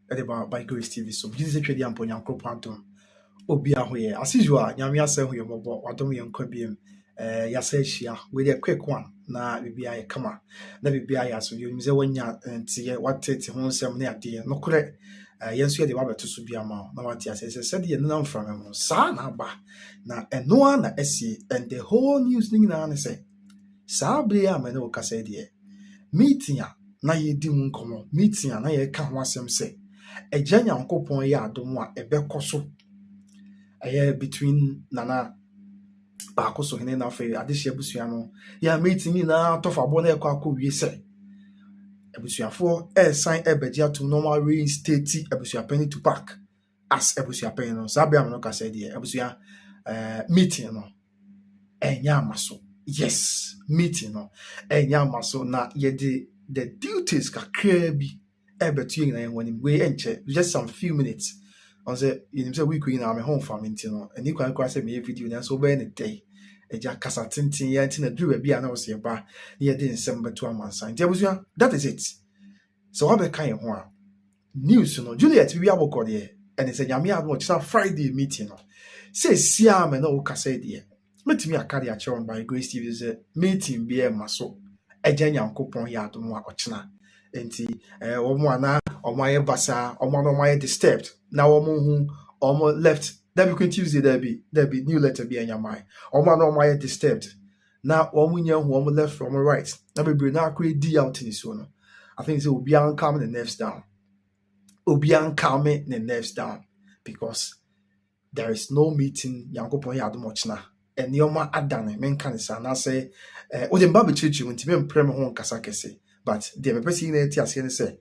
by Grace TV. So this is a trade ampo nyanko pantum. Obi ahoye. As usual, nyame ase hoye mobo wadom yenko biem. Yasa hia we a quick one na bibia ye kama. Na bibia ya so you mze wanya ntiye watete ho nsem na ade no kore yenso ye de babeto so bia ma na wate ase se de na mframa mo sa na ba na eno na esi and the whole news ning na say sa bria ma na o kasa de meeting na ye di mu nkomo meeting na ye ka ho asem se eja nyankopon ye adom a ebekoso between nana baako so hene na fe adehye abusua no ya meeting na tofabo na ekwa akọ se abusuafo sign ebeji atum normal reinstate abusua penny to park as abusua penny no sabia no ka say de abusua meeting no enya amaso yes meeting no enya amaso na ye the duties kakra bi ebetu yin na yen wani we enche just some few minutes on say you say we queen na me home farming no ani kwa say me video na so be ne day eja kasa tintin ya ntina duru bia na wo se ba ye de nsem beto amansan ntia busua that is it so what be kan ho a news no Juliet we aboko de and say nyame ado china Friday meeting no say sia me na wo kasa de metimi akade a cheron by Grace TV say meeting bi e maso eja nyankopon ya ado no a ochina enti omo ana omo aye basa omo no aye disturbed na omo hu omo left that be Tuesday there be new letter be in your mind omo no omo aye disturbed na omo nya hu omo left from right na be na akwe di out in so no I think say obi an calm the nerves down because there is no meeting yankopon ya ado much na enioma adane menka ne sa na say o de mba be chichi ntime mprem ho nkasa kese but the person na ti ase ne say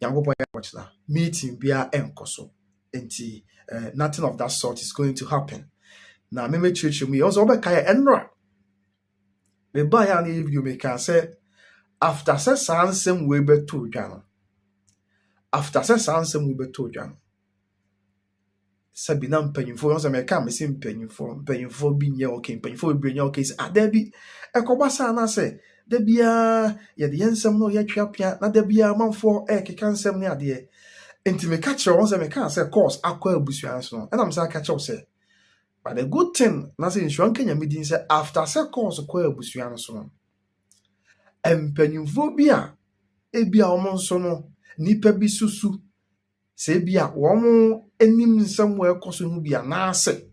yankopon ya much na meeting bia enkoso enti nothing of that sort is going to happen na me chichi me also be kai enra me ba ya na video me can say after say sansem we be to dwan sabi na mpanyimfo yon se me ka me se mpanyimfo bi nye okay mpanyimfo bi nye okay ada bi ekobasa na se da bia ye de yensem no ye twapia na da bia manfo keka nsem ne ade enti me ka kire won se me ka se course akwa abusuan so no na me se ka kire se but the good thing na se nsuan kanya medin se after se course kwa abusuan so no mpanyimfo bi a ebia omo nso no nipa bi susu se bia womo enim nsem we ekoso hu bia na ase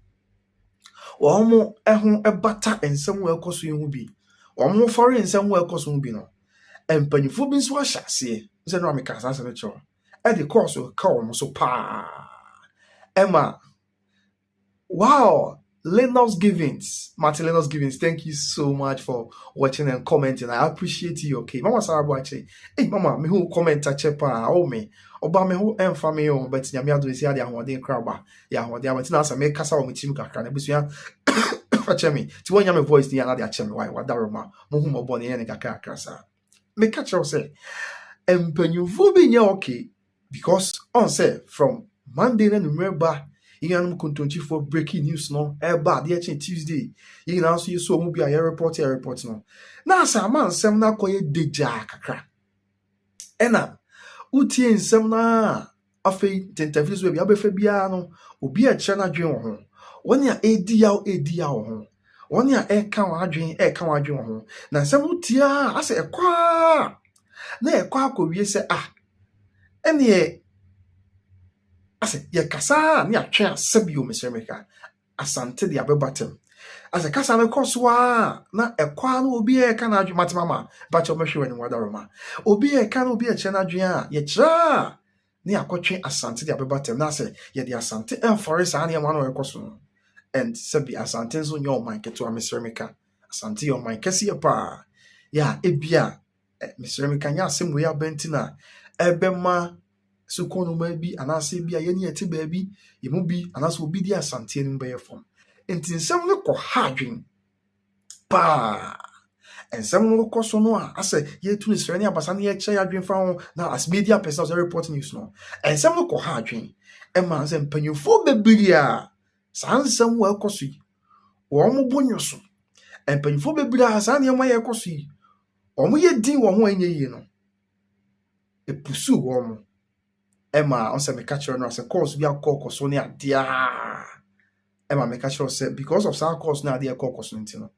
womo ehun ebata nsem we ekoso hu bi womo fori nsem we ekoso hu bi no empanyifo bi nso ahyase se no ameka sase no cho e de course ka womo so pa Emma wow Martin Lennox Givings, thank you so much for watching and commenting. I appreciate you. Okay, Mama Sarah actually. Hey, Mama, me who comment chepa oh me. Oba me who family on, but nyame ado esi ade ahode kraba. Ya ahode abati na asa me kasa o me tim kakra na besua. Fache me. Ti wonya me voice ni na de ache me why wadaroma. Mo hu mo bo ne ne kakra krasa. Me catch you say empanyufo bi nya okay because on say from Monday na number Iyanum kontonchi for breaking news no eba de eche Tuesday yi na so yeso mu bia report no na asa man nsem na koye deja kakra ena utie nsem na afei tentafilis we bia befa bia no obi a che na dwen ho woni a edi ya ho woni a eka wa adwen ho na nsem utie a asa ekwa na ekwa akowie se ene ase ye kasa ni atwe asebio mesemeka asante de abebatem ase kasa me koswa na ekwa na obi e ka na adwe matemama ba che omehwe ni wadaroma obi e ka na obi e che na adwe a ye kira ni akotwe asante de abebatem na ase ye de asante forest ani ama no ekoso and sebi asante nso nyo man keto mesemeka asante yo man kese pa ya ebia mesemeka nya asemu ya bentina ebema so kono ma bi anase bi ayeni eti ba bi yemu bi anase obi di asante ni mba yefom enti nsem ne ko hadwen pa ensem no ko so no ase ye tu ni sere ni abasa ne ye kye adwen fa ho na as media person so report news no ensem no ko hadwen e ma nsem panyufo bebiri a sansem wa ekoso yi wo mo bonyoso panyufo bebiri a san ne ma ye ekoso yi wo mo ye din wo ho enye yi no epusu wo mo Emma on say me catch her no say course we are course so near dia. Emma me catch her say because of some course now dia course no ntino.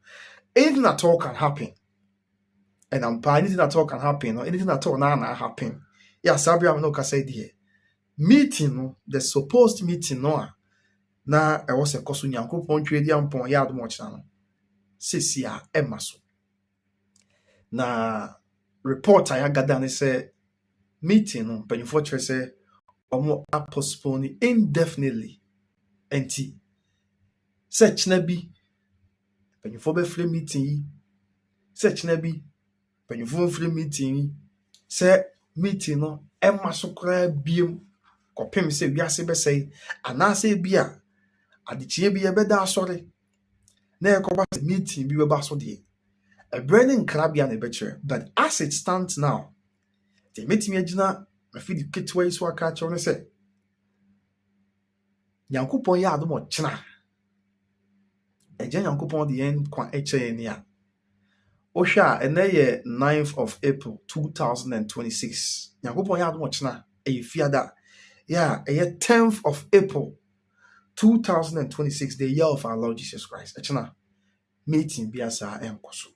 Anything at all can happen. And anything at all can happen, or anything at all now happen. Yeah, Sabia no ka say there. Meeting no, the supposed meeting no na e was a course Nyankopon twedi ampon ya adom ochina no. Sesia Emma so. Na report I gather ne say meeting no mpanyimfo kire say omo postpone indefinitely. Enti search na bi mpanyimfo be free meeting search na bi mpanyimfo free meeting say meeting no Emma so kra biem kopem say wiase be say anase bia adechie bi ebeda asore na ekoba meeting bi we ba so de a branding krabia na be kire. But as it stands now, the meeting agina I feel the kitwa so aka kire no say Nyankopon ya adom ochina eje Nyankopon de en kwa eche ni a Osha eneye 9th of April 2026 Nyankopon ya adom ochina fiada yeah 10th of April 2026 the year of our Lord Jesus Christ echina meeting biasa enkoso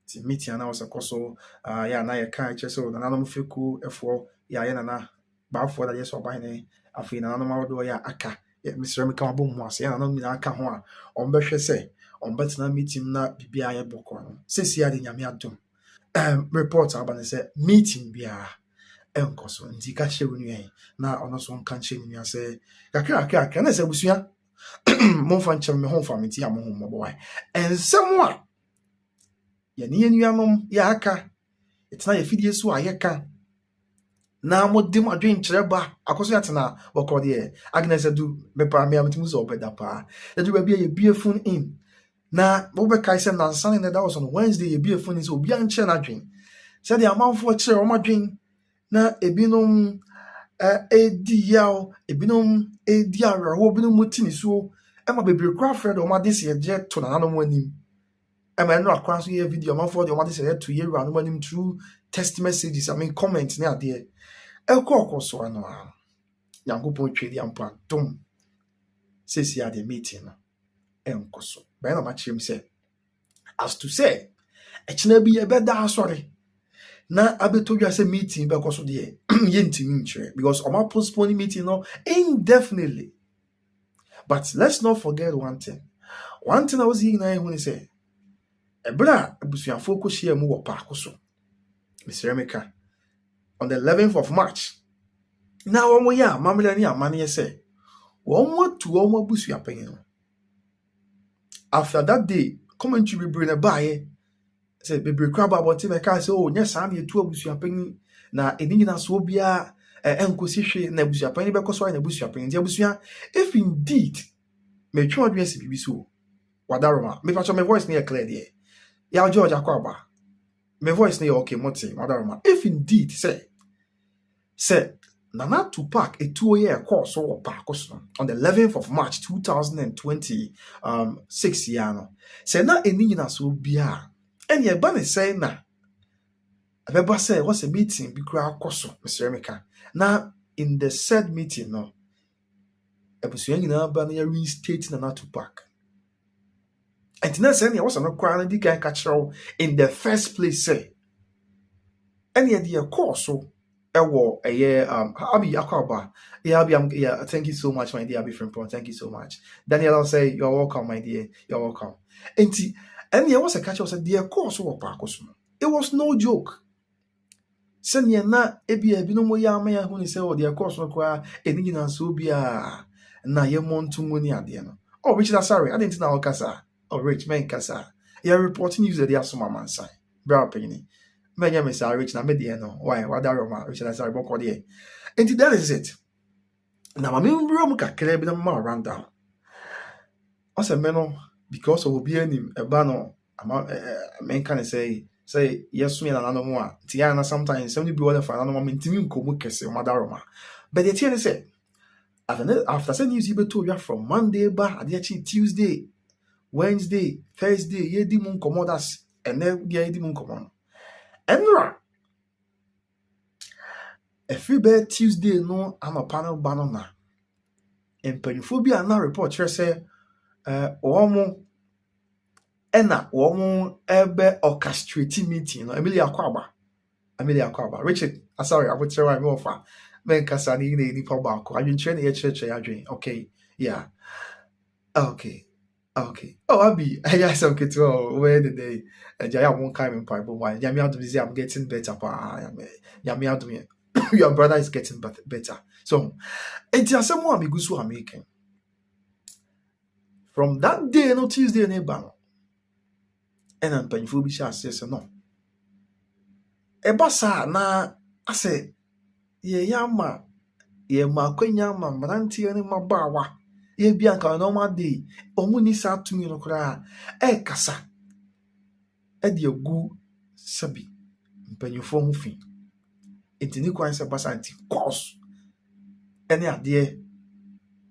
ti meeting na was akoso ya na ye kan che so na nanom feku efo ya ye na ba fo da yeso ba ne afi na nanom awodo ya aka Mr. Mika mabom mu ase ya nanom mi aka ho a on behwe se on betina meeting na bibia ye boko no sesi ya de nyame adom report abane se meeting bia enkoso nti ka che wonu yen na ono so nka che ni ase kakra na se busua mo fa nche me ho fa meti ya mo ho mo boy ensem a ye ne yenuanom ya aka etina ye fidie so ayeka na modim adwen kire ba akoso yatena boko de Agnes adu mepa me amtimu so obeda pa edu ba bia ye bie phone in na wo be kai se na nsan ne da was on Wednesday ye bie phone in so obi anche na adwen se de amanfo kire o madwen na ebinom edi yaw ebinom edi awo ebinom mutini so ema bebre kwa Fred o ma de se je to na nanom anim ema no akwa so ye video amanfo de o ma de se to ye ru nanom anim through text messages comment ne ade ekokoso ano a Nyankopon twedi ampa dom sesi ade meeting no enkoso ba na ma chim se as to say echina bi ye beda asore na abetodwa se meeting be koso de ye ntimi nchire because oma postpone meeting no indefinitely. But let's not forget one thing I was hearing na hu ni say ebra abusuafo ko hia mu wo pa koso Mr. Emeka on the 11th of March. Now, one ya, Mamma and Mania say, one more to all busua penny. After that day, commentary bring a buy, said baby crab about him. I can't say, oh, yes, I'm here to a busua penny. Now, a dinner so be a enquisition, Nebusha penny because I Nebusha penny. If indeed, may try to be so. Wadaroma, me patch my voice near clear there. Ya George Aquaba, my voice near okay, Moti, Wadaroma. If indeed, say, Nana Tupac a 2-year course or parkos on the 11th of March 2026 yano. Say na enina so bia. And ye ban say na. Abeba say what's a meeting be kra koso Mr. Emeka. Na in the said meeting no. Ebusuan nyina ba na reinstate Nana Tupac. And na say na was no kra na di kan ka kire in the first place say. And ye the course so Ewo Abi Akwaba. Yeah, thank you so much, my dear Abi Frimpong. Thank you so much. Daniel, I'll say you're welcome, my dear. You're welcome. And there was a catcher said, dear course or parkos. It was no joke. Send ye na ebi no ya me who say oh dear course no kwa enina so bia na ye montu money ade no. Oh, Richard, sorry, I didn't know kasa. Oh, rich man kasa. You're reporting news that they are some man sign. Bra penny. Many me say rich na me dey no. Why? What that Roma? Rich na sorry boko dey. And that is it. Now my mean bro muka kere bi na ma round down. Ose me no because of obi anim e ba no ama men kan say yes me na no mo a. Ti ya na sometimes some be what for na no me ntimi nkomu kese o mother Roma. But the thing is say after say news you to you from Monday ba ade Tuesday, Wednesday, Thursday ye di mu nkomo das ene ye di mu nkomo. Enra Every bad Tuesday no ama panel banana. Mpanyinfoɔ bi a na report kyerɛ sɛ wɔn ɛna wɔn ɛbɛ orchestrate meeting no Amelia Akwaba Richard sorry abokyerɛ wa mi wɔfa mɛnkasa ne yina nipa baako adwenkyerɛ na yɛkyerɛkyerɛ adwen okay yeah okay Abi ɛyɛ asɛm ketewa where the day agya yɛ a wɔn kan mi mpa ɛbɔ wa nyame adum sɛ I'm getting better paa nyame adum your brother is getting better so enti asɛm a megu so making from that day no Tuesday ne ba no ɛna mpanyinfoɔ bi hyɛ aseɛ sɛ no ɛba saa na asɛ yɛyɛ ama yɛma akwanya ama mmeranteɛ ne mmabaawa yɛbi anka normal day ɔmo ni saa tumi no koraa ɛkasa ɛde agu sabi mpanyinfoɔ ho fi enti ne kwan sɛ basa nti course ɛne adeɛ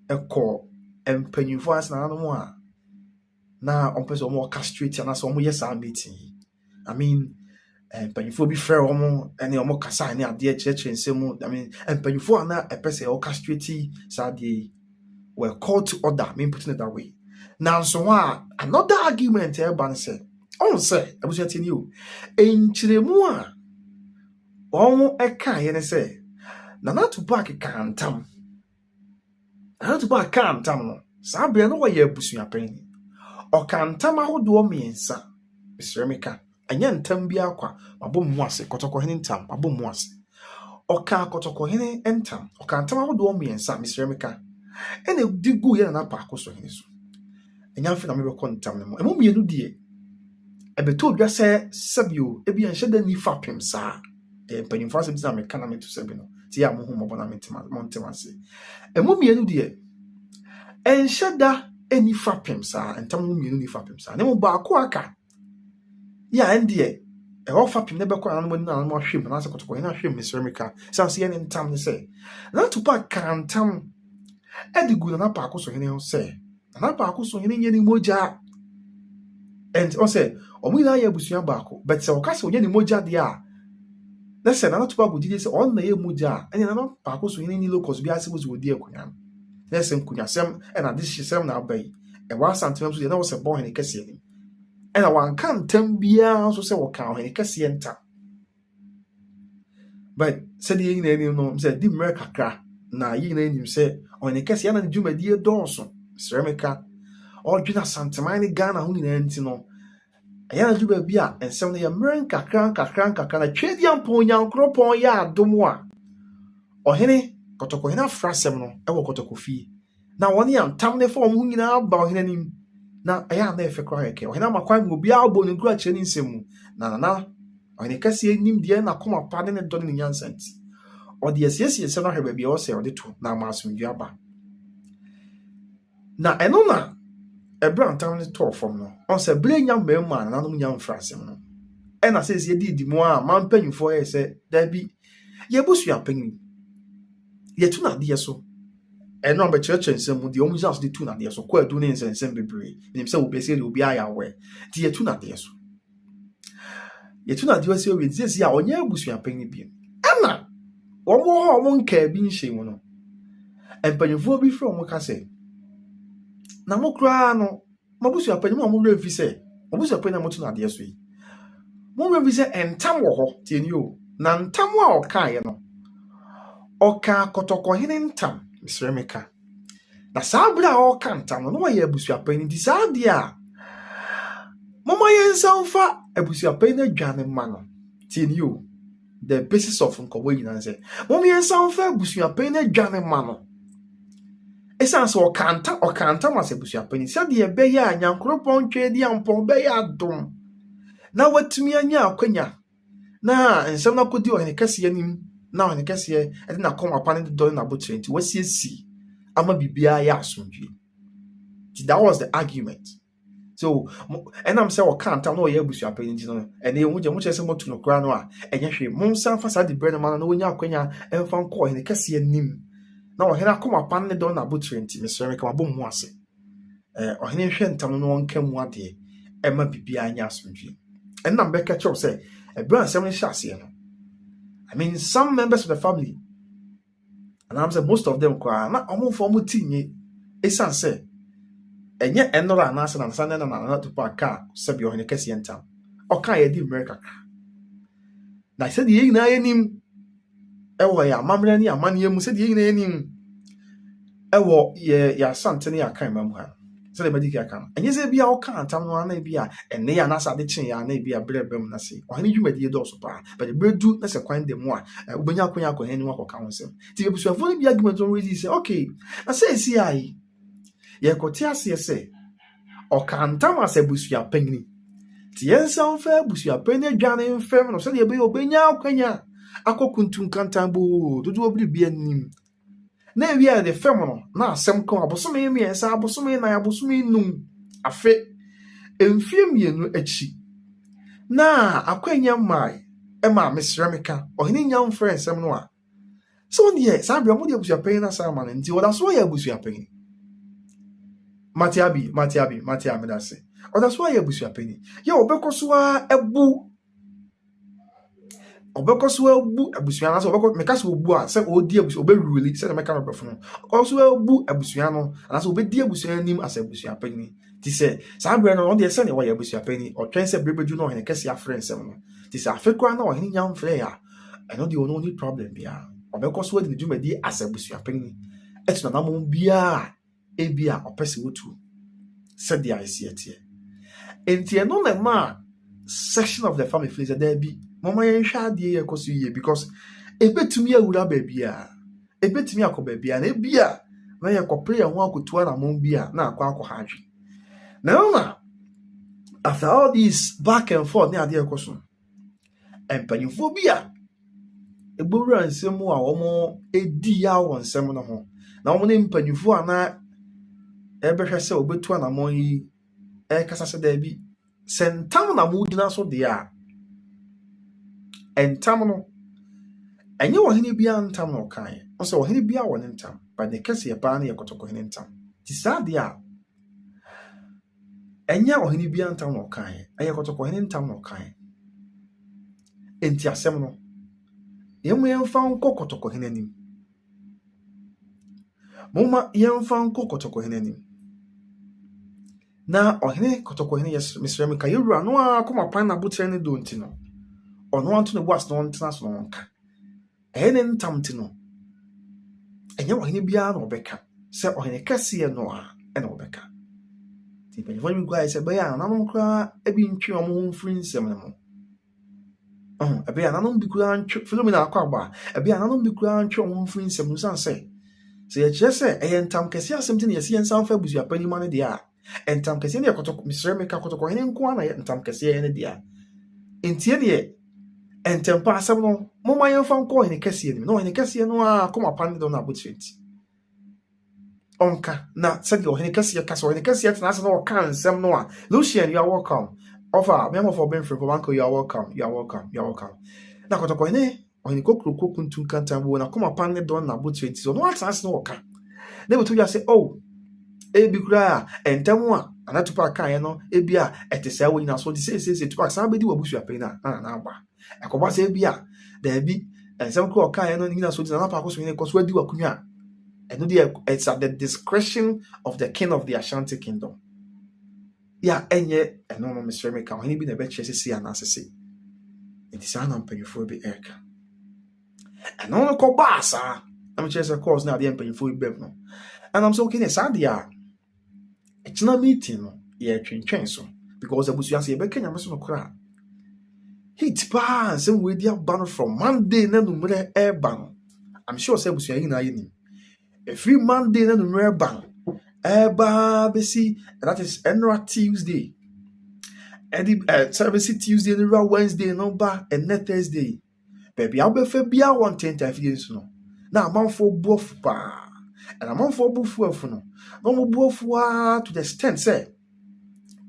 ɛkɔ mpanyinfoɔ asena no mu a na ɔmpɛ sɛ ɔmo orchestrate anaasɛ ɔmo yɛ saa meeting I mean mpanyinfoɔ bi frɛ ɔmo ɛne ɔmo kasa ne adeɛ kyerɛkyerɛ nsɛm I mean mpanyinfoɔ a na ɛpɛ sɛ orchestrate saa adeɛ were called to order me putting it that way now so another argument ɛba ne sɛ ɔn sɛ abusua tie ni o enkyerɛmu a ɔmo ɛka yɛ ne sɛ Nana Tupac kantam no saa bere no wɔyɛ abusua panyin ɔkantam ahodoɔ mmiɛnsa Mr. Ɛnyɛ ntam bi akwa mabɔ mu ase kɔtɔkɔhene ntam mabɔ mu ase ɔka kɔtɔkɔhene ntam ɔkantam ahodoɔ mmiɛnsa Mr. ɛna di gu yɛ Nana Paako so hene so ɛnya mfe na mebɛkɔ ntam no mu ɛmo mmienu deɛ ɛbɛtɔ odwa sɛ sɛbio ebi ɛnhyɛ da nifa pem saa mpanyinfoɔ asɛm na meka na meto sɛbi no ti yɛ amohu mɔbɔ na mentem ase ɛmo mmienu deɛ ɛnhyɛ da nifa pem saa ntam mo mmienu nifa pem saa ne mo baako aka yɛ ɛndeɛ ɛwɔ fa pem ne bɛkɔ na mo na mo ahwɛ mu na sɛ kɔtɔkɔ na ahwɛ mu Mr. sɛ yɛ ne ntam ne sɛ na Tupac kantam ɛde gu Nana Paako so hene ho sɛ Nana Paako so hene nyɛ ne mogya and ɔsɛ ɔmo nyinaa yɛ abusua baako but sɛ ɔka sɛ ɔnyɛ ne mogya deɛ a na sɛ Nana Tupac gyidi sɛ ɔno na yɛ mogya a ɛne Nana Paako so hene ni locus bi ase wɔsi wɔdi akonnwa no na sɛ nkonnwasɛm ɛna de hyehyɛm na aba yi ɛwɔ asantema so deɛ na wɔsɛ bɔ hene kɛseɛ nim ɛna wanka ntam biara nso sɛ wɔka hene kɛseɛ ntam but sɛdeɛ yɛn nyinaa anim no sɛ di mmerɛ kakra na yɛn nyinaa anim sɛ ɔhene kɛseɛ na ne dwumadie dɔɔso Mr. ɔdwena santeman ne Ghana ho nyinaa nti no ɛyɛ na dwuma bi a nsɛm no yɛ mmerɛ nkakra na twɛdi ampɔn nyankoropɔn yɛ adom a ɔhene kɔtɔkɔhene afra asɛm no ɛwɔ kɔtɔkɔfie na wɔne yɛ ntam ne fa wɔn ho nyinaa ba ɔhene anim na ɛyɛ a na ɛfɛ koraa yɛkɛ ɔhene amakwan mu obiara bɔ ne nkura kyerɛ ne nsɛm mu na Nana ɔhene kɛseɛ nim deɛ na kɔma pa ne ne dɔ ne nyansa nti ɔde asiesie nsɛm no ahwɛ baabi a ɔsɛ ɔde to na ama asomdwe aba na ɛno na ɛbrɛ ntam ne tɔɔ fam no ɔn sɛ bere nya mmarima a nananom nya mfra asɛm no ɛna sɛ yɛdi mu a ma mpanyinfoɔ yɛ sɛ dabi yɛbusua panyin yɛtu nadeɛ so ɛno a bɛkyerɛkyerɛ nsɛm mu deɛ ɔmo gyina so de tu nadeɛ so kɔ adu ne nsɛnsɛm bebree menim sɛ wobɛsɛ deɛ obi ayɛ awɛ nti yɛtu nadeɛ so sɛ obi nti a ɔnyɛ abusua panyin bi ɛna wɔn hɔ a wɔn nkaa bi nhyɛ mu no mpanyinfoɔ bi firi wɔn ka sɛ na mo koraa no mabusua panyin a mo werɛ mfi sɛ mabusua panyin a motu nadeɛ so yi mo werɛ mfi sɛ ntam wɔ hɔ tie ni o na ntam a ɔkaeɛ no ɔka kɔtɔkɔhene ntam Mr. na saa bere a ɔka ntam no na wɔyɛ abusua panyin nti saa deɛ a moma yɛn nsa mfa abusua panyin adwane ma no tie ni o the basis of nkɔmɔ nyinaa sɛ moma yɛn nsa mfa abusua panyin adwane ma no ɛsan sɛ ɔkantam asɛ abusua panyin sɛdeɛ ɛbɛyɛ a nyankoropɔn twɛdi ampɔn bɛyɛ adom na watumi anya akwanya na nsɛm no akɔdi ɔhene kɛseɛ nim na ɔhene kɛseɛ ɛde nakɔm apa ne dɔdɔ ne n'abotire nti wasiesie ama biribiara yɛ asomdwie that was the argument so ɛnam sɛ ɔkantam na ɔyɛ abusua panyin nti no ɛne ɛho gye mo kyerɛ sɛ motu no koraa no a ɛnyɛ hwee mo nsa fa saa de brɛ no ma no na wɔnya akwanya ɛmfa nkɔ ɔhene kɛseɛ nim na ɔhene akɔma pan ne dɔ na abotire nti Mr. mabɔ mu ase ɔhene hwɛ ntam no wɔnka mu adeɛ ɛma biribiara nyɛ asomdwie ɛnam bɛka kyerɛw sɛ ɛberɛ nsɛm no hyɛ aseɛ no I mean some members of the family And I'm saying most of them cry. Na omo for mo tinye. Esan say enye enora anase na nsa na to pa ka se bi ohene kese entam. Oka ye di America. Na said ye na enim ewo ya mamre ni amane mu said ye na enim ewo ye ya sante ne aka mamu ha. Said be dike aka. Enye se bia oka antam no na bia enne ya na sa de chen ya na bia brebem na se. Ohene dwumadi do so pa. But the bredu na se kwan dem a ubenya akonya akonya ni wakoka wonsem. Ti be busuafo ni bia argument on ready say okay. Na say si ai ye kote ase se oka antam ase busua panyini. Ti yensa mfa busua panyi adwane mfem no se de be obenya akonya akokuntun kantambo dodo obri bia nim. Na ewia de fem no na asem ko abosome miensa abosome na abosome num afe emfie mienu achi na akwanya mai ma mesremeka ohini nyam friends em no a so ne sa bia mo de abusua panyi na sa ma nti oda so ya abusua panyi Matiabi dase oda so ya abusua panyi ye obekoso a ebu abusua na so obeko meka so obu a se odi abusua oberuli se meka no befo no oso ebu abusua no na so obedi abusua nim as abusua panyi ti se sa bia no de se ne wa ya abusua panyi o twen se brebeju no hene kese friends em no ti se afekwa na ohini nyam frɛ ya eno de ono ni problem bia obekoso de dwumadi as abusua panyi etu na mo bia ebia opese wotu said the ICT. Enti eno na ma section of the family feels that there be mama yen hwa de ye koso ye because ebetumi awura babia ebetumi akobabia na ebia na ye kopre ye ho akotua na mo bia na akwa hadwe na after all this back and forth na ade koso empanyufo bia egbowura nsem a omo edi ya won nsem no ho na omo ne mpanyufo ana ebehwe se obetua na mo yi kasa se da bi sentam na mo dina so de a entam no enye ohene bia ntam no kan o se ohene bia wo ne ntam ba ne kase pa na ye kotoko hene ntam ti sa de a enye ohene bia ntam no kan aye kotoko hene ntam no kan enti asem no yemu yemfa nko kotoko hene nim moma yemfa nko kotoko hene nim na ohene kotoko hene yes misrem ka yewura no akoma pan na butere ne do nti no ono anto ne boas no ntena so no nka ene ntam ti no enye ohene bia na obeka se ohene kase no a ena obeka ti pe vonu gwa se baya na no kra ebi ntwe omo mfiri nsem no ebe ya na no bi kura ntwe Philomena akwa agba ebe ya na no bi kura ntwe omo mfiri nsem no san se ye kire se eye ntam kase asem ti ne yesi ensan fa busu apani ma ne dia entam kase ne kotoko misremeka kotoko hene nko na entam kase ne dia entie ne entempa asem no moma yemfa nko hene kase ne no hene kase no a koma pan do na butfiti onka na said your hene kase tena ase no kan nsem no a Lucian, you are welcome offer me for being free for banko, you are welcome na kotoko hene ohene kokro kuntu kantambo na koma pan do na butfiti so no atase no oka na beto ya say oh ebi kura entemu a anatupa kan no ebia etese wo nyina so de se tupa san bedi wabusu apeni na agba akoba se ebia da bi ensem kura kan no nyina so de na pa koso nyina koso adi wakunwa eno de it's at the discretion of the king of the Ashanti kingdom ya enye eno no misreme ka ohini bi na be chese anasese etisa na mpanyufo bi eka eno no ko basa am chese course na de mpanyufo bi bem no and I'm so okay ne sadia it's not meeting no ye twentwen so because abusuan se be kenya meso no kra hit pa some we dia ban from Monday na numere ban I'm sure say abusuan yi na yini every Monday na numere ban besi that is Enra Tuesday service Tuesday and Wednesday no ba and Thursday baby I'll be fe bia 110 days no na man for both pa and I'm on for bufu no no bufu to the extent say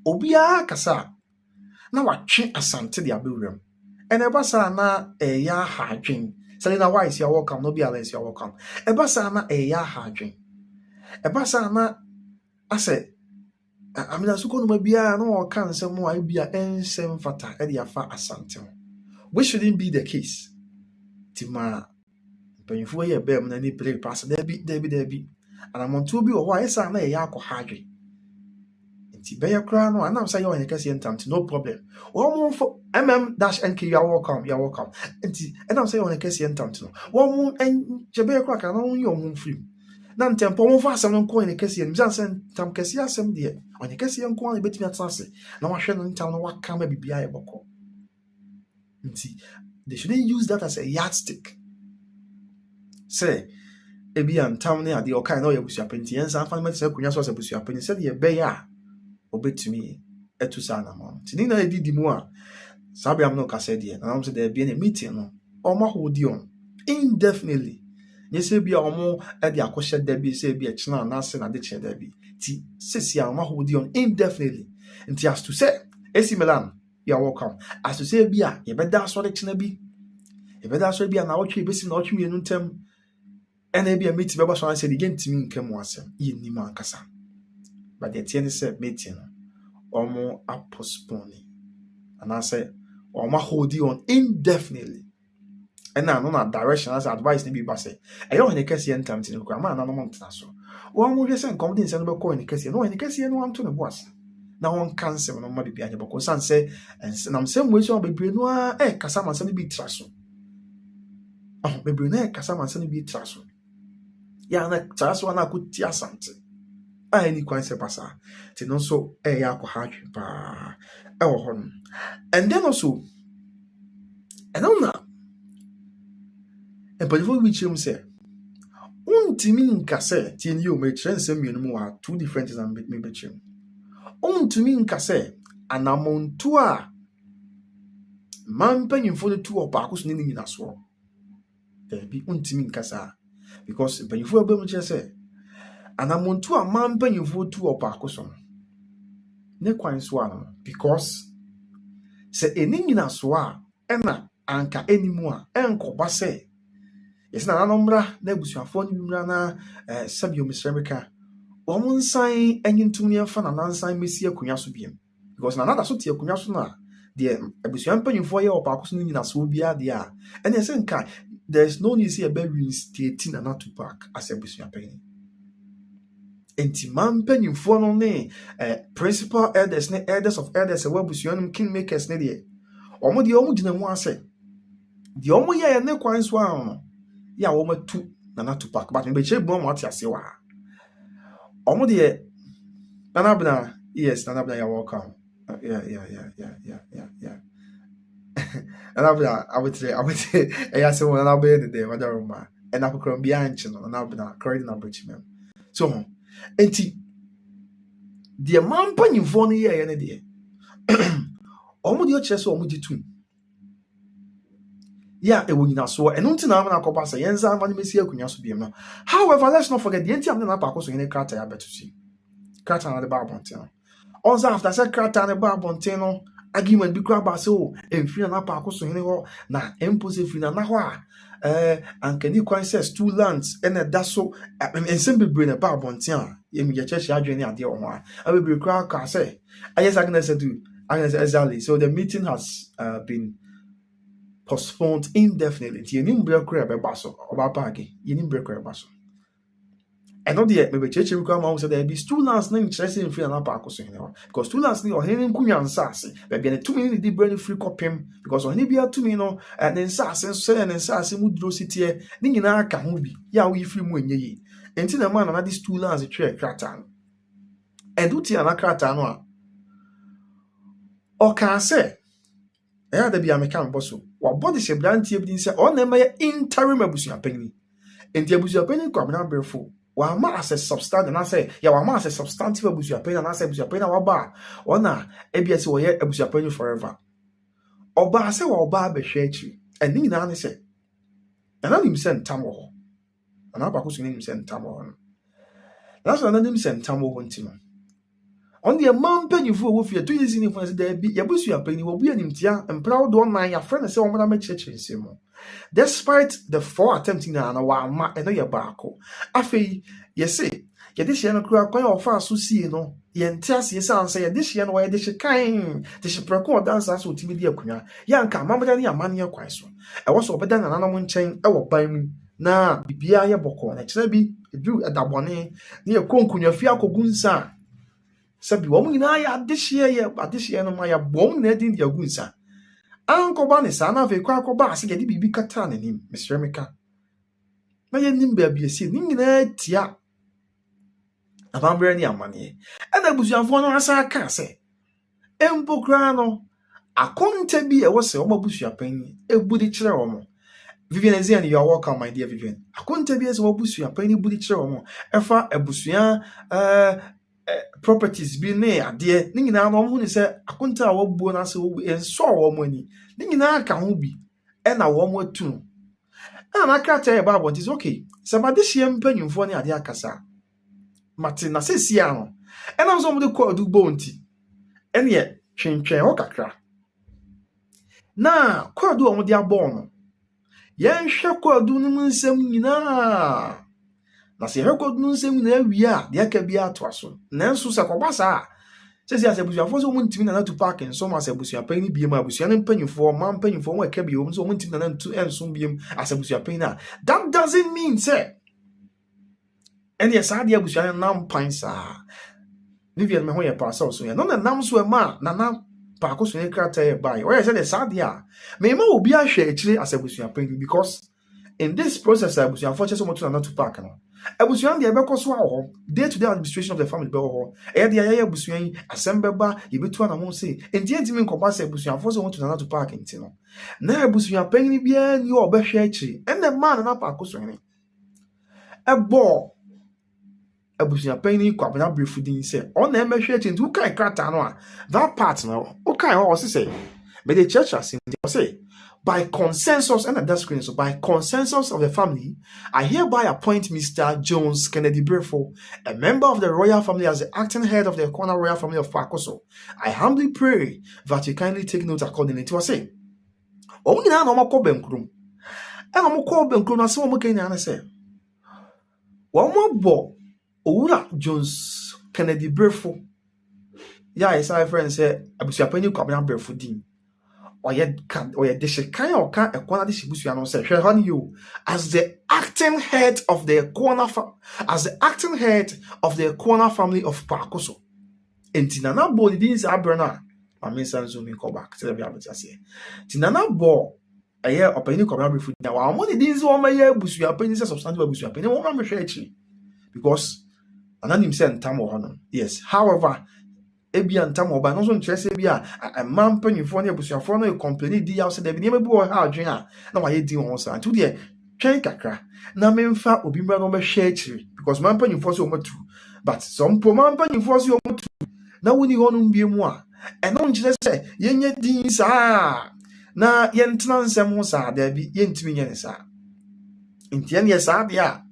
obia kasa na watwe asante de abewrem and ebasa na ya hadwen selina why is you welcome no be always you welcome ebasa na ya hadwen ebasa na ase amina suko no bia no kan nsem wa bia ensem fata e de afa asante which shouldn't be the case tima panyinfoɔ yɛ bɛm na ni play pass dabi anamontuo bi wɔ hɔ a ɛsa na ɛyɛ akɔ hadwe nti bɛyɛ koraa no anam sɛ yɛ wɔn kɛseɛ ntam nti no problem wɔn mo mm-nk you are welcome nti ɛnam sɛ yɛ wɔn kɛseɛ ntam nti no wɔn mo kyɛ bɛyɛ koraa kana wɔn yɛ wɔn mfirim na ntɛmpɔ wɔn fa asɛm no nkɔ wɔn kɛseɛ no bisa sɛ ntam kɛseɛ asɛm deɛ wɔn kɛseɛ nkɔ wɔn ebɛtumi atena ase na wɔahwɛ no ntam no waka ma bibi ayɛ bɔkɔ nti they shouldn't use that as a yardstick sɛ ebi ntam ne adeɛ ɔkae na ɔyɛ busuapɛni nti yɛn nsa afa no mɛte sɛ akonnwa so asɛ busuapɛni sɛdeɛ ɛbɛyɛ a obetumi etu saa na ma nti ne na edidi mu a saa bia no kasa deɛ na nam sɛ da bia ne meeting no ɔmo hold on indefinitely nye sɛ bia ɔmo de akɔhyɛ da bi sɛ bia kyena na ase na de kyɛ da bi ti sesi a ɔmo hold on indefinitely nti as to say AC Milan you are welcome as to say bia yɛbɛda asɔre kyena bi yɛbɛda asɔre bia na ɔtwe besi na ɔtwe mienu ntam ɛna bia meeting bɛba so an sɛ de gentimi nkam asɛm yɛ nim ankasa but the thing is meeting omo a postpone and I say omo holding on indefinitely and now no direction as advice ni be say e yo ne kese entam tin ko ama na no montena so omo hwe se nkom din se no be ko ne kese no wanto ne boas na won cancel no ma be bia bako san say nam se mo so bebre no a kasa ma se no bi tra so bebre no kasa ma se no bi tra so ya na tra so na ko ti asante any concept pasa ti no so ya akɔ hadwe pa ɛwɔ hɔ no and then also ɛno na mpanyinfoɔ bi kyerɛ mu sɛ wontumi nka sɛ tie ni o mekyerɛ nsɛm mmienu mu wɔ two different things na mebɛkyerɛ mu wontumi nka sɛ anamontu a man mpanyinfoɔ no tu wɔ paako so ne ne nyina soɔ dabi wontumi nka saa because mpanyinfoɔ bɛ mu kyerɛ sɛ anamontu a man mpanyinfoɔ tu wɔ paako so no ne kwan so ano because sɛ ɛni nyina so a ɛna anka ɛnimu a ɛnkɔba sɛ yɛsɛ na nanomra na abusuafoɔ no mmra na sɛbio mesrɛmeka wɔn nsan ɛnye ntum yɛmfa na nansan mesi akonnwa so biam because na nada so te akonnwa so na deɛ abusua mpanyinfoɔ yɛ wɔ paako so no nyina so biara deɛ a ɛne ɛsɛ nka there is no need sɛ yɛbɛ reinstate na not to back as abusua panyin enti man mpanyinfoɔ no ne principal elders ne elders of elders ɛwɔ abusua no kingmakers ne deɛ ɔmo deɛ ɔmo gyina mu asɛ deɛ ɔmo yɛ ne kwan so a no ya wɔn atu na not to back but me bekyɛ bu ɔmo ate ase wa ɔmo deɛ nanabna yes nanabna you are welcome yeah nanabna abotre ɛyɛ sɛ wɔn nanabɛ de de wada roma ɛna kokoro bi anche no nanabna correct na bridgeman so enti deɛ man panyinfoɔ no yɛ ne deɛ ɔmo deɛ kyerɛ sɛ ɔmo gye tum ya ewo nyina so eno nti na amana akɔba sɛ yɛnza amane mesi akonnwa so biem no however let's not forget the enti amana na paako so yene krata ya betusi krata na de ba abonten no also after say krata na ba abonten no argument bi kra ba sɛ o emfiri na paako so yene hɔ na empose firi na hɔ a ankani kwan says two lands ene da so ensem bebre na ba abonten a yemi ye church adwene ade ho a bebre kra ka sɛ ayes Agnes do Agnes exactly so the meeting has been postponed indefinitely. Yenim breakre beba so oba paage yenim breakre beba so eno de me be cheche kwa ma say there be two lands na interest in free na paako so hene because two lands ni o hene nkunya nsase be be ne tumi ni di brand free kopem because o hene bia tumi no ne nsase so ne nsase mu duro sitie ni nyina aka ho bi ya wo free mu enye yi enti na man na these two lands twe krata no eduti na krata no a o kan say ɛyɛ da bi ameka mbɔ so wabɔde hyɛ brantie bi sɛ ɔna ma yɛ interim abusuapanyin enti abusuapanyin kwamna berefo wama as a substantive na sɛ ya wama as a substantive abusuapanyin na sɛ abusuapanyin na waba ɔna ebia sɛ wɔyɛ abusuapanyin forever ɔba sɛ wɔba abɛhwɛ akyi ɛne nyinaa ne sɛ ɛna nim sɛ ntam wɔ hɔ ɛna baako so nim sɛ ntam wɔ hɔ no na so ɛna nim sɛ ntam wɔ hɔ nti no on the man panyinfo wo fie to yesi ni fancy da bi yabusua panyin wo bua nimtia emproud do nan ya friend say wo na mechechire nsem despite the 4 attempts na wa ma eno ye baako afei yesi ye de hye no kura kwan ofa so sie no ye ntia se sanse ye de hye no ye de hye kan de hye preko dansa so timi di akunwa ya nka mamada ne amane kwan so e wo so obeda na nanom nchen e wo ban mu na bibia yɛ bɔkɔ na kyerɛ bi edu ɛdabɔne ne yɛ konkunya fi akogu nsa sɛ bi wɔn nyinaa yɛ adehyeɛ no ma yɛ bɔm na ɛdi agu nsa ankɔba ne saa na afei kɔ akɔba ase yɛde biribi kata n'anim mesrɛ meka na yɛnim baabi esi ne nyinaa tia abambrɛ ne amaneɛ ɛna abusuafoɔ no asa aka sɛ empo koraa no akonta bi ɛwɔ sɛ wɔn abusuapanyin ebudi kyerɛ wɔn Vivian Ezian, you are welcome, my dear Vivian. Akonta bi ɛsɛ wɔn abusuapanyin budi kyerɛ wɔn ɛfa abusua properties bi ne adeɛ ne nyinaa no wɔn ho ne sɛ akonta a wɔbuo na sɛ nsɔ wɔn ani ne nyinaa ka ho bi ɛna wɔn atu no ɛna n'akrataa yɛ baabɔ nti sɛ okay sɛ bade hyia mpanyinfoɔ ne adeɛ akasa mate na sɛsi ano ɛna nso wɔn de kɔ adu bɔ nti ɛne yɛ twɛntwɛn hɔ kakra na kɔ adu wɔn de abɔ no yɛnhwɛ kɔ adu no mu nsɛm nyinaa na sɛ yɛhwɛ kɔ adu no nsɛm nyinaa wie a deɛ aka bi atoa so nanso sɛ kɔba saa sɛsi asɛ abusuafoɔ sɛ wɔn ntumi nana tu paaki nso ma asɛ abusuapanyin no biem abusua no mpanyinfoɔ ma mpanyinfoɔ wɔn ɛka biem nso wɔn ntumi nana ntu nso biem asɛ abusuapanyin a that doesn't mean sɛ ɛne saa deɛ abusua no nam pan saa Vivian me ho yɛ paasa so yɛ no na nam so ɛma nana paako so ne krataa yɛ bae ɔyɛ sɛ de saa deɛ a mema obi ahwɛ akyire asɛ abusuapanyin because in this process abusuafoɔ kyɛ sɛ wɔn to nana tu paaki no abusua deɛ ɛbɛkɔ so awɔ hɔ day to day administration of the family bɛwɔ hɔ ɛyɛ deɛ yɛyɛ abusua yi asɛm bɛba yɛbɛtu anamo se nti ntumi nkɔba sɛ abusuafoɔ sɛ wɔn to nana tu paaki nti no na abusuapanyin biara ni ɔbɛhwɛ akyire ɛna mmaa nana paako so ne ɛbɔ abusuapanyin kɔ abena brief din sɛ ɔna ɛmɛhwɛ akyire nti wokae krataa no a that part no wokae hɔ ɔse sɛ mede kyerɛkyerɛ asɛm nti ɔse by consensus and that screen so by consensus of the family I hereby appoint Mr. Jones Kennedy Brefo, a member of the royal family, as the acting head of the Corner Royal Family of Pakoso. I humbly pray that you kindly take note accordingly to say ɔmo nyinaa na ɔmo akɔ bɛnkrom ɛna ɔmo kɔ bɛnkrom na asɛm ɔmo ka nyinaa ne sɛ wɔn abɔ Owura Jones Kennedy Brefo ya ɛsɛ friend sɛ abusuapanyin Kwabena Brefo din ɔyɛ de kan ɔka ɛkɔna de shibusua no sɛ hwɛ hɔ ne yo as the acting head of the Corner family of Pakoso enti nana bɔ ne din sɛ abrɛ no a mame nsa nso mi kɔ back tell me about aseɛ ti nana bɔ ɛyɛ ɔpanyin Kwabena Brefo din wa ɔmo ne din sɛ ɔmo yɛ abusuapanyin sɛ substantive abusuapanyin wɔn ma hwɛ akyi because ananim sɛ ntam wɔ hɔ no yes however ebia ntam wɔ ba no so nkyerɛ sɛ bia ɛma mpanyinfoɔ ne abusuafoɔ no complain di yaw sɛ da bi nneɛma bi wɔ ha adwen a na wayɛ din wɔn saa nti deɛ twɛn kakra na memfa obi mmra no bɛhwɛ akyiri because ma mpanyinfoɔ sɛ wɔn atu but some po ma mpanyinfoɔ sɛ wɔn atu na woni hɔ no mbie mu a ɛno nkyerɛ sɛ yɛnyɛ din saa na yɛntena nsɛm ho saa da bi yɛntumi nyɛ ne saa nti ɛne saa deɛ a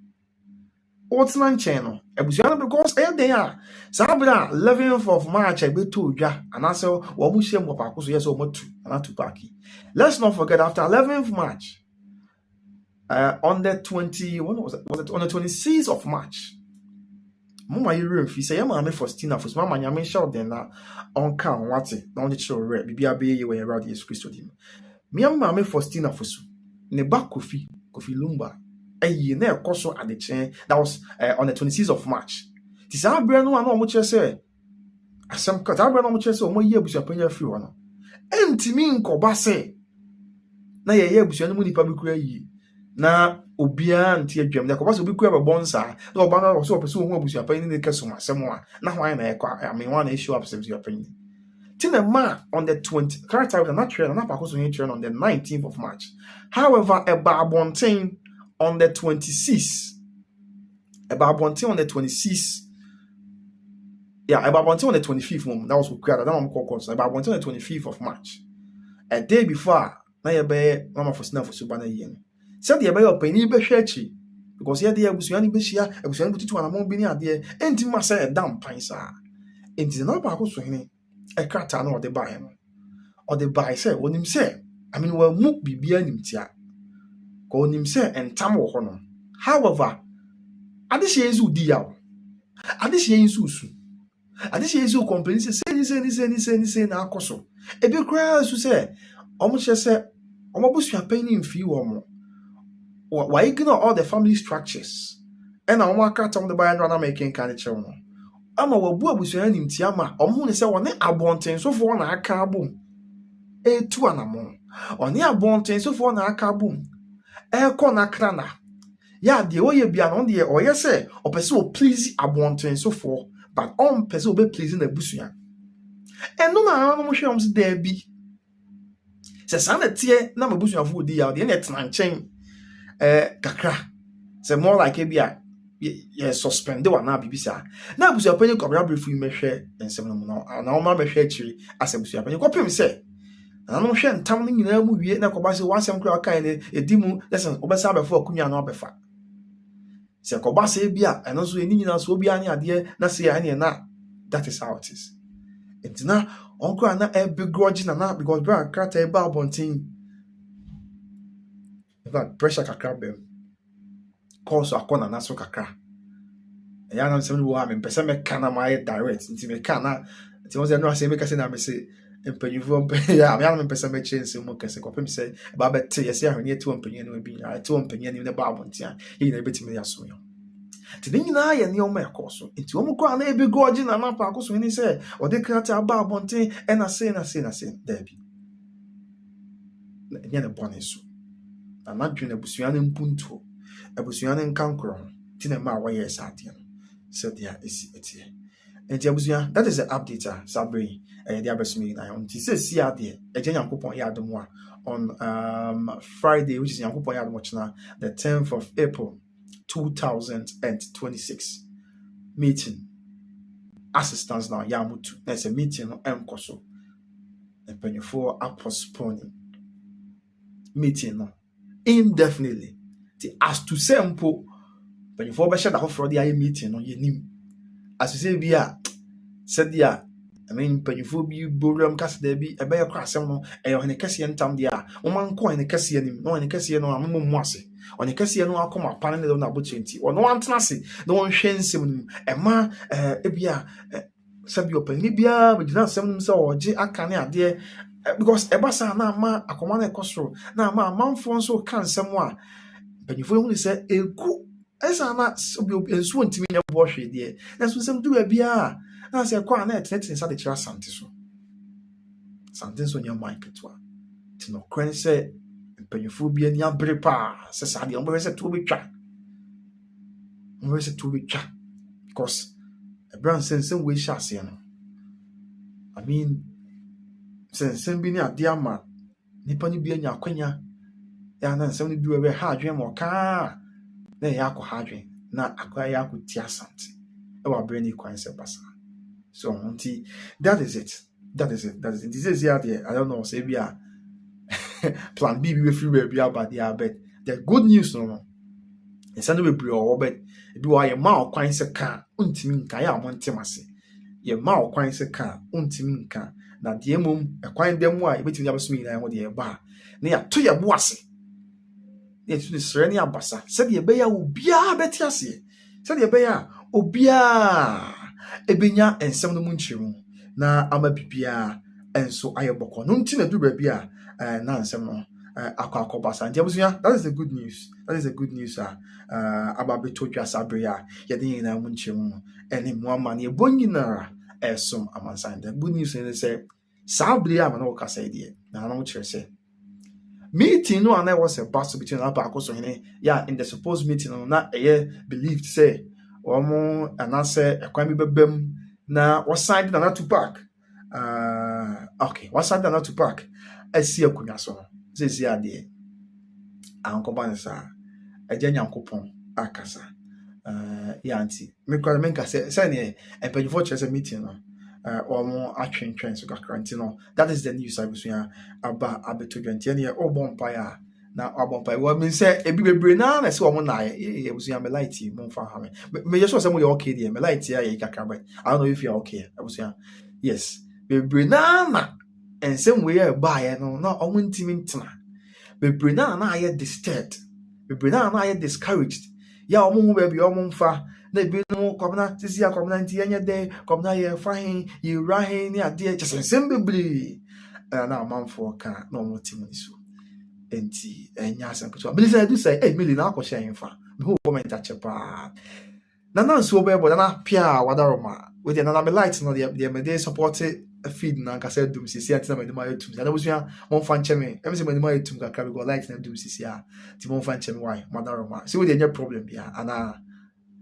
ɔtena nkyɛn no abusua no because ɛyɛ den a saa bere a 11th of March ɛbɛtɔ odwa anaasɛ wɔn mo hyɛ mu wɔ paako so yɛ sɛ wɔn atu anatu paaki let's not forget after 11th March on the 20 when was it on the 26th of March mama yɛrɛ mfi sɛ yɛ maame Faustina Fosu mama nyame hyɛ ɔden na ɔnka ɔwate na ɔde kyerɛ ɔrɛ biribi abɛyɛ yɛ wɔ yɛn Awurade Yesu Kristo dim mmea maame Faustina Fosu ne ba Kofi Lumba ɛyɛ na ɛkɔ so adekyɛn that was on the 26th of March ti saa abere no a na ɔmo kyerɛ sɛ asɛm ka saa abere no ɔmo kyerɛ sɛ ɔmo yɛ abusuapanyin afiri hɔ no ɛntimi nkɔba sɛ na yɛyɛ abusua no mu nipa bi kura yi na obiara nti adwam na kɔba sɛ obi kura bɛbɔ nsaa na ɔba no ɔsɛ ɔpɛ sɛ ɔho abusuapanyin ne kɛsom asɛm a na hwan na ɛkɔ amenwa na ɛhyɛ apɛ sɛ abusuapanyin ti na ma on the 20 character na twɛn na paako so yɛ twɛn on the 19th of March however ɛba abɔnten on the 26th about Bonte on the 26th about Bonte on the 25th that was required that I'm called about Bonte on the 25th of March a day before na yɛbɛyɛ mama Faustina Fosu ba na yie no sɛ deɛ yɛbɛyɛ ɔpanyin bɛhwɛ akyi because yɛ deɛ abusua no bɛhyia abusua no bututu anamɔ bi ne adeɛ enti ma sɛ ɛda mpan saa enti na baako so hene ɛkrataa na ɔde baeɛ no ɔde baeɛ sɛ onim sɛ wa mu bibia nimtia ko onim sɛ entam wɔ hɔ no however adehye nso di yaw adehye nso su adehye nso complain sɛ na akɔso ebi kura su sɛ ɔmo kyerɛ sɛ ɔmo busuapanyin mfi wɔ mo why ignore all the family structures and I want to tell the buyer and making kind of children. I'm a wabu abusua nim ti ama omo ne se woni abonten so for na aka abom etu anamo oni abonten so for na aka abom e na krana ya de oye bia no de oye se opese o please abonten so for but on person be pleasing na busua eno na anu mo hwe om se da bi se san na tie na mabusua fo di ya de na tena nchen kakra se more like bia ye suspend wa na bibisa na abusua panyi kwabra brefu mehwe ensem no na o ma mehwe akiri asabusua panyi kopem se na no hwe ntam no nyina mu wie na koba se wansem kra kan ne edimu listen obesa abefo akunya na obefa se koba se bia eno so eni nyina so bia ne ade na se ya ne na that is how it is etina onko na e begrudge na because bra krata e ba abontin that pressure kakra bem cause akona na so kakra ya na nsem wo ha me pese me kana my direct nti me kana nti won se no ase me kase na me se empanyifu ya me ya me pese me chance mo kase ko pem se ba bete yesi ahwene eti empanyi no bi na eti empanyi ne ba abontia yi na betimi ya so yo nti ni nyina ya ne o ma yakoso nti o mo kwa na ebi goji na na pa akoso ni se o de krata ba abontin e na se da bi nya ne boneso na madwene abusua ne mpuntuo abusua ne nkankoro ti na ma waye saade no so dia esi etie enti abusua that is the update sabre the abesumi na on ti se si ade eje Nyankopon ya adom a on Friday, which is Nyankopon ya adom china the 10th of April 2026 meeting assistance now ya mutu na se meeting no enkoso empanifo postponing meeting no indefinitely as to sample when you for be shada for the meeting no yenim as you say bia said dia I mean penifo bi borum kase da bi ebe yakwa asem no e yo ne kase entam dia wo man ko ne kase anim no ne kase no ammo mu ase one kase no akoma pan ne na bochenti ono wantena se no won hwensem nim e ma ebia sabi opani bia bigina asem nim se oje aka ne ade because ebasa na ama akoma na ekosoro na ama amanfo nso kan nsem a penifo hu ni se eku esa na obi enso ntimi nya bo hwe de na so nsem du bia na se kwa na etete sa de kira sante so nya mic to a ti no kwen se penifo bia ni abre pa se sa de ombe se to betwa because a brand sensem we sha se no I mean sensem bi ni ade ama nipa ni bia nya akwanya ya na nsem ni bi we ha adwen mo ka na ya akọ ha adwen na akwa ya akọ ti asante e wa bre ni kwan se basa so until that is it this is here there I don't know say bia plan B we free we bia but the good news no esa no we bre o but bi wa ye ma kwan se ka untimi nka ya mo ntemase ye ma kwan se ka untimi nka na de mom e kwan dem a ebetimi abasumi na ho de ye ba na ya to ye bo ase ye tu sere ni abasa se de be ya obia beti ase se de be ya obia ebenya ensem no munchiru na ama bibia enso ayeboko no nti na du ba bia na ensem no akwa nti abusua that is the good news about betodwa sabria ye de na munchiru ene mu ama na ebonyina esom amansan the good news is say sabria ama na okasa ide na no kire say meeting no and I was a battle between Abakoso hene yeah in the supposed meeting no na believed say omo anase ekwan bi bebem na waside na to park okay waside na to park asi akunya so no sesi ade ankoba nsa agya Nyankopon akasa ya anti me kwa me nkase say ne empanyfo chese meeting no omo atwentwen so kakranti no that is the news I was aba abetodwante ne o bompire na abompire wo mean say ebi bebre na say omo na ye was me light mo fa ha me just say mo you okay there me light ya ye kakra but I don't know if you are okay I was yes bebre na ensem we ya ba ye no na omo ntimi ntena bebre na ye disturbed bebre na ye discouraged ya omo hu ba bi omo mfa na ebi no kwabna sisi akwabna nti enye de kwabna ye fahin ye rahin ni ade chesensem bebri na amanfo ka na omo timi so enti enya asem ketewa me say do say me na akọ share mfa me ho comment a chepa na nso be bo na pia wadaroma we dey na me light no dey me dey support a feed na ka say dum sisi ati na me ma youtube na busua mo fan cheme em say me ma youtube ka ka go light na dum sisi a ti mo fan cheme why wadaroma see we dey get problem bia ana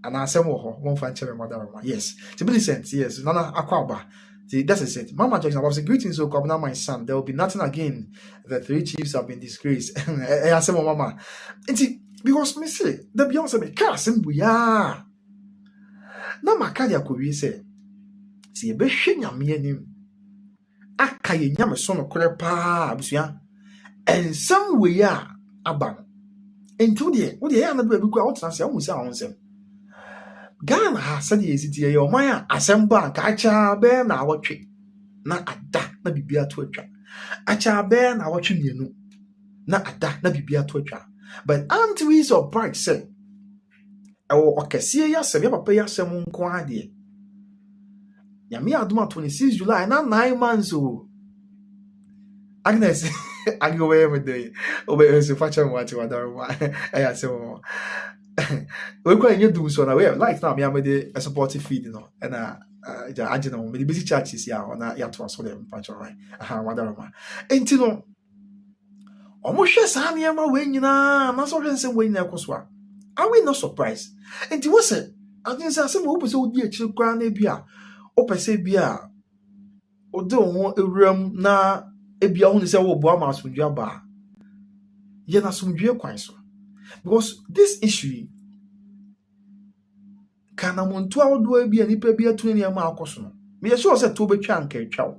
asem wo ho mo fan cheme wadaroma yes to be sent yes na akwaba. See, that's it. Mama Jackson, I was greetings, so Governor, my son. There will be nothing again. The 3 chiefs have been disgraced. I said, Mama. Because me say, the Beyonce me casim we are. Na makadia could we say, see a beshin ya me him. Akaye yam son of crepa, Busia. And some we are aban. And to the what the other baby go out and say, I will say on them. Ghana ha sadi esiti ye oman asemba ka acha be na awotwe na ada na bibia to atwa acha be na awotwe mienu na ada na bibia to atwa but until we so bright say ewo okese ya sem ya papa ya sem nko ade nyame adoma 26 July na 9 months o Agnes agiwe me dey obe se facha mo ati wadarwa eya se mo we kwa nye do so na we like na me amede a supportive feed no na ja agina mo me busy churches ya na ya to so dem pa chore aha wadaroma enti no omo hwe sa na ma we nyina na so hwe nsem we nyina ekoso a are we not surprised enti wo se adin say asem wo pese odi akiri kwa na bia o pese bia o de ho ewuram na ebia hu ni say wo bo ama asundua ba ye na asundua kwan so. Because this issue can amuntu awodo abi anipa bi atuni ne ma akoso no me sure say to betwa anka twa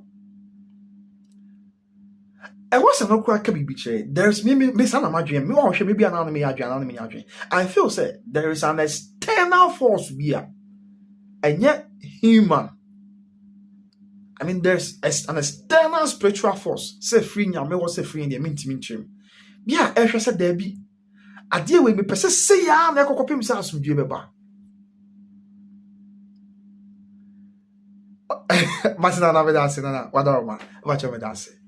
I wasn't no crack bibi che there's me sana madwen me wo hwe me bia na no me adwen I feel say there is an external force bia enye human I mean there's an external spiritual force say free nyame wo say free in the mintimi ntwem bia ehwe say da bi ade we me pese say ya na ekokopem say asomdwe beba masina na vedase na wadaroma wacha medase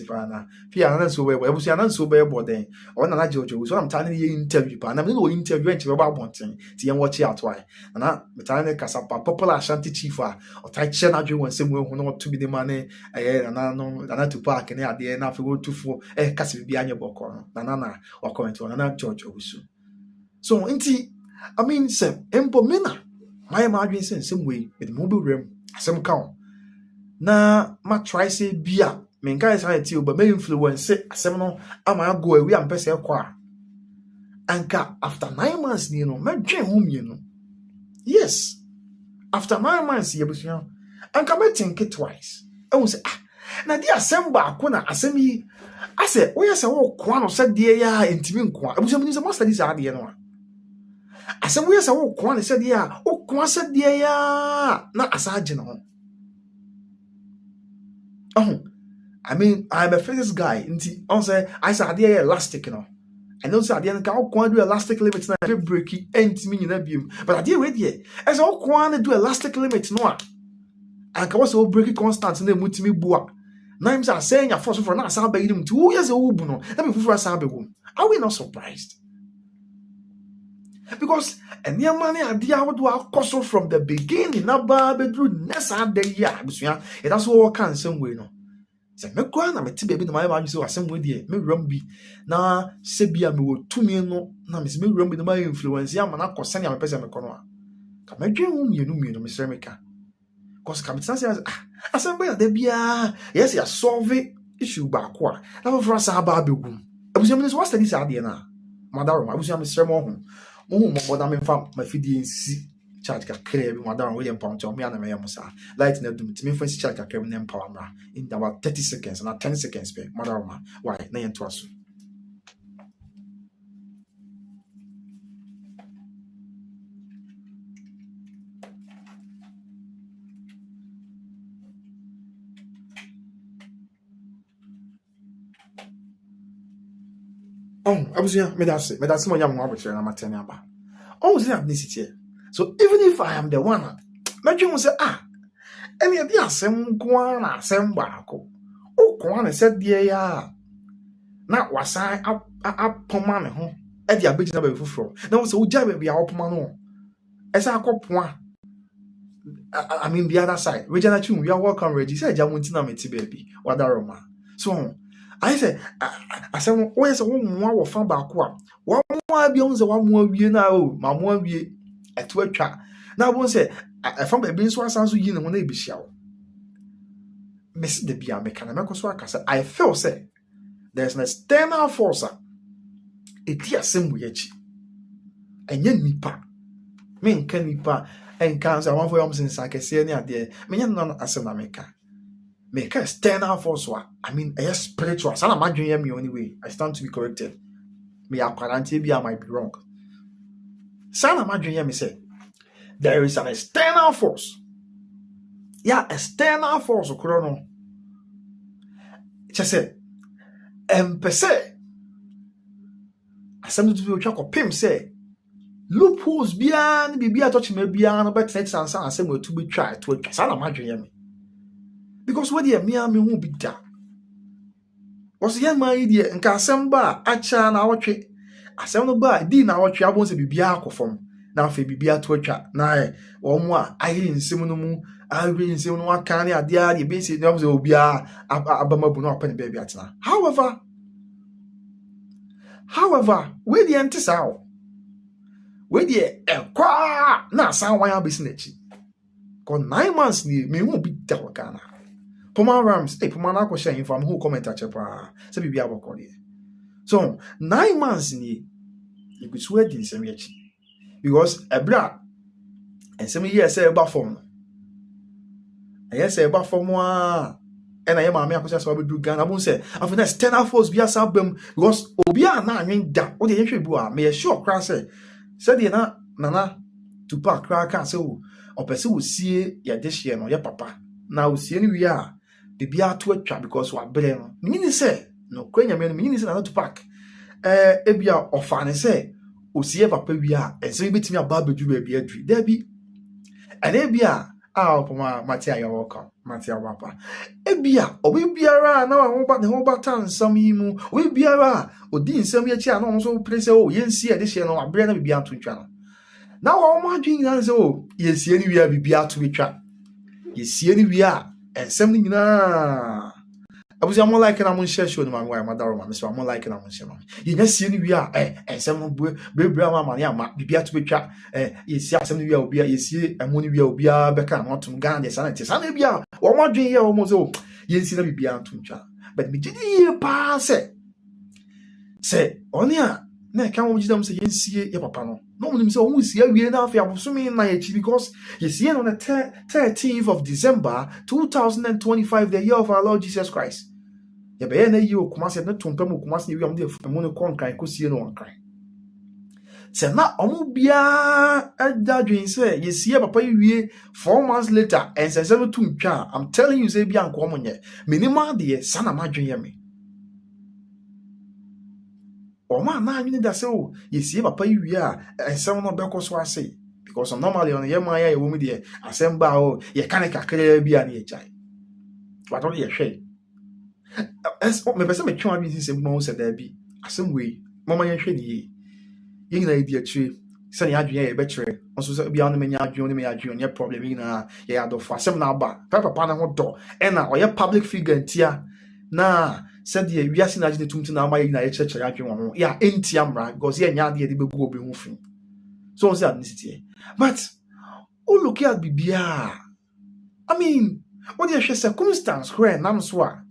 fana pia na so we ebusia na so be boden ona na jojo so am tane ye interview pa na me no interview enche be ba bonten ti yen watch out why na me tane kasapa popular Ashanti chief a o ta che na dwe won se mu ehu no to bi de mane na to park ne ade na fe go tufo kase bi anye boko na wa comment na jojo so inti I mean say empo mena my adwin sense we with mobile rem asem ka na ma try say bia me nka say ti oba me influence asem no ama go awi am pese kwa anka after 9 months ni no me dwen hu mienu yes after 9 months ye busia anka me think it twice I will say na di asem ba ko na asem yi ase wo ye say wo kwa no say de ya entimi nkwa abusia me ni say master dis ade no asem wo ye say wo kwa ne say de ya wo kwa say de ya na asaje no I mean, I'm a physics guy. I said, elastic, you know. I know that I can't do elastic limits na every breaky ain't mean na beam. But I did read here. As I can't do elastic limits no. And can also breaky constant na mutimi bua. Names are saying a force for na sabe him 2 years old no. Let me for sabe go. Are we not surprised? Because any money idea what do I cost from the beginning na ba bedru nessa day ya busuya. It has all can some way no. Say me kwa na me ti baby na my ma so asem we die me wram bi na se bia me wo tumi no na me se me wram bi na my influence ya ma na kosa nya me pese me kono a ka me dwen hu mienu me sere me ka cause ka me say asem bia da bia yes ya solve issue ba ko a na for asa ba begum abusia me so what study sa de na madaro abusia me sere mo mo da me fam ma fidi nsi charge ka clear bi madam William Pound me na me yamusa light na dum timi fancy charge ka clear na empower mra in about 30 seconds na 10 seconds be madam why na yento aso abusia me that's mo yam mo abotire na matene aba always ethnicity. So even if I am the one, imagine you say, any of the asem kwa na asem ba ko. O kwa na said dear ya. na wasan apoma ne ho e de abegina ba fufuro na wo se wo gya ba bia opoma no esa akopoa I mean the other side Regina Chum we are welcome Reggie say ja wonti na meti baby wadaroma so I say asem wo yes wo moa wo fa ba ko a wo moa bia wo se wo moa wie na o ma moa wie eto atwa na wo say fa ba bi nso asan so yi ne ho na ebihia wo miss the bia me kana me ko so aka say I feel say there's an external force eti asem wo yachi enye nipa me nka nipa enka say one for yom since akese ni ade me nya no asem na meka external force I mean a spiritual sana madwen me anyway I stand to be corrected me apparently be I might be wrong sana madwen me say there is an external force external force okoro no che say empese asem to be otwa kopim say loopholes bia na bibia touch me bia no betre sansa asem we to be try to atwa sana madwen me because what the me hu bi da was yan man die nka asem ba acha na awotwe asem no ba di na awotwe abon se bibia akofom na afa bibia to atwa na wo mo a ayi nsem no mu ayi nsem no aka ne ade a de be se no se obia abamabu no apane ba bi atena however we the entisa we the ekwa na san wan abesi na chi ko 9 months ni me hu bi da wakana Puma Rams, Puma na ko share info who comment achepa se bibi aboko de. So 9 months ni you could swear din sem yachi. Because ebra and some years say eba form. I say eba form wa and I am ma akosia so be do Ghana bon say after next 10 hours bia sabem because obi a na anwen da o de yehwe bu a me sure kra say de na nana Tupac kra kan say o opese wo sie ya de hye no ya papa na wo sie ni wi a bibia to atwa because wa bere no meaning say no kwanya me no meaning say na Tupac ebia ofa ne say osie papa wi a ense betimi aba bedu ba bia dwi da bi ene ebia poma Matia you welcome Matia wapa ebia obi biara na wa ba ne ho bata nsam yi mu obi biara odi nsam ya chi a no so prese o yensi e de hye no abere na bibia to twa no na wa mo adwin na say o yesie ni wi a bibia to twa yesie ni wi a ensem ni nyina abuzi am like na mo share show no man why madaro ma so am like na mo share ma ye sie ni wi a ensem no brebra ma ma ne ama bibia to betwa yesie asem ni wi a obi a yesie amo ni wi a obi a beka na otum gan de sanate sana bia wo mo adwen ye wo mo so yensi na bibia to twa but me gidi pa se oni a na kan wo gidam se yensie ye papa no no mo nim se wo sie awie na afia bosome na ye chi because yesie on the 13th of December 2025 the year of our Lord Jesus Christ ye be na yi okumase na tompam okumase ye wi am de mo no kon ko sie no on kan se na omo bia adadwen se yesie papa wie 4 months later and se no tuntwa I'm telling you say bia nko mo nye minimum de sana madwen ye me Oma na anwene da se o yesie papa yi wi a ensem no be koso ase because normally on ye man ya wo mi de asem ba o ye kan kakra bi a na ye jai what all ye hwe es me pese me twa bi se mo se da bi asem we mama ye hwe ni ye yin na idi akire se ne adwen ye be kire onso se bia no me nya adwen ye problem yin na ye adofo asem na aba papa na ho do e na oye public figure ntia na said the wiase na agene tumtu na amaye na ye church adwen wo ya entia mra because ye nya de begu obi hu fin so on say ethnicity but o look at bibia I mean what the circumstance where nam so a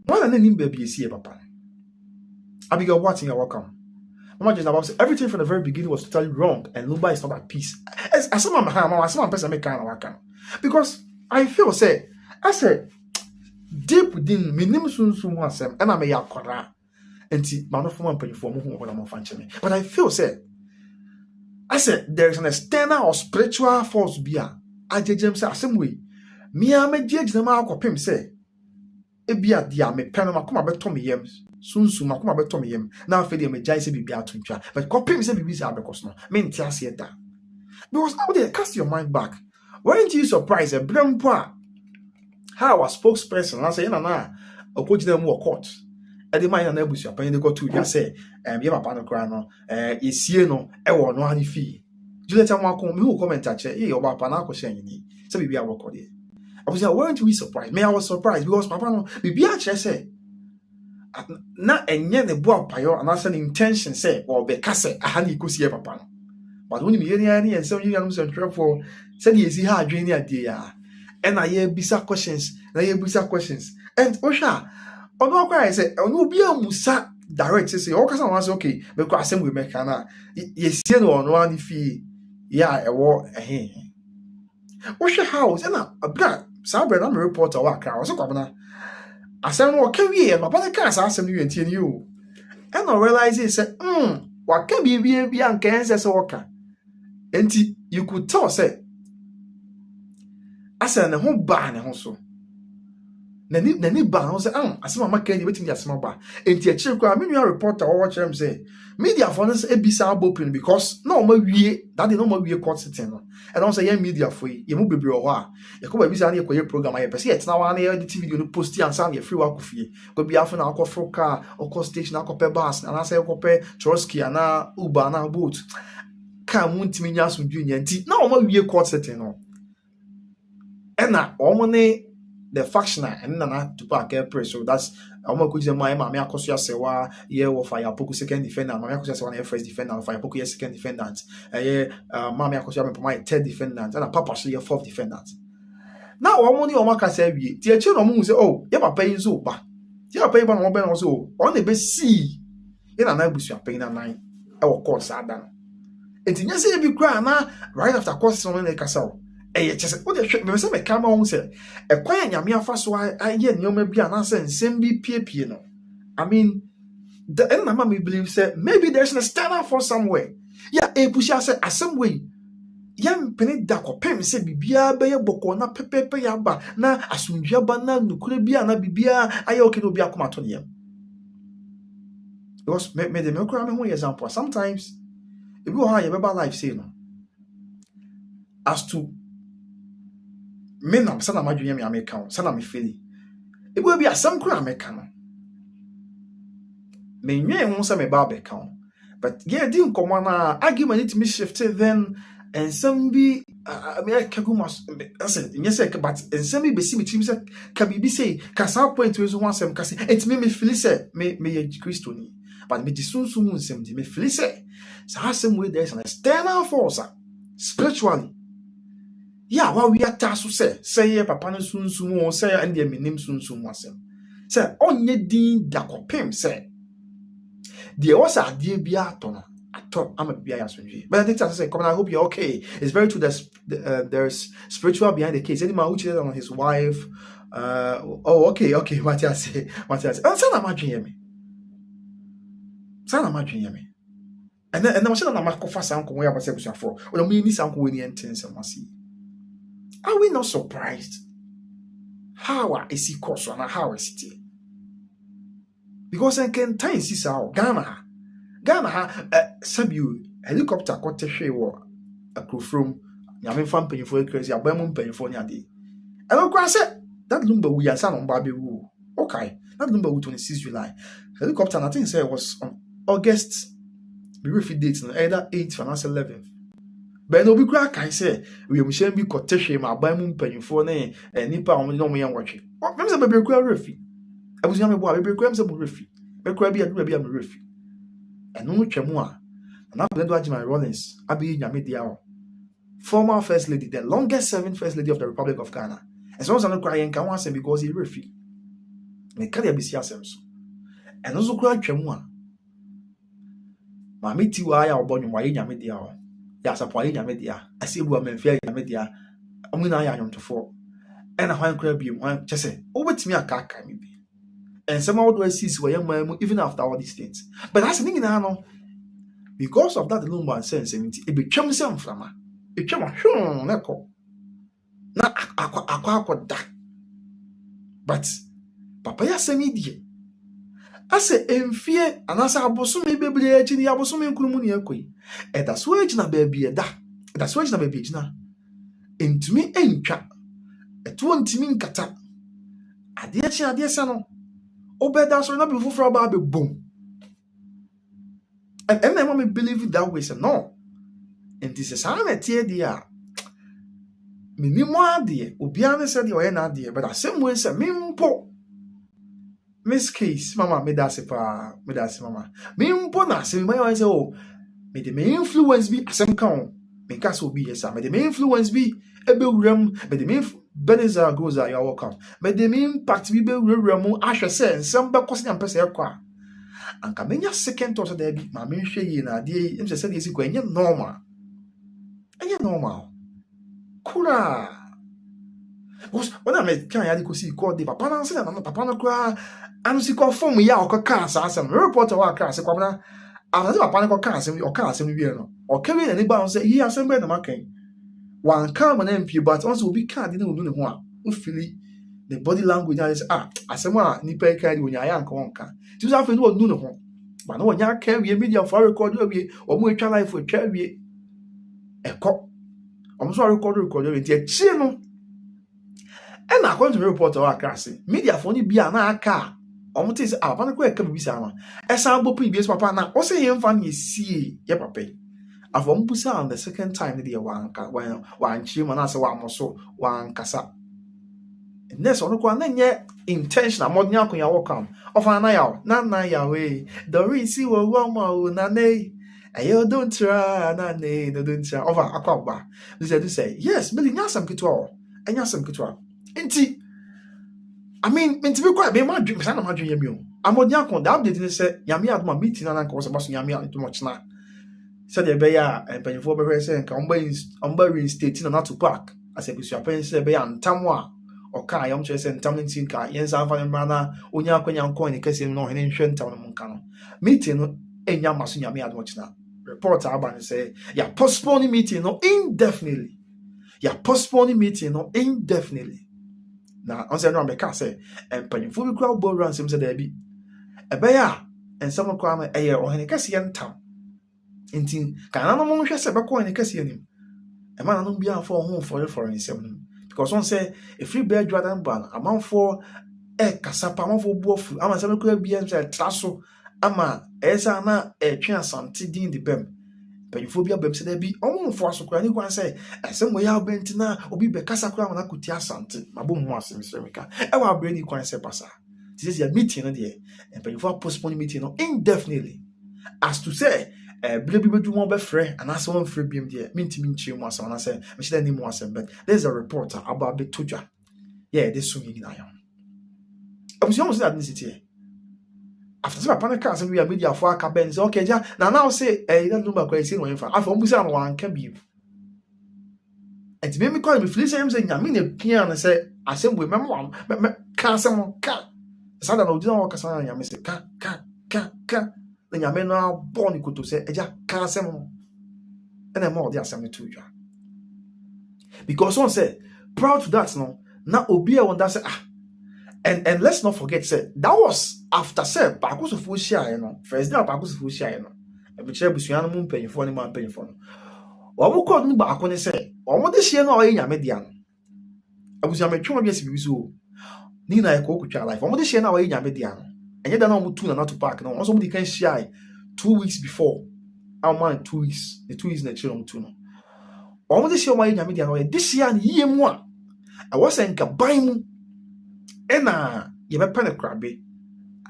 one na nim baby esi papa Abigail Watson you're welcome Mama just about everything from the very beginning was totally wrong and Lumba is not at peace as some person make kind of waka because I feel say I said deep within minim sunsun asem and I may yakora enti manofo ampanifo mo hu na mo fanche me but I feel say I said there is an external or spiritual force bia ajejem say asem we me amagye na ma akopem say ebia dia me peno makoma beto me yem sunsun makoma beto me yem na afa dia me jai say bibia atontwa but kopem say bibi say abekos no me ntia se da because how they cast your mind back weren't you surprised brempo how a spokesperson I say na okojina mu court ɛde ma yɛn na abusua panyin de kɔto dwa sɛ yɛ papa no koraa no yɛsie no ɛwɔ no ani fie Juliet Amwako me who comment akyɛ yɛ ɔba papa na akɔhyɛ nyini sɛ biribi awɔkɔ deɛ abusua weren't we surprised? Me I was surprised because papa no biribi akyerɛ sɛ na ɛnyɛ ne bo apayɔ anaasɛ ne intention sɛ ɔbɛka sɛ aha ne yɛkɔsie papa no but wonim yɛn ne yɛnsɛm yɛnum nsɛntwerɛfoɔ sɛdeɛ yɛsi ha adwene ne adeɛ a ɛna yɛbisa questions and wohwɛ a ɔno akɔyɛ sɛ ɔno obi amusa direct sɛ ɔkasa wɔn sɛ okay bɛkɔ asɛm wɔ mɛka na yɛsie no ɔno ani fie yɛ a ɛwɔ wohwɛ how sɛ na abira saa abira na me reporter wɔ akra ɔsɛ kwabena asɛm no ɔka wie no papa no kaa saa asɛm no yɛntie ne o ɛna realize sɛ waka biribi bi anka ɛnsɛ sɛ wɔka enti you could tell sɛ asɛ ne ho baa ne ho so n'ani baa ho sɛ asɛm a maka ni betumi asɛm aba enti akyire kɔ a me nua reporter wɔwɔ kyerɛ m sɛ media for no sɛ ebisa abopin because na ɔma wie that day na ɔma wie court sitting no ɛna ɔsɛ yɛn media for yi yɛmu bebree wɔ hɔ a yɛkɔ ba bisa na yɛkɔyɛ program a yɛpɛ sɛ yɛtena hɔ na yɛde TV video no post ansa na yɛfiri wɔ akɔ fie kɔ bi afo na akɔ foro car ɔkɔ station akɔpɛ bus anaasɛ yɛkɔpɛ trolley ana Uber ana boat car mu ntimi nya asomdwe nya nti na ɔma wie court sitting no ɛna ɔmo ne the factioner and nana to park press so that's ɔmo akɔgyina mu a ɛma me akɔso asɛwa yɛ wɔ fire poko second defendant ma me akɔso asɛwa na yɛ first defendant fire poko yɛ second defendant ɛyɛ ma me akɔso amepoma yɛ third defendant ɛna papa so yɛ fourth defendant na ɔmo ne ɔmo akasa awie ti akyire na ɔmo hu sɛ yɛ papa yi nso ba ti papa yi ba na ɔmo bɛ na ɔso ɔno na ɛbɛsii yɛ nana abusua panyin nanan ɛwɔ court saa da no enti nyɛ sɛ ebi kura na right after court sɛ ɔmo na ɛkasa o ɛyɛ kyɛ sɛ wode hwɛ bɛbɛ sɛ mɛka ma wo sɛ ɛkwan a nyame afa so ayɛ nneɔma bi anaasɛ nsɛm bi piepie no I mean ɛnna ma me believe sɛ maybe there's an external force somewhere yɛ ɛpuhyia sɛ asɛm wei yɛmpene da kɔpem sɛ biribiara bɛyɛ bɔkɔɔ na pɛpɛpɛ yɛ aba na asomdwe aba na nokora bi a na biribiara ayɛ oke na obi akoma to ne yam because me kora me ho yɛ example sometimes ebi wɔ hɔ a yɛbɛba life sei no as to me nam sana madwene me ameka wo sana me feel ebu bi asɛm kora ameka no me nwen ho sɛ me ba bɛka wo but yeah di nkɔmɔ na argument it me shifted then and some be me kagu mas asɛ nyɛ sɛ but nsɛm bi besi me tim sɛ ka bibi say ka sa point we so ho asɛm ka sɛ it me feel sɛ me yɛ Christoni but me di sunsun mu nsɛm di me feel sɛ sa asɛm we there is an external force spiritually yeah, what we are tasked to say, papa no sunsun, or say, and the minim sunsun wasem. Say, on ye din da kopim, say, the also dear beatono. I thought I'm a biasunji. But I think I say, come on, I hope you're okay. It's very true that there's spiritual behind the case. Any man who cheated on his wife, okay, what I say. And son, I'm imagine me. Son, I'm imagine me. And then I'm saying, I'm a coffee uncle where I was able for, or the mini uncle when he intends and must see. Are we not surprised? How is he course and how is it? Because I can tell you how Ghana sabu helicopter kote hwe a crew from nyame fam penifo crazy abamum penifo nya de. And of course that number we are son on Baby Woo. Okay, that number 26 July. Helicopter I think say it was on August we refi dates either 8th or 11th. But no be crack I say we must be quotation my bamum penifo na nipa on no me watch. What me say baby cra refi. I was young boy baby cra say mo refi. Be cra bi am refi. And no twemu a na Brenda Ajimai Rollins abi nyame dia former first lady, the longest serving first lady of the Republic of Ghana. And so no crying can want him because he refi. Me carry a bisi asem so. And also cry twemu a ma meti wa ya obonyo wa nyame dia o. Ya sapo nyame dia. Asebu amemfia nyame dia. Omu na ya nyomtofo. And a hwan cry bi wan chese. Obetimi aka me bi. And some of those sees were even after all these things. But that's the thing now. Because of that alone one sense, it became some from it came a neko. Na aqua da. But Papa ya semidie. I say in fear and as I bosom me baby actually I bosom in Kurumuni akoi. And that's why na baby da. That's why na baby na. Into me encha. Et won't mean kata. Adia sano. Obeda so na be fufura ba be boom. And I want me believe it that way. So no. And this is how I tear the me mo ade obiane said the oye na ade but asem we say me mpo Miss Case mama me da se pa me da se mama me mpo na asem me say oh me de me influence bi asem kan me ka so bi yes me de me influence bi ebe wuram me de me Beneza goes are you welcome me de me impact bi be wuram ahwe say nsem be kwose nyam pese ekwa anka menya second thought there bi ma me hwe yi na ade em say dey si kwa enye normal Kura. When I met can I see call the papa and say papa no kura and see call form ya or cancer some reporter wa class kwabna and papa no cancer or cancer we no or carry any bound say he has somebody na makan one come and MP but also be card no do ne ho a feel the body language and say asema nipa kai we nya ya nka wonka ti so afi no do ne ho but no nya ka we media for record we o mo twa life for twa we eko I'm sorry, record it. No. And according to the report of our class, media for be an car. Almost our panic can be sama. As I will previous papa now, also him funny see ya papa. I've one pusa on the second time the one chim and answer one so one cassa. And that's on one yet intentional more than you welcome. Of an eye, none way. The receiver one nane. Ayo don't try, don't try. Over a cobba. They said to say, yes, Billy Yasam Kitwa, and Yasam Kitwa. Inti, I mean, to be quite, be my dream, son of my dream. I'm on Yakon, the update say, Yami at my meeting and I was about Yami too much now. Said the Bayer and Penny for Berry saying, I'm burying stating not to park. I said, Miss Yapen say, Bayan, Tamwa, or Kai, I'm just saying, Tamlin Sinka, yes, I'm finding Rana, Unyakoyan coin, in case you know, and in Town Moncano. Meeting, and Yamas Yami at much now. Reporter Aban say, you're postponing meeting indefinitely. You're postponing meeting indefinitely. Now, on say no, I can't say, and penny full crowd board runs him said there be a bear and someone cry a year or any Cassian town. Intin, can I no more say back in the Cassian? A man don't be out for home for the foreign seven. Because one say, a free bear Jordan ban, a man for a casapa, man for both, I'm a seven could be a tasso. Ama esa na etwe asante din de bem panyifobia bem se da bi omfo asokra ni kwan se asem we ya bentina obi be kasa kra na kuti asante mabom ho asem semika e wa bre ni kwan se pasa this is a meeting no de panyifo postpone meeting no indefinitely as to say ble bi bedu mo be frɛ ana se won frɛ biem de mintimi nchie mo asem na se me shida ni mo asem but there's a reporter about be toja yeah this so mi na yo abusia mo se that city after some panic cars we are media for caben say okay ja now say you don't know about crazy no infa after we say no one can be and me call me feel say nyame na pia na say asem we memo ka asem ka sada no dina waka sana nyame say ka na nyame no born ikoto say eja ka asem no and more the asem to you because one say proud to that no na obi e wonder say and let's not forget say that was after say Bakusu Fushia first day Bakusu Fushia e be chere busuan mu mpanyifo ne ma mpanyifo no omo code nu ba akone say omo de hie no oye nyame dia no abusuan metwe obi esi biso ni na e ko kutwa life omo de hie no oye nyame dia no enye da na omo tu na to park no omo so mo di kan hia 2 weeks before our man 2 weeks the 2 weeks na chere omo tu no omo de hie omo nyame dia no oye de hia ni yie mu a e wo se nka ban mu ena ye be pene krabe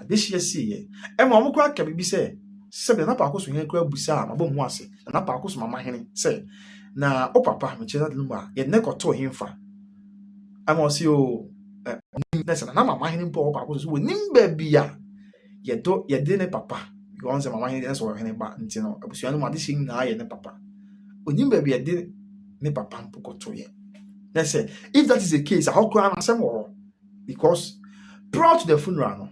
adehia sie e ma omukwa ka bibi se sebe na pa akoso hen kra busa ma bom ho ase na pa akoso mama hene se na o papa me chira dum ye ne koto hemfa ama si o na se na mama hene mpo o pa akoso so nim ba bia ye do ye de ne papa because mama hene so hene ba ntino abusia no ma de shin na ye ne papa onim ba bia de ne papa mpo koto ye na se if that is the case how cry na sem wo because prior to the funeral no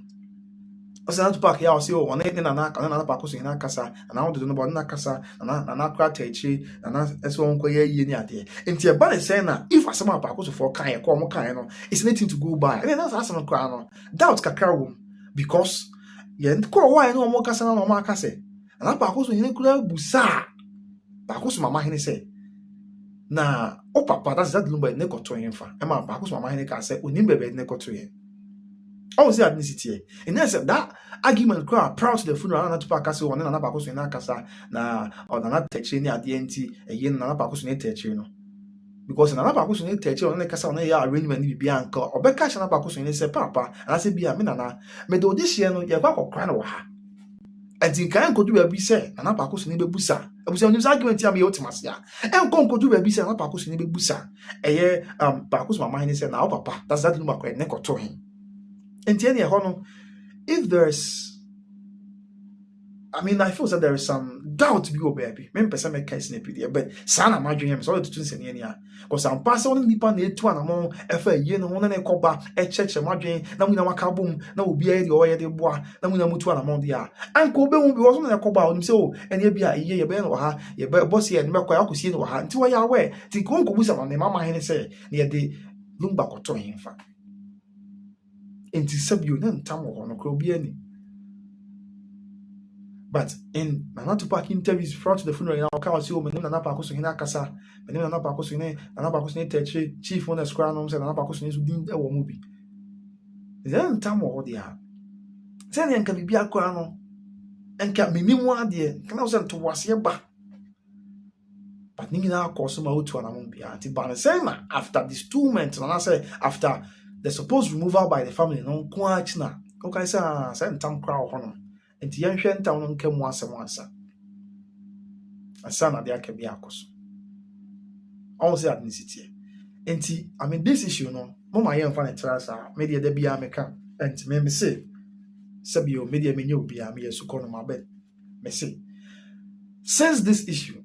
asa na to park ya o say o one na pa koso na kasa na wo do no bo na kasa na kra tachi na eso won koye yie ni ade enti e ba ne say na if asema pa koso for kan e ko mo kan no it's nothing to go by and then that's asema kra no doubt kakra wo because ye ko why no mo kasa na no ma kasa na pa koso hene kura busa pa koso mama hene say na o papa that's that lumba ne koto yen fa e ma pa koso mama hene ka say oni bebe ne koto yen I was ethnicity. And then said that argument crowd proud to the funeral not to pass one and another person in Akasa na or not touching at the NT again another person in touching. Because another person in touch on the Casa on a arrangement be uncle or back cash another person in say papa and I say be a minana. Medo this year no ya or crying or ha. And in can go do a be say another person in the busa. I was on this argument ya me ultimasia. And go do a be say another person in the busa. A year Bacchus my mind is now papa. That's that number quite neck or to him. And if there's, I mean, I feel that there is some doubt to be your baby. Maybe person make case in a but son, I'm imagining him. So to do something here, because I'm passing on the pan the two and among FA, one and a coba, a church, a margin. Now we know a kaboom. Now we be a or the bois. Now we know two and among the air. And Kobe won't be also a coba himself. And you be a year, ben or her, your bossy and make quite see no hand. Until I are aware. Think won't go with someone. The mamma and say near the lumba or toy in fact. Into subunit time or no crobiani. But in Nanato Park interviews brought to the funeral, I'll call you when Nanapacos in Akasa, when Nanapacos in Nanapacos chief on the scranoms and Nanapacos is within our movie. Then time or the are. Then can be a crano and can be one dear, can also to was your back. But Nina calls him out to an among the auntie Banasema after these 2 months, and I say after the supposed removal by the family, no quite now. Okay, sir, send Tom Crow honor. And the ancient town came once. A son of the Akabiakos. All the ethnicity. And I mean, this issue, no, Mama young fan and media de be American, and maybe say, Sabio media menu be a mere sucon my bed. May say, since this issue,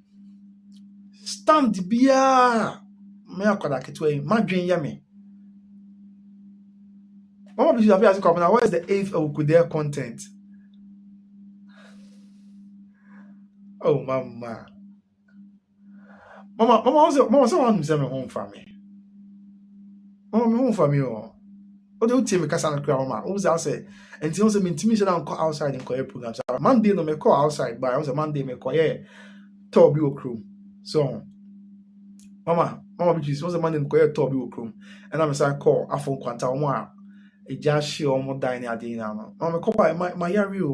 stand the beer, Meakodaketway, Madrin Yami. Mama, you have asked, where is the 8th of Kudea content? Oh, Mama, someone who's home for me. Mama, home for me. Oh, the team me Cassandra Crowma. Who's I say, and she also mean to me, I call outside and call programs. Monday, no, me call outside, but I was a Monday, me call Toby crew. So, Mama, which was a Monday, call Toby crew. And I'm a call a phone quanta one. A just she almost dying at the now. Mama, call by my area.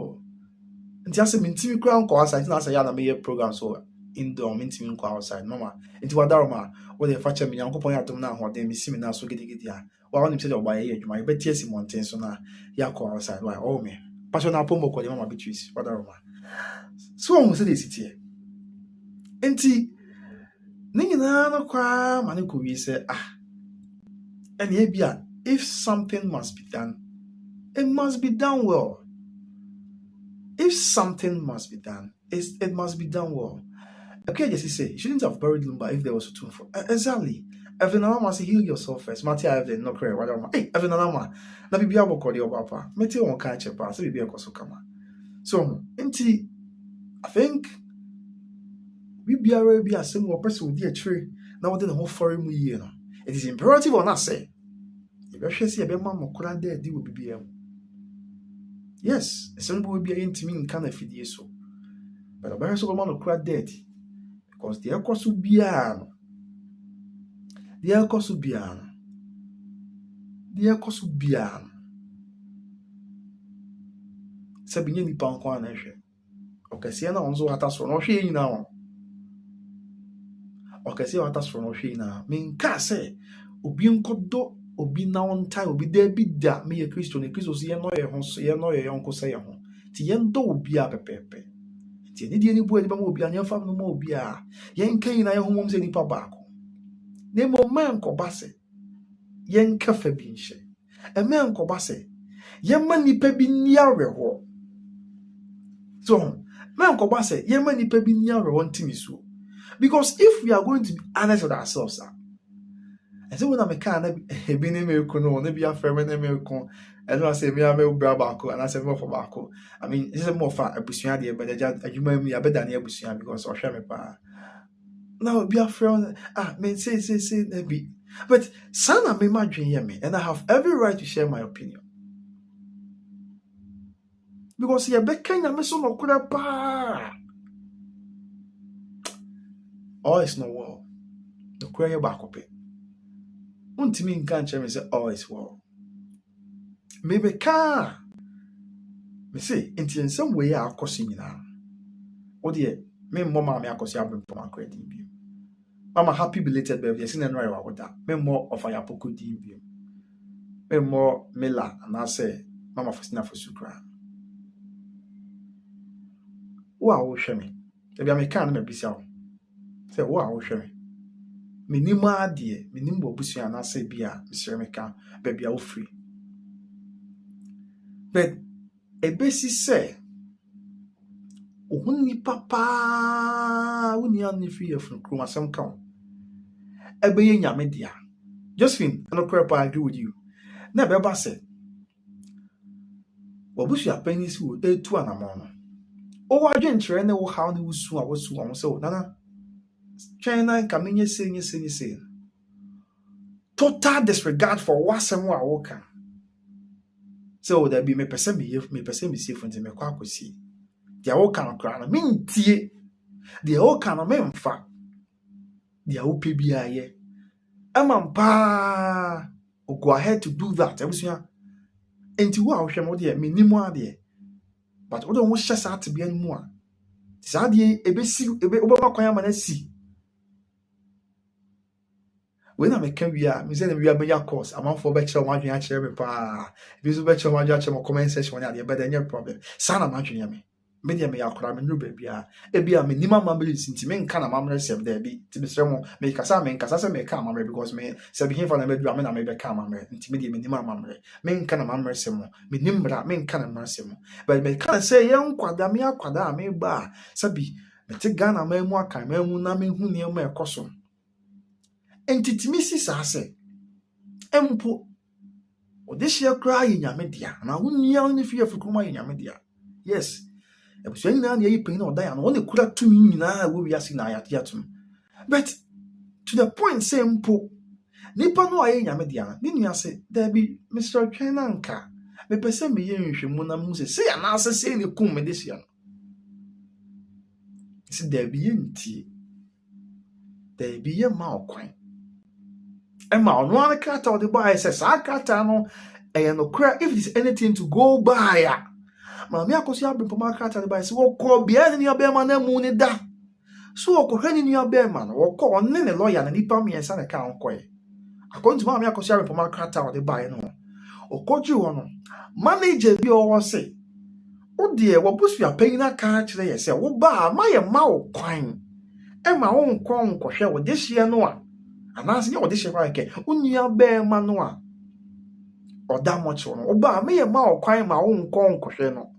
And just mean to me, crown call outside, and I say, I may program so. Indoor meeting go outside, Mama. Into what Darma, where they fetch me, Uncle Point to now, what they miss me now, so get it here. Well, I'm saying by age, my bet yes, mountains, so now, Yako outside, why, oh me. Passion up Pombo call Mama Beatrice, what Darma. So almost say this here. And see, Nina no cry, Maniku, say, and here if something must be done, it must be done well. If something must be done, it must be done well. Okay, just say, you shouldn't have buried Lumba if there was a tomb for. Exactly. Evanama say, heal yourself first. Matty, I have the no prayer. Hey, Evanama, let me be able to call your papa. Mete won't catch a pass, be a Kosukama. So, empty, I think we be a similar person with dear tree. Now, within the whole foreign year. It is imperative on us, say. If I should see a big mamma could there, they will be able. Yes, a son will be intimate kind of feed so. But a very so man of crowd dirty. Because the Ecosu Biano. The Ecosu Biano. The Ecosu Biano. Sabine ni Panko and Eshe. Okay, see, no so at us for no she now. Okay, see what us for no she now. Mean, Casse, Obion Kodo, Obi now on time, will be there be that me a Christian, a Christos, ye no your uncle say, Tiendo be a pepe. Ti any boy be mo bia nya fam no mo bia yen kan na ye homom se nipa baako ne mo man ko base yen ka fa bi nche e man ko base yen ma nipa bi ni aweho so man ko base yen ma nipa bi ni aweho ntimi so because if we are going to be honest with ourselves and so when I can be ne me ko no ne bia fa me ne me ko and I say me am bra baako and I say more for baako. I mean this is more for abusua de but adwuma mi abeda na abusua because o hwe me pa now be a friend me say na be but sana me madwen ye me and I have every right to share my opinion because ye be kanya me so no kura pa all is no well the kura ye baako pe untimi nka nche me say all is well Maybe car. Me say, in some way, I'll cost him now. Oh dear, me mama me akosi abem for my credit bi. Mama happy belated birthday. Sin and right with that. Me more of a yapoko di bi. Me more mela and I say mama fasina for sukra. Wo wo hwe me. E bia me kan na bisa wo. Say wo wo hwe me. Me nim ade, me nim bo busu na say bia me sere me kan ba bia wo free. But e besi say ohun ni papa woni an free from krum asem kan. Ebeye nyame dia. Josephine, I no crap I agree with you. Na beba say wabusu apani si wo etu anamon no. O wadwen kire ne wo how ne wusu a wosu won say nana China kamenye say. Total disregard for wasem wo a wo kan. So there be me person be safe until me kwa akosi. Dia wo kan kra na mentie. Dia wo kan no memfa. Dia wo pe bia ye. Amampa go ahead to do that. Ebusua enti wo a wo hwe mo de me nimu ade. But wo don wo hye sa atebia nmu a. Sa de ebesi obama kwan ama na si. When I make a me say we are better course. I'm for better one you actually pa. If you better one you actually comment section on the better any problem. Sana imagine me. Media me akora me no baby a. Ebia me nima mamre sinti me nka na mamre sem there be. Ti me sre mo me kasa say me ka mamre because me say be here for na me do me na me be ka mamre. Nti media me nima mamre. Me nka na mamre sem mo. Me nimbra me nka na mamre sem mo. But me kan say ye nkwada me akwada me ba. Sabi me te Ghana ma mu aka ma mu na me hu ne ma ekoso. Entitimisi sase empo odehia kra nyame dia na wonia ne fie afukuma nyame dia. Yes, ebusuani na na yi pen na odan ya no ne kura tumi nyina wo wiase na ayate atum. But to the point say empo nipa no aye nyame dia ne nua se there be Mr. China nka me pese me ye nhwemu na mu se ya na ase se ne kum me desia no. Se there be nti there be ye ma okwan. Emma on one cat or the buy says, I cat no, and no crack if there's anything to go by. Mamma, because you have been for my cat and the buy, so call behind your bearman and moon da. So, cohen your bearman or call on any lawyer and he put me and son account quay. According to Mamma, because you have been for my cat or the buy no. Or call you on manager be all say. Oh dear, what push you paying a car today? Say, oh, bar, my mouth quine. And my own corn share with this year no one. And as you this year, I can only a bear manoa or that much on. Oh, bar, me a mouth quine my own corn no.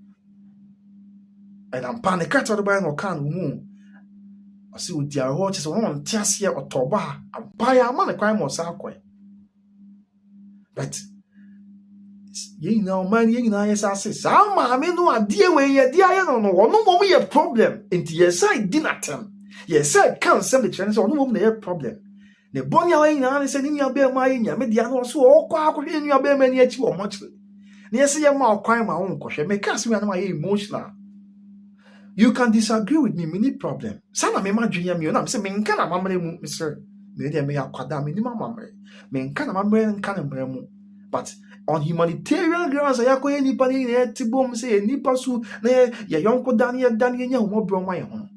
And I'm panic at the buy no can moon. I see with their watches on Tiasia or Toba and buy a man a crime or Sarquay. But ye know, man, ye know, yes, I say, some I mean, no idea where ye dear, I don't know, no more a problem. Into your side dinner time. Yes, I can't send the chance or no more problem. The bonny away now said in your bear my mediano so all quack in your bear many at you or much. Yes, I am more crime my own question, may cast me on my emotional. You can disagree with me, many problem. Some of me imagine me, and I'm saying, can I mamma, Mr. Maybe I may have quadam minimum mamma. Men can a mamma and can a but on humanitarian grounds, I have anybody in a tibum say, Nipasu, nay, your young Daniel, more bro my own.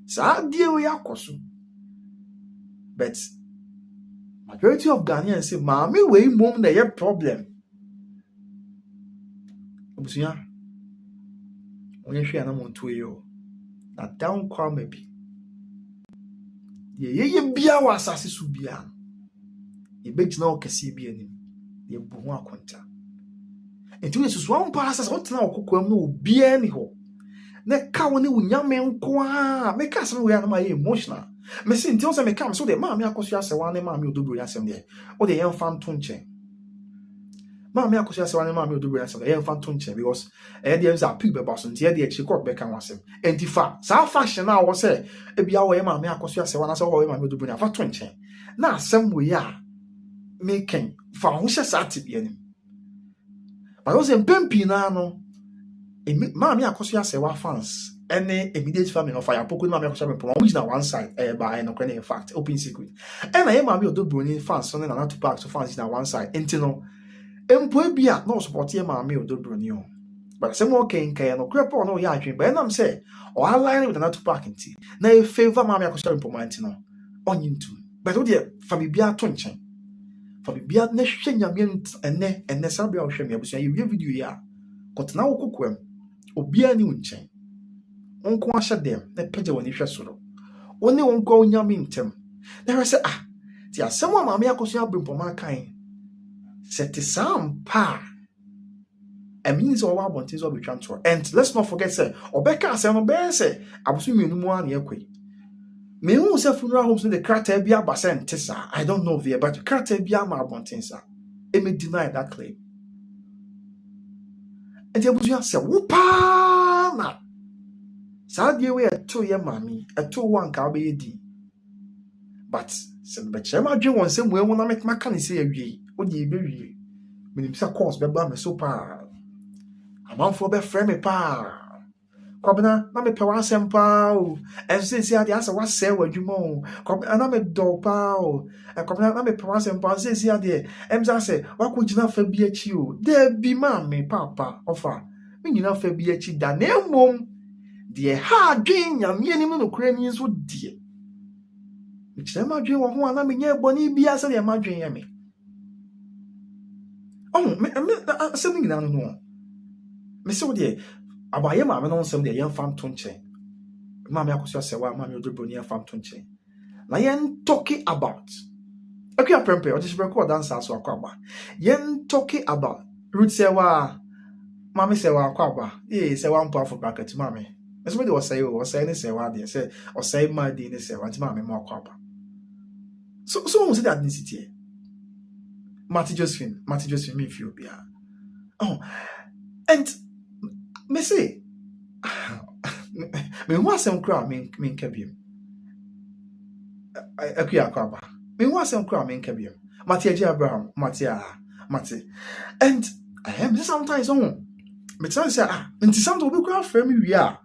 So, dear, we are cosu. But majority of Ghanaians say, Mammy, we mum the year problem. Obusia, when you share no to you, that down call maybe. Ye bia was assis subia. Ye begs no casibian, ye buwa quanta. And to this one passes what now cook no be anyhow. Ne kawani unyame nkwa, make us we are my emotional. Me see until me come so the mammy akosia se wan mammy odo bro yasem there. O the enfant tonche. Mammy akosia se wan mammy odo bro yasem there enfant tonche because there is a people boss until there she court back and wasem. Entifa. Sa fashion now was say e bia wo mammy akosia se wan so wo mammy odo bro yasem tonche. Na asem we ya making fa ho hye sa tibia nim. But was empempi na no mammy akosia se wa fans any immediate family of fire poku mammy akosia me which na one side by no in fact open secret and I mammy odo broni fans so na not to park so fans na one side enti no Empo bia no support ye maame odobroni o. But some more can no crap or no ya dream. But I'm say or align with another parking tea. Na e favor maame akosha impomanti no. Onyin tu. But what ye fa bibia to nchen. Fa bibia na hwe nyame enne sabia wo hwe me abusua ye video ya. Kotena wo kokwam. Obia ni nchen. Onko ahye dem na pagya woni hwe soro. Oni onko onyame ntem. Na hwe se ti asem maame akosha abrimpoma kan. Set some pa. It means all about things will be transferred. And let's not forget, say, Obeka say no bear say, Abusu no more near kwe. Me who say funeral homes in the crater be a basen tessa. I don't know there, but crater be a marbontinsa. It may deny that claim. And the Abusu say, Whoopah na. Sadie we a 2 year mammy, a 2-1 carbe di. But some betchema dream one same way when I make my canny say a ye, what ye be. Minimsa course beba me so pa. Amanfo be frame me pa. Kwabena na me pe wasem pa o. Ense si ade asa wase wadwuma o. Kwabena na me do pa o. Kwabena na me pe wasem pa se si ade emza se wakogina fa bi achi o. De bi ma me papa ofa. Me nyina fa bi achi da na emom de ha adwen nyame anim no kura ni so de. Me kire ma adwen wo ho ana me nya boni bia se de ma adwen ya me. Oh, me asem nyina no. Me say de abaye maame no nsem de yen fam to nche. Maame akoso asewa maame odobroni yen fam to nche. Na yen talking about. Okay, aprempe o just record dance so akwaba. Yen talking about root sewa maame sewa akwaba. Sewa mpo afọ bracket maame. Eso me de o say ne sewa de say o say ma de ne sewa nti maame mo akwaba. So we say that ethnicity. Mati Josephine me feel bia. Oh, and me say me hu asem kra me nka biem. Akua akwaba. Me hu asem kra me nka biem. Mati Eji Abraham, Mati. And I am sometimes me tell say nti sometimes obi kra frame me wi a.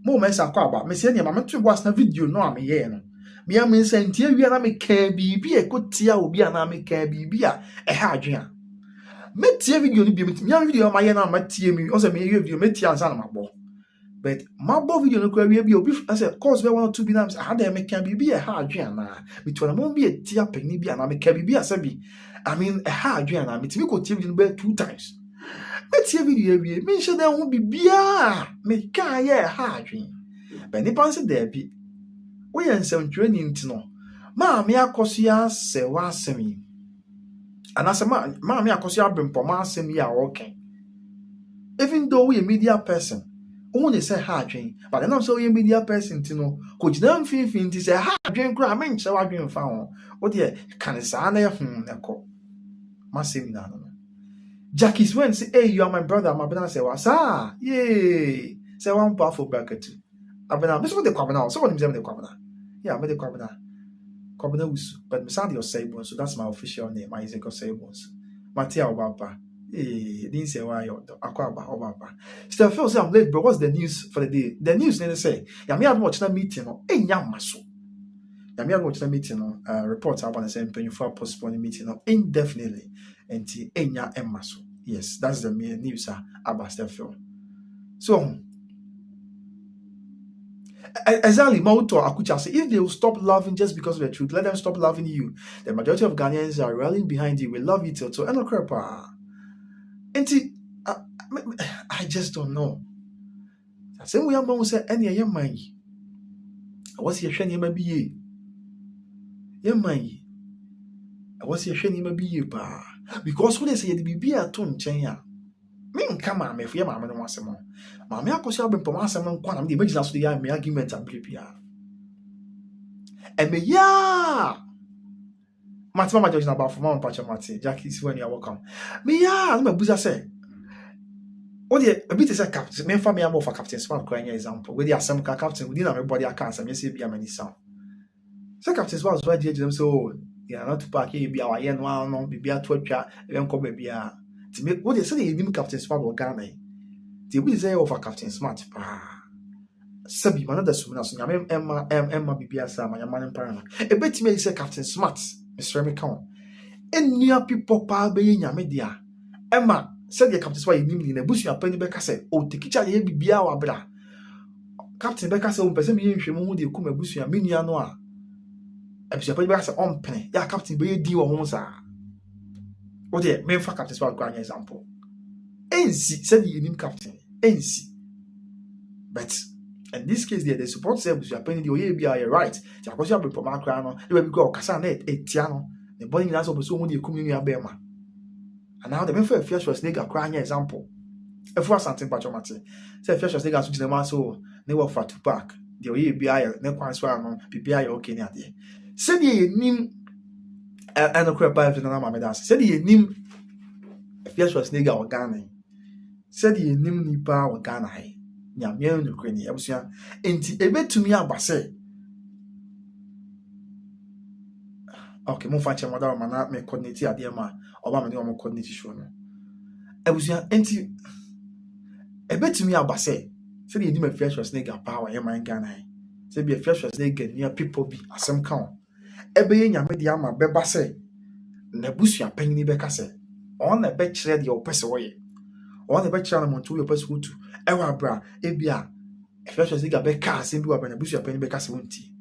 Mo me say akwaba, me say ne ma me to was na video no am ye no. Me am say nti awi na me ka bibi ekotia obi na me ka bibi a ha adwen a. Me tie video ni bi me video ma ye na ma tie mi o say me video me tie ansa na mabo. But mabo video no kwa wi bi obi I say course be 1 or 2 bi na me say ha da me ka bibi ha adwen na. Me to na mo bi tie apani bi na me ka bibi asabi. I mean ha adwen na me ti me ko tie video be 2 times. Me tie video wi me hye da ho bibia me ka ye ha adwen. But ni pan se da bi we yen sem training ntino ma me akoso ya se wa asem yi anase ma me akoso ya brempoma asem yi a okay even though we a media person who they say ha adwen but then so we a media person ntino ko gina mfimfin nti say ha adwen kra me nche wa adwen fa ho wo de kan sa na ye na ko ma sem na no Jackie's when say hey you are my brother my brother say was yeah say one powerful bracket abena me so de kwabena so what me de kwabena yeah me de kwabena usu but me sound your Saibon so that's my official name my Ezekiel Saibons Matia Obaba didn't say why you akwaba Obaba still feel say I'm late bro what's the news for the day the news need to say ya me had watch na meeting no enya maso ya me had watch na meeting no report about the same penny for postpone meeting no indefinitely enti enya emaso yes that's the main news about still so exactly, Mauto Akucha say if they will stop loving just because of the truth, let them stop loving you. The majority of Ghanaians are rallying behind you. We love you till and I just don't know. I say we are going to say any young man. What's your shame maybe ye? Young man. What's your shame maybe ye pa? Because when they say the be a tone chenya. Me come on, me fear mamma no once more. Mamma akosi abempoma asem nkwa na me imagine so dey me argument am prepare. E me ya. Matima ma judge na about for mama pacha mate. Jackie when you are welcome. Me ya, no me buza say. O dey a bit say captain. Me fa me am for captain smart kwa nya example. We dey asem ka captain we dey na everybody account am say be am any sound. Say captain was why dey them so yeah not to park here be our yen one no be to atwa e nko ba bia. Ti me what they say they name Captain Smart or Ghana. They will say over Captain Smart. Sabi man da sumuna so nyame emma bibia sa ma nyama mpara. E beti me say Captain Smart, Mr. Remy Count. Enya people pa be nyame dia. Emma said the captain why nim na busu apani beka say o tekicha ye bibia wa bra captain beka say o pese me nhwemu hu de kuma busu amenia no a busu apani beka say on pene ya captain be di wo ho sa o de me fa captain why kwa example ensi said the nim captain ensi but in this case the support say busu apani the oye bia you right ti akoso abepo makra no e be go kasa na etia no the boy ni aso busu hu de kumuni abema. And now the men for Fear Schwarzenegger crying example. If we are something about your matter, say Fear Schwarzenegger to the man so they work for Tupac. The way be I no quite swear no be I okay near there. Said ye nim and a crap by the Nama dance. Said ye nim Fear Schwarzenegger or Ghana. Said ye nim nipa or Ghana. Nya me no Ukraine. Abusia enti ebe to me abase. Okay, mo fanche madam mana me coordinate ade ma oba me no coordinate show no. Abusia enti ebetumi abase say the nim Fear Schwarzenegger power ye man Ghana. Say be Fear Schwarzenegger near people be asem kan. Ebe ye nyame de ama beba say na busua panyin beka say on na be kire de opese wo ye. On na be kire na monto yo pese hutu. Ewa bra ebia Fear Schwarzenegger beka asem bi wa na busua panyin beka say wonti.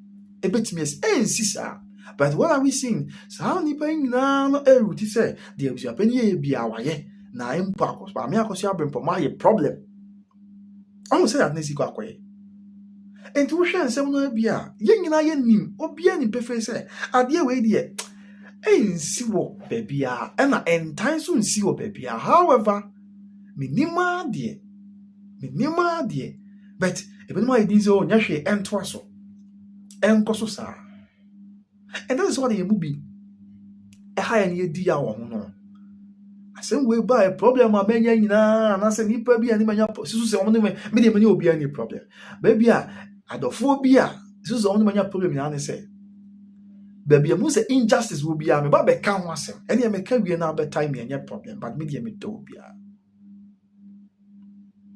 Ebetumi ensi sa. But what are we seeing? So how ni paying na no eruti say the busua panyin bia wa ye na impo akos ba me akos ya brempo ma ye problem. I say that nesi kwa kwaye. Enti wo hwe nsem no bia ye nyina ye nim obia ni pefe say ade we de ensi wo bebia e na entan so nsi wo bebia. However, minima de but even my diesel nya hwe ento aso enkoso sa. And that is what the movie e ha ye di ya wo ho no. Asem we buy a problem a menya nyina na se nipa bia ni menya susu se omne me de menya obi any problem baby a adofo bia susu omne menya problem na ne say baby mu say injustice will be a me ba be ka ho asem ene me ka wie na be time me any problem but me de me do bia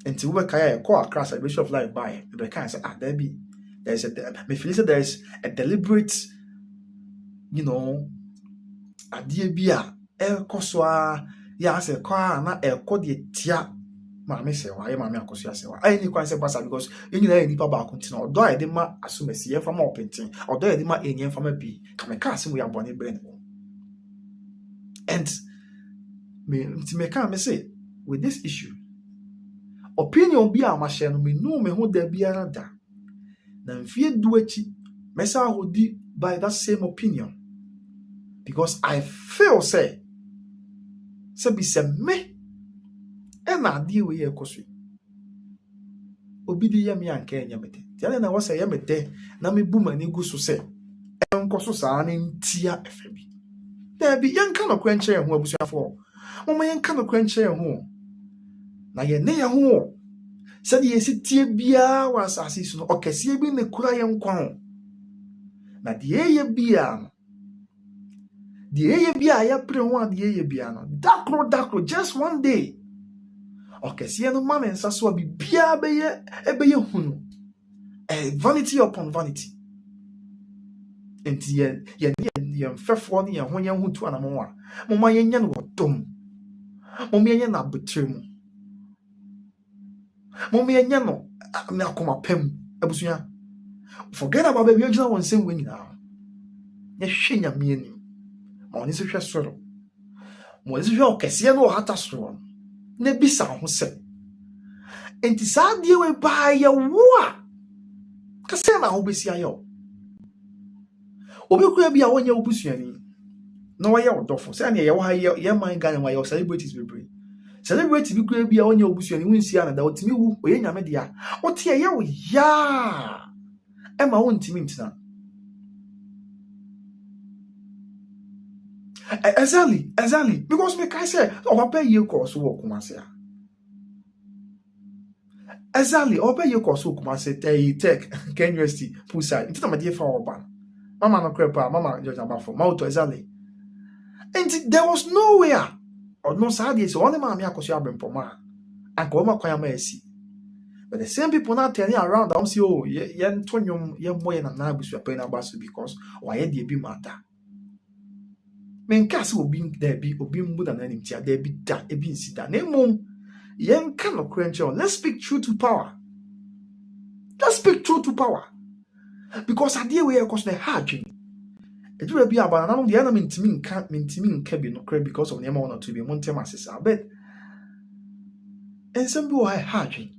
until we kaya e call across a bishop of life by be ka say there be there's a me feel say there is a deliberate idea bia e kosoa ya say kwa na ekọ de tia maame se wa ye maame akoso ya se wa ai ni kwan se pasa because enyina ya nipa ba kontina odo a de ma asomasi ye fama opentin odo ya de ma enye fama bi kameka asem ya bone bre ne. And me can me say with this issue opinion bi a ma share no me no me ho da biara da na mfie du achi me sa hodi by that same opinion because I feel say be se me na ade we ye koso obi di ye me anka enya mete tiale na wasa ye mete na me bu mani gu so se enkoso saa ne ntia efa bi da bi yanka no kwanche ho abusuafo mama yanka no kwanche ho na ye ne ye ho se de ye sitie bia wa asase so no okese bi ne kura ye nkwa ho na de ye bia no the ABI ya pre one the ABI no dakro just one day okay see no man en saso bi bia be ye hunu vanity upon vanity enti ye mfefo ne ye ho ye hutu anamo a moma ye nya no dom moma ye nya na betrem moma ye nya no na akoma pem abusua forget about baby you just want same way now ye hwenya me ani oni se hwe soro mo se hwe okese no hata soro na bisa ho se enti sa die we ba ye wo a kase na ho besi ayo obi kura bia wonya obusuani na wa ye odofo se na ye wo ha ye man Ghana wa ye celebrities bebre celebrity bi kura bia wonya obusuani wonsi ana da otimi wu oye nyame dia wote ye wo ya e ma wontimi ntina. Exactly. Because me can say, pay you course work, Kumasi. Exactly. Pay you course work, Kumasi. Tech, Ken University, Pusai. It's not my dear for Oban. Mama no crepa, Mama George Abafo, Mauto, exactly. And there was nowhere. Or no sadie, so only mammy Akosia Brempoma. And Koma Kwayamesi. But the same people now turning around, I'm saying, oh, yen Tonyum, yen boy and Nabus were paying a basu because why did you be matter? menkase obi mbu na nanim tia there be da ebi insida na emom yen ka no krencho. Let's speak truth to power. Let's speak truth to power. Because idea we cause na hardwin edura bi aba na no de na mentimi nka bi no kre because of nema one or two bi montem asesa but ensem bi wo hardwin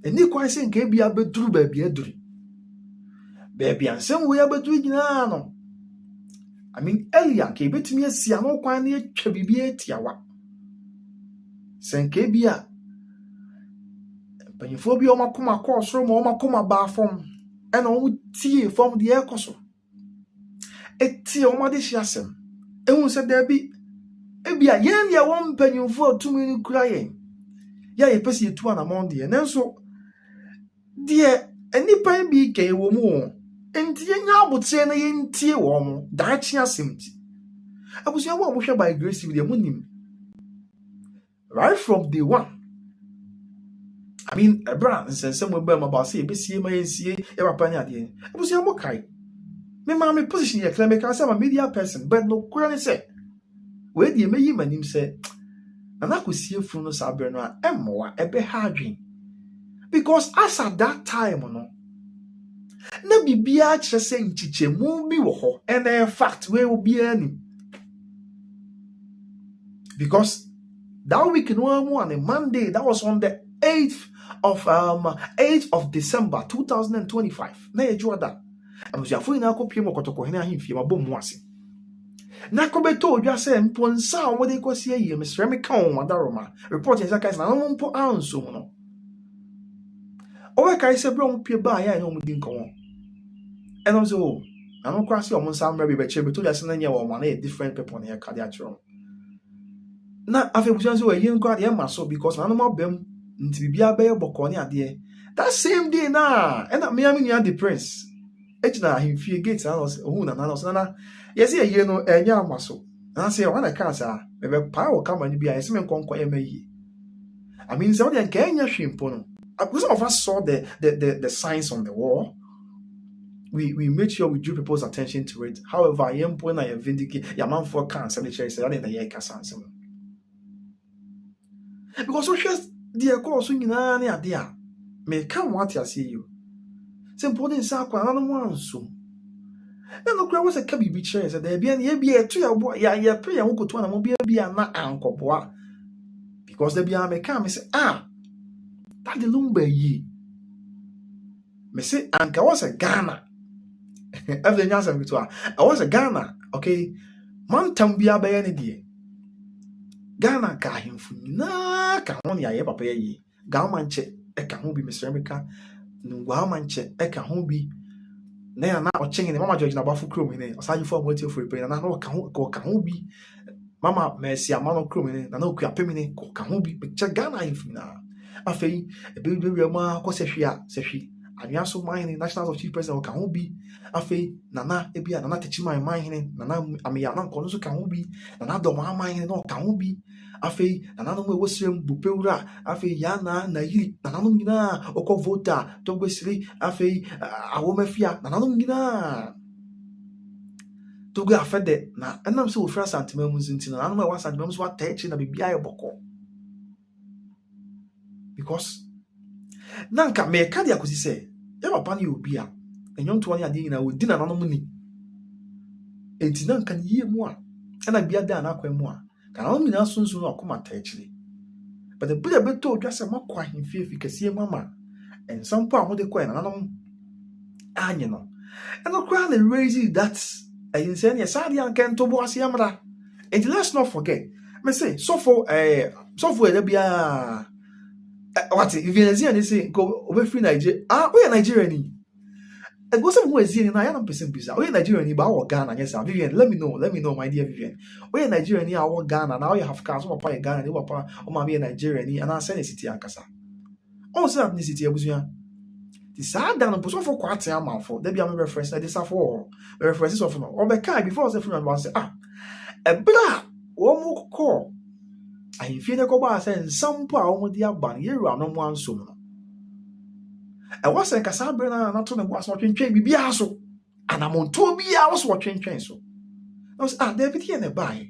eni kwan se nka bi abeduru ba bi aduru ba bi ansem we abeduru gina no I mean earlier ke betimi asia no kwan na atwa bibi atiawa senke bi a panyifo bi o makoma kosoro ma o makoma ba fom ena o tie fom de ekoso eti o ma de hiasem ehun se da bi ebia yen ya wo mpanyifo atumi ni kura yen ya ye pesi etu ana monde nenso de enipa bi ke wo mu enti nya abotre na yentie wo mo da chi asemti abusia wo mo hwe by grace with them nim right from day one. I mean, a brand and some will be about say, BC, my NCA, ever penny at the end. I was your mokai. Me mammy position here, claim because I'm a media person, but no query say. Where the may man him say, and I could see from the Sabrina and more a bit harding. Because as at that time, no, be biach saying chiche won't be woho, and in fact, we will be any. Because that week in one a Monday, that was on the 8th of December 2025. Na ejua da. Abusiafo ina akopie mokotoko hene ahimfie mabom wase. Na kobeto odwa se mponsa omode kwasi ayi mesre me ka on adaroma. Report in zakais na no mpo anso mu no. Owe kai se bro mpie ba ya na omudi nko. Eno so na no kwasi omonsa mra be beche beto jase na nya wo ma na different people na ya ka dia chiro. Na afebusan so ayi nko ade ma so because na no mabem nti bibia be boko ne ade. That same day na and me am the prince. Ejina ahimfie gate na ohun na yes ye no enya amaso. Na say when I can say me be pa o kama ni bia yes me nkonko ye mayi. I mean so dey nka enya hwempo no. Some of us saw the signs on the wall. We made sure we drew people's attention to it. However, yempo na ye vindicate ya man for can say the church say that na ye ka sansem. Because so just the course nyina na ade a me ka what I see you. Simple din sa kwa no mo anso. Na no kura was a ka bibi chere say there bia na ye bia eto ya bo ya prayer wo koto na mo bia na ankoboa. Because there bia me ka me say that the lumba yi. Me say anka was a Ghana. Every nyasa me to I was a Ghana, okay? Man tambia ba ye ne die. Ghana ka himfu na ka ho ya ye papa ye. Ga manche e ka ho bi Mr. Emeka. Ngwa manche e ka ho bi. Na ya na o chengi ne mama George na bafu krom ne. Osaji fo mo tie for pe na no ka ho bi. Mama Mercy amano krom ne na ku apemi ne ka ho bi. Che Ghana himfu na. Afei ebe bi ma ko sehwi anwa so man ne national of chief president ka ho bi. Afei nana ebia nana techi man ne nana ameya na nko no so ka ho bi. Nana do man ne no ka ho bi. Afei nana no we srem bupewura. Afei ya na yiri nana no nyina okọ voter to gbesiri. Afei awomafia nana no nyina to go afede na enam se ofra santimam nti na nana no wa santimam so atachi na bibia ye boko. Because nanka me ka dia kosi se ya papa ni obi a enyonto ani ade nyina odi na nanom ni enti nanka ni yie mu a na bia da na akwa mu a kana no nyina sunsun no akoma ta akire but the buda beto odwa se makwa himfie fikase mama ensampo a mo de kwa na nanom anye no eno kwa na raise that say ne sadi anken to bo ase amra and let's not forget me say so for e bia what if you say go over free Nigeria we are Nigeria ni and go some who is here na ya na person bizarre we are Nigeria ni ba our Ghana yes Vivian let me know my dear Vivian we are Nigeria ni our Ghana now you have cars so papa Ghana ni papa o ma be Nigeria ni and I send city ankasa on say ethnicity abusuya the sad down person for kwate amafo there be am reference na this for references of no or be kai before say friend one say e bra wo mo call ahimfie ne koba ase nsampo a omodi aba ye wura no mo anso no e wase nkasa bre na to ne bo aso twentwen bibia so anamonto bia wo so twentwen so I was there be here buy.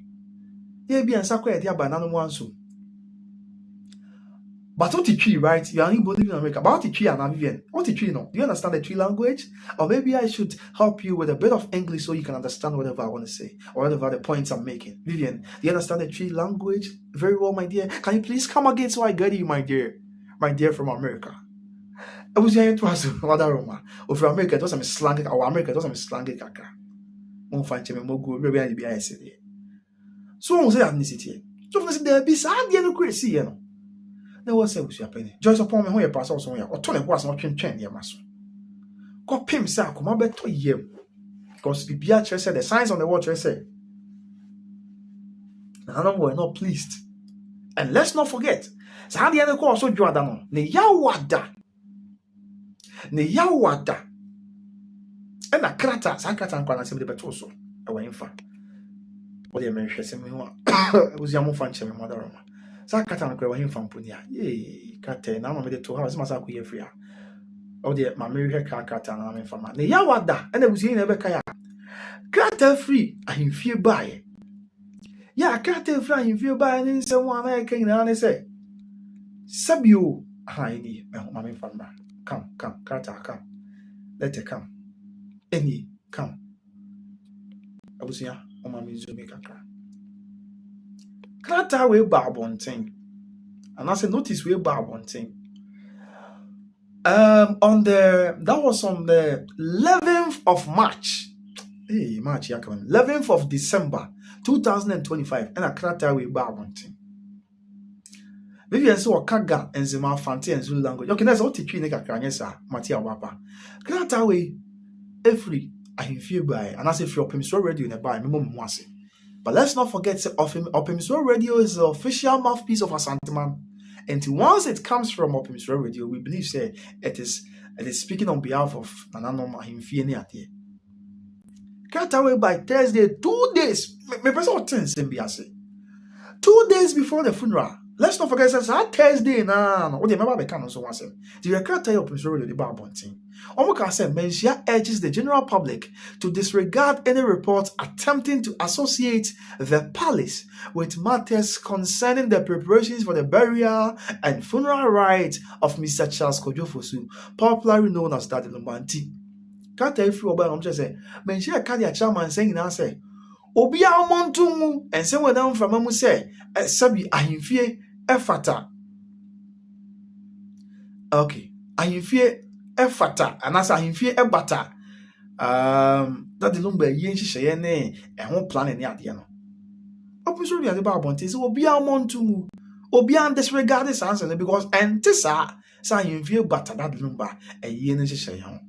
There be and sakwa there by nano one so. But what the tree, right? You are in living in America. But what the tree and Vivian? What the tree no? Do you understand the tree language? Or maybe I should help you with a bit of English so you can understand whatever I want to say or whatever the points I'm making. Vivian, do you understand the tree language? Very well, my dear. Can you please come again so I get you, my dear? My dear from America. I was here to ask another Roma. Or from America, it was some slang, or America, it was some slang kaka. Won't find him more good, maybe I'll be I said. So I say ethnicity. So I said, there be sad, you know, crazy, you know. There was a penny. Joyce upon me, who you pass also, or Tony was not trained, your master. Go pim, sir, come on back to you. Because the Beatrice said the signs on the watch said, none of them were not pleased. And let's not forget, so how the other course so Jordan, ne Yawada. Ne Yawada. And a crata, Sankata and Kwana Sim de Betoso, away in fact. What the American said, it was Yamu Fancham, mother. Sakata and Kwan from Punya. Yea, Kate, now I made it to house, Masaku Yefria. Oh, dear, my American Kata and I'm in Fama. Ne Yawada, and I was in Ebekaya. Kata free, I in fear by. Yeah, Kata free, in fear by, and someone I can say. Sabio, I need, Mammy Fama. Come, Kata, come. Let her come. Any, come. I was here, on my Mizumi Kaka. Kata we bar one thing. And I said, notice we bar one thing. That was on the 11th of March. Hey, March, yeah, come on. 11th of December, 2025. And a Kata we bar one thing. Maybe I saw Kaga and Zema Fanti and Zulu language. Okay, that's all teaching Nekakanyesa, Matia Wapa. Kata we every I feel by, and I say, if you're Opimiso Radio in a bar, Mwase. But let's not forget, Opimiso Radio is the official mouthpiece of Asanteman. And once it comes from Opimiso Radio, we believe it is speaking on behalf of Nananoma Himfieni Ate. Cut away by Thursday, 2 days. My person 2 days before the funeral. Let's not forget, it's Thursday now. What the member become also once. The record tell Opimiso Radio the Barbonting. Omoka said, Menshia urges the general public to disregard any reports attempting to associate the palace with matters concerning the preparations for the burial and funeral rites of Mr. Charles Kojo Fosu, popularly known as Daddy Lumbanti. Can't tell you about him, say, Menshia Kadia Chairman saying, I say, Obia Montumu, and someone down from Mamu say, Sabi Ahimfie Efata. Okay, Ahimfie Efata, and as Ahimfie Ebata. That the lumber yen shayene and won't plan any idea. Obviously, the Barbontis will be a montumu, or be disregard this answer because Antissa, Ahimfie Bata that lumber a yen shayan.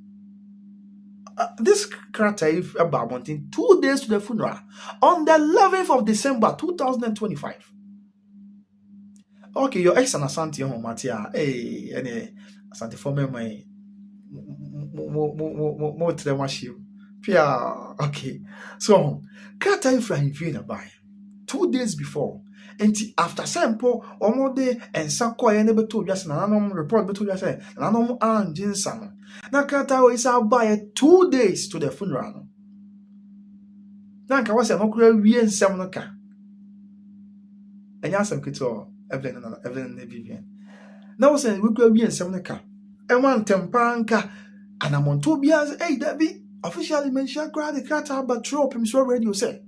This character if a Barbontin 2 days to the funeral on the 11th of December 2025. Okay, your ex and Asante Matia, any Asante for me, more to the machine. Okay, so can't tell if I'm feeling by 2 days before, and after sample or more day and Sakwa and never told us an report between us and an and Jinsan. Now can't tell is out by 2 days to the funeral. Now I was a mockery we and Samoka. And yes, I'm Kito, Evelyn Vivian. Now was a weekly we and Samoka. And one tempanka. And I'm on 2 years, hey, Debbie, officially mentioned the Kata, but trope him so radio say.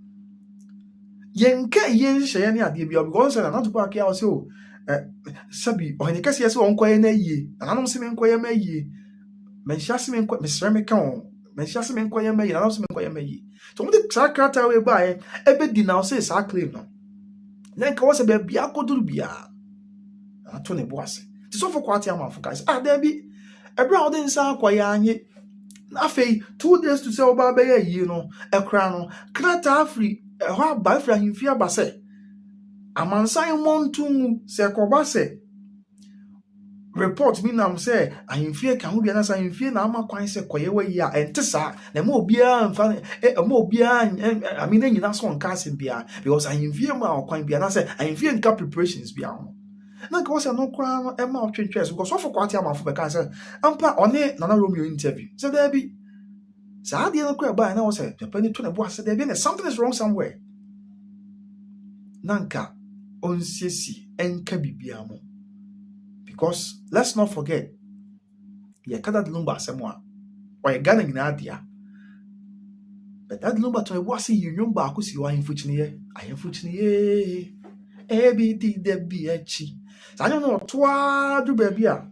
Yenka yen shayani at the because I'm not to park out so. Sabi, or in the case, yes, on quay ye, and I don't see me inquire may ye. Menshassim and Miss Remicon, Menshassim inquire may, and I don't see me inquire may. So what the Sakata will buy, a bit denounces our claim. Then was a baby, Biako Dubia. Tony Boise. It's all for quite a month for guys. Debbie. A brown inside Quayani. Nafe, 2 days to sell Barbaya, you know, a crown, Krata free, a hard by flying fear basse. A man sign montu, say Cobase. Report me now, say, I in fear can be an answer in fear, now quite say Quayawa ya and Tessa, the more beer and funny, a more beer, and I mean, then you know, one casting beer, because I in fear my quite be an answer, I in fear and preparations beyond. Na ka wose no kwa e ma otwetwe so because so for kwati ama for be kan say ampa one Nana Romeo interview so there be Saa deɛ no kora ba na wɔ sɛ papa ni to ne bo ase there something is wrong somewhere. Nanka onsiesie enka bibia mo. Because let's not forget, ye kada de lumba asɛm a ɔyɛ Ghana nyinaa dea. But that lumba to bo ase yinwom baako si wɔ ahemfo kyiniye ebi di de bi achi. Saa no toa du baabi a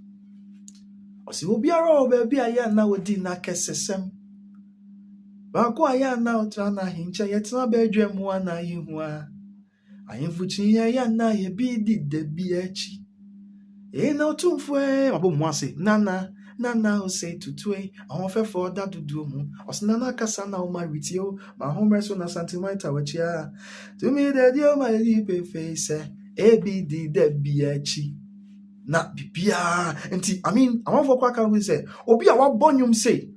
ɔsi obiara o baabi a yɛ na wodi na kɛsesɛm. Baako a yɛ na otra na hincha yɛtena baadwa mu ana yehu a. Ahemfo kyiniye yɛ na yɛ bi di de bi achi. Na otumfo abo mu ase nana o say tutue ahon fefo da dudu mu osnana kasa na o maritio ma homre so na santimeter wachia to me the dio my lipe face ebi di de biachi na bibia enti ahon fo kwa kan we say obi a wabonyum say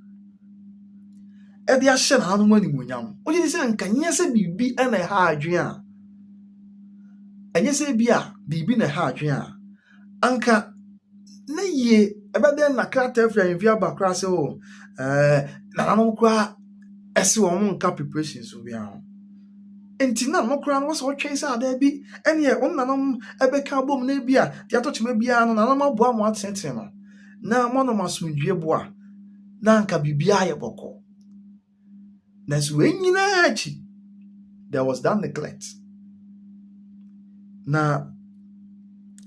e dia hye na hanu mani munyam oji say nkanye se bibi na ha adwen a enye se bia bibi na ha adwen a anka na ye ebede na krata efra envia bakra se o na no kwa ese wo nka preparations so bia enti na no kra no so twen sa da bi ene ye on nanom ebeka bom na bia dia to chima bia no nanom aboa mo atenten no na mo no masundwie boa na anka bibia ye boko na so enyina achi there was that neglect na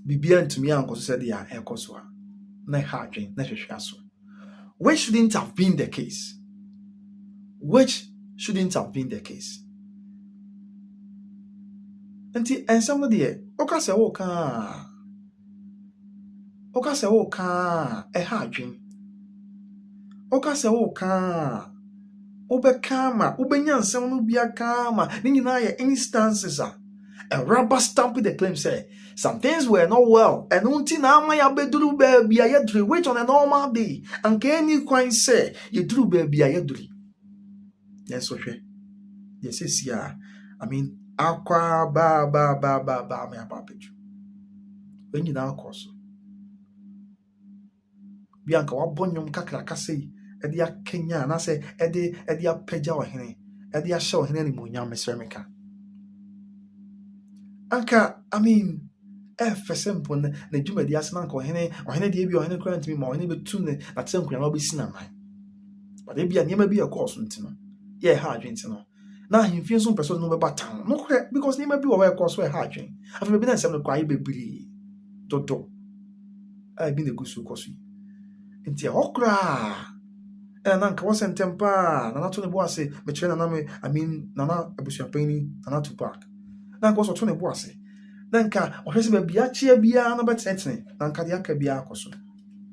bibia ntumi ankoso se dia ekoso a na hadwen na hwehwe aso which shouldn't have been the case enti ensam de oka se wo ka hadwen oka se wo ka obeka ma obenya nsam no bia ka ma ni nyina ye instances a rubber stamp the claim say some things were not well and until now my abeduru baby ayeduri wait on a normal day and can you quite say you drew baby ayeduri yes okay yes yeah aqua ba me apapeju when you now course bianca wabonyum kakra kase e dia Kenya na say e dia peja ohene e dia hye ohene ni munyam mesremeka anka efesempo na dwuma di asena nka ohene de bi ohene kra ntimi ma ohene betu ne atenkunya na obesi na man but e bia niam bi e course ntino ye ha adwen ntino na himfie so person no beba tan no kre because niam bi wo we course we ha adwen afa bi na nsem no kwa ye bebiri dodo bi na gusu course nti okra na nka wo sentempa na na to ne bo ase me kire na me nana abusuapani nana Tupac na nka so to ne bo ase na nka ohwese ba bia chia bia no betetene na nka de aka bia akoso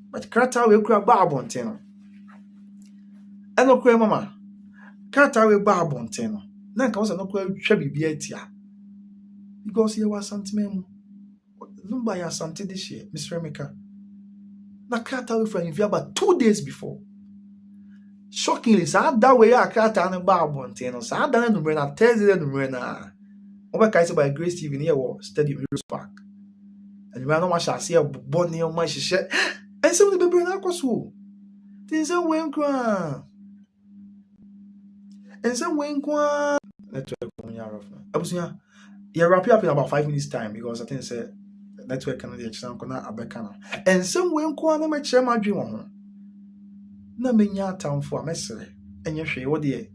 but krata we kura ba abonten no eno kura mama krata we ba abonten no na nka wo se no kura hwa bibia atia because ye was santimem number ya sante this year Mr. Emeka na krata we from Invia about 2 days before shockingly sa da we ya krata no ba abonten no sa da na number na Thursday number na Oba say by Grace TV near war Stadium Heroes Park. And you know what I say about near my shit. And some of the baby na kwaso. Things are when kwa. And some when kwa. Network from your off. Abusia. You wrap up in about 5 minutes time because I think say network can be actually na abeka. And some when kwa na my chair my dream on. Na menya town for mesere. And you hwe what dey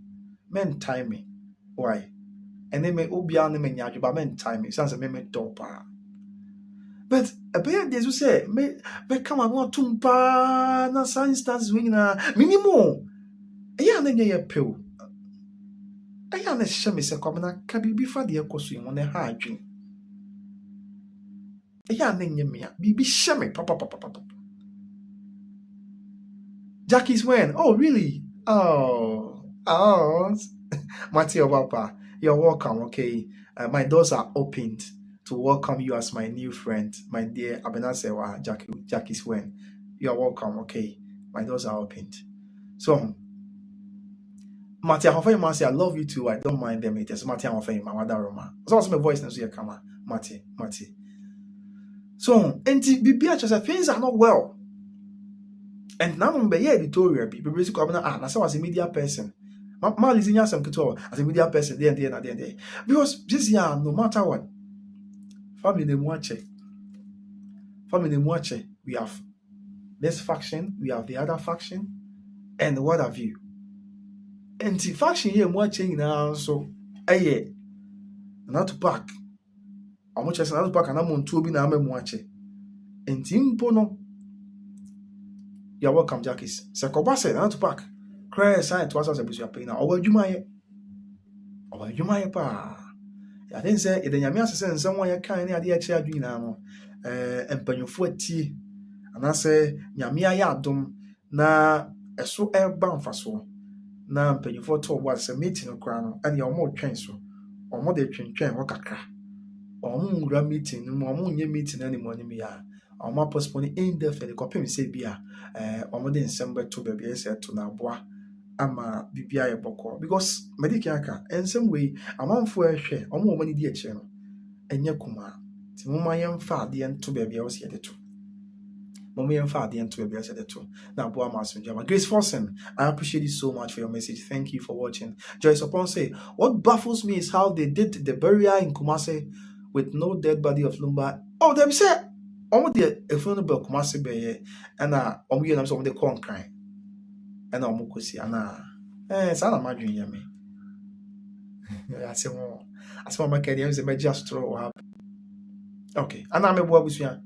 men time me. Why? And they may obia ne menya juba men time it sounds a me dopa but a bear des say me come on tumpa na instance wing na minimum eya na nye pew eya na hye me se kom na ka bibi fa de ekoso yin na ha adwen eya na nye me bibi hye me papa Jackie's when oh really oh Matthew Papa. You're welcome, okay? My doors are opened to welcome you as my new friend, my dear Abenasewa Jackie Swen. You're welcome, okay? My doors are opened. So, Matthew Hofema say, I love you too. I don't mind them. It is Matthew Hofema, Madaroma. So, my voice now, so you come, Matthew. So, and Bibia just things are not well. And now I'm be editorial be basically na say was a media person. Ma listen ya some kito as a media person there. Because this year no matter what, family they watch. We have this faction, we have the other faction, and what have you. And the faction here watching now so not to pack. How much as not to pack and I'm on 2 bi na am watching. And timpo no. You're welcome, Jackies. Sakoba said not to pack. Cry sign to us as a bush pay now. Over you my pa. I didn't say it. Then Yamia said someone you can't idea chair doing now. And Penufu tea. And I say Yamia yadum na a so air bound for so. Now Penufu told was a meeting of crown and your more train so. Or more de train work a crack. Or moon meeting, no more meeting any morning me. Or more postponing indefinitely. Copy say beer. Or more than December to baby said to Nabois. Ama bibia ye boko because medical aka in some way amanfo ehwe omo mani di eche no enye kuma ti mo mayem fa de ento bebia wo se de to mo mayem fa de ento bebia se de to na bo amaso jama Grace Forsen, I appreciate you so much for your message. Thank you for watching. Joyce Upon say what baffles me is how they did the burial in Kumasi with no dead body of Lumba. Oh, them say omo de efunu be Kumasi be ye na omo ye nam so omo de kon kan. And I'm going ana sana madwin ya me ase mo ma kedi am se me just throw okay ana me bo abusua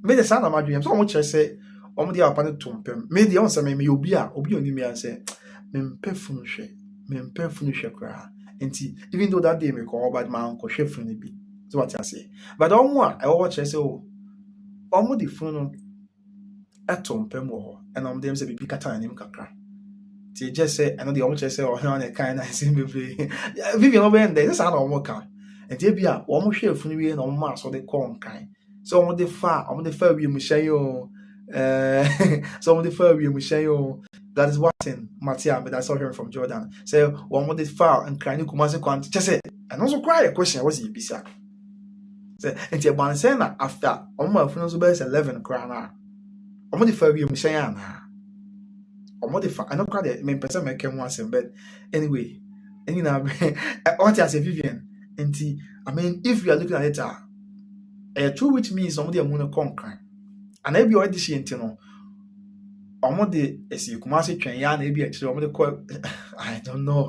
me de sana madwin so mo kire se o mo de apa ne tompem me de on se me obi oni me an se me mpefunu hwe kra enti even though that day me call bad man ko hwe funu bi so what I say but on mo I watch say o mo de funu atompem wo and I'm them say be kata nim kakra ti just say I know the almost say oh na kind na say me Vivian oben there say na omo kan and dey bia wo mo hwe afunu wie na omo aso de kon kan so omo de fa wie mu hye yo so omo de fa wie mu hye yo. That is what in Matia, but I saw hearing from Jordan. Say one more file and crying Kumasi Quant. Just say, and also cry a question was he bisa. Say, and your ban saying after my friends best 11 crown. I'm the fair you Michayana. I don't cry the main person make him once, but anyway, and you know, what I say, Vivian, and I mean, if you are looking at it, a true which means somebody a moon conquer, and maybe already she intino. The as you come say train ya na be actually I don't know.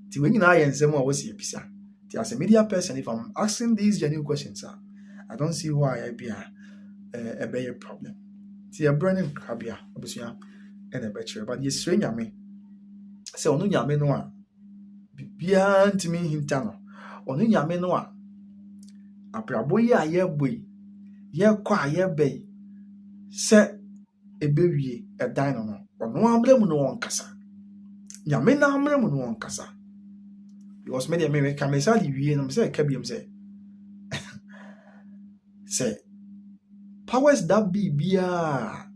The when you know yen same was you bisa. As a media person, if I'm asking these genuine questions, I don't see why I be a bigger problem. See a burning crabia, obviously, and a better, but you strange me. So no yame no beyond to me hintano. Onu yame no a praboya ye boy. Ye kwa ye bay. Se ebewie edan no ono amremu no wonkasa nyame na amremu no wonkasa because me ka me sali wie no se ka biem se powers that be bia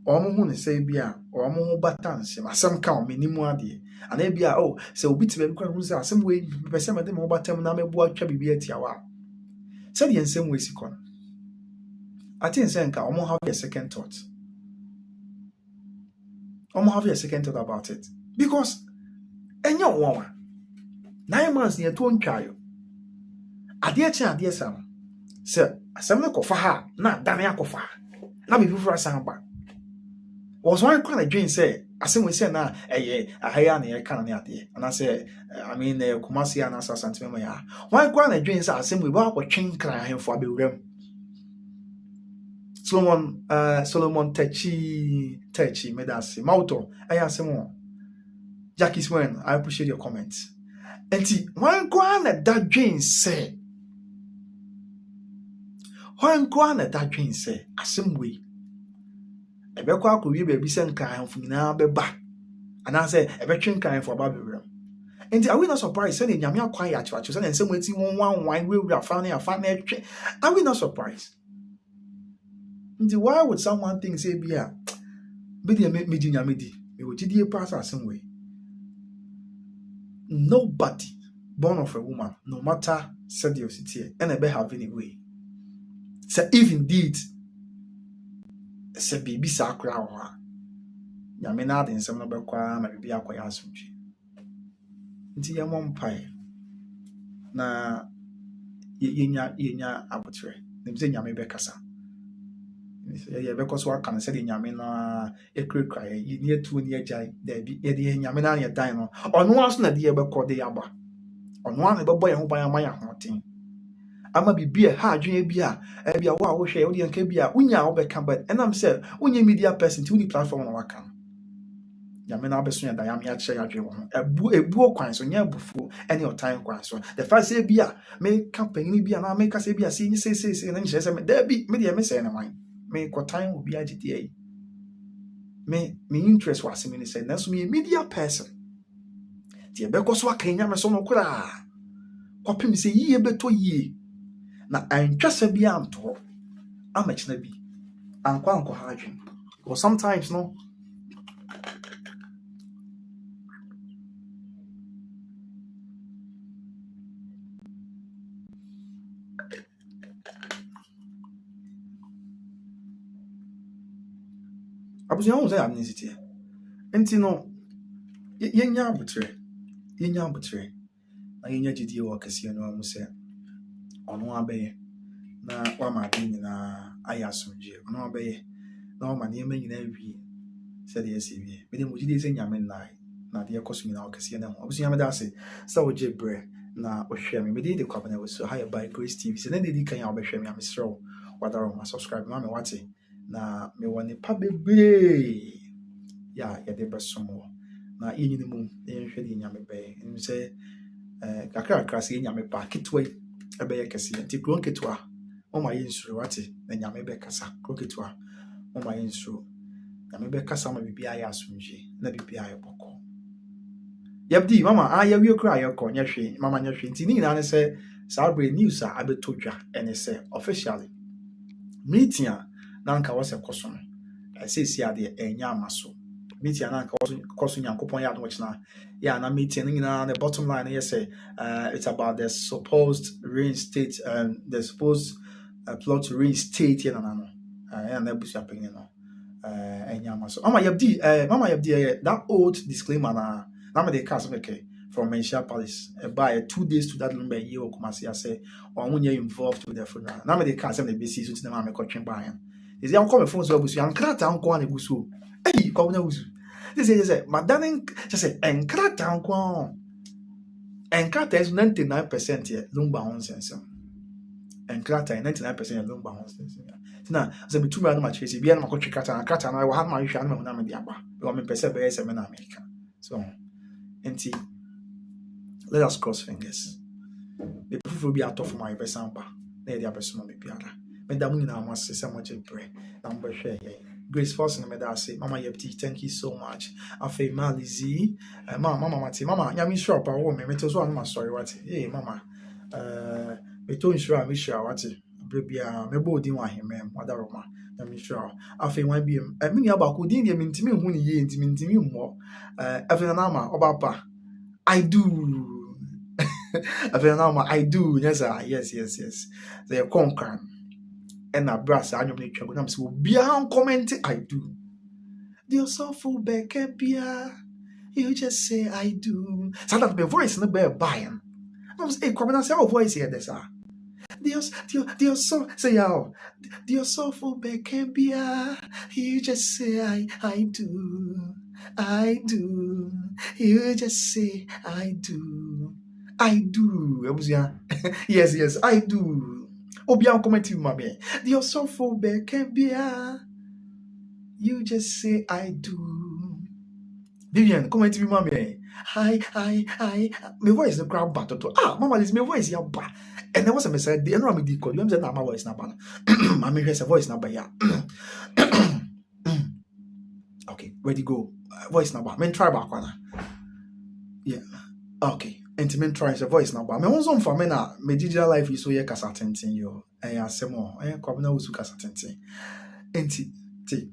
omo hu ne se bia omo hu batanse asem ka o menimu ade ana bia oh se obi tibe bi kwa hu se asem we pese me de mo batam na me bo atwa bibia tiawa se de ensem we sikon I think Senka almost have a second thought. Almost have a second thought about it. Because any woman 9 months near to unchild. A dear son. Sir, a seminar for her, not Dania Kofa. Now be before a samba. Was one kind of dream say, as we say now, a higher cannon there. And I say, I mean, Kumasi and Assassin to me. One kind of dreams are simply about what chain crying for a bill. Solomon Techi Medasi Mauto. I ask him Jackie Swen, I appreciate your comments. And see, one grand that Jane say. One grand that Jane say, a same way. A bequa could be baby send kind from now be back. And I say, a veteran kind for Bobby room. And I will not surprised sending Yamia quiet to us and some way one wine will be found a family. I will not surprised. Why would someone think say bia be the medi nyamedi me would die pass some way? Nobody born of a woman, no matter seriosity, and a be have any way. So if indeed se bibi sa kra ho a nyame na ade nsem no bekwa ma bibi akoya asomdwe nti ye mompae na yenya abotre nem se nyame bekasa ye bekoso aka na se de nyame na ekrekra ye ni etu ni agyan da bi ye de nyame na ye dan no ono aso na de ye bekọ de yaba ono an bebo ye ho ban ama ya hoten ama bibi ha adwen bia bia wo a wo hwe wo de nka bia unya wo beka but enam se unya media person ti uni platform na waka nyame na abeso ya da ya me a kire adwen wo ebu kwan so nya bufu any otan kwan so the first say bia me campaign bia na me ka say bia say na nche say me da bi me de me say na man me kotan obi agide ai me interest was me say na so me media person ti e be ko so akanya me so no kura kopim say yiye beto yiye na antwasa bi anto amachina bi anko ha adwen or sometimes no abusia ho say amnesty enti no yenya abutre na yenya gidie wo kase no amu say ono abeye na wa ma de nyina aya asomdwe ono abeye na wa ma ne ma nyina wi say de ese wi me de mo gidie say nyame na de ekoso nyina okase na ho abusia me da say sa wo je bre na ohwe me de kwabana wo so high by Grace TV say na de kan ya obehwe me amesro wadaro ma subscribe ma me wate na me woni pa bebre ya de besomo na yenyini mu yenhwe de nyame be nim say kakra say nyame pa kitwa ebe kese nti kron ketwa mama yensuru wate na nyame be kasa kron ketwa mama yensuru nyame be kasa ma bibia ya asomje na bibia ya boko yabdi mama aya wi okra ayoko nyehwe mama nyehwe nti ni nyina ne say sabre news a abetodwa ene say officially meeting na nka wose koso no asesi ade enya amaso meeting na nka koso nyankopon ya adwo china ya na meeting nyina the bottom line here say it's about the supposed reinstate the supposed plot to reinstate na no and na busu apeng no enya amaso mama yabdi that old disclaimer na me dey cast okay from Mensha Palace by 2 days to that number year Kumasi I say or when you're involved with the funeral na me dey cast them the BC so na me kotwen ba yan is ya come phone so busu an krata anko an busu eh come na busu this say madam just say en krata anko en krata is 99% here lumba honsense en krata 99% lumba honsense na say me tumi na ma chese bia na makotwe krata na wa ha ma hwa na me dey aba because me pese be se me na America so enti let us cross fingers. The people will be out of my best sample. They are person on the piano. Madam, you know, I must say so much in prayer. Number share. Grace Force and Meda say, Mama Yepti, thank you so much. I feel Malizi, Mama, Mama, Yami shop, I want me. Me tell you, I'm sorry, what? Hey, Mama, me told you, I'm sure what? Baby, me body want him, mother of ma. I'm sure. I feel one be a mini about who didn't mean to me when he intimate me more. Every nama, Obapa. I do. I do. Yes, yes. They are conquering. And a brass, I don't make sure. I'm so beyond commenting. I do. You're so full back, you just say I do. So that my voice in the bear buying. I'm saying, come and say, our voice here, this are. You're so say how. You're so full back, you just say I do. I do. You just say I do. I do. Yes, I do. Obian commenting, mommy. You're so full back, you just say I do. Vivian, commenting, mommy. I. My voice is the crowd battle. Mama, this my voice is ba. And there was a message. The end of me call. You said my voice na ba. Mommy has a voice na ba ya. Okay, ready go. Voice number. Men try back one. Yeah. Okay. Intimate try a voice number. Me won for me na me digital life is so ye kasa tenten yo. Asemo. Kwabena wusu kasa tenten. Enti ti.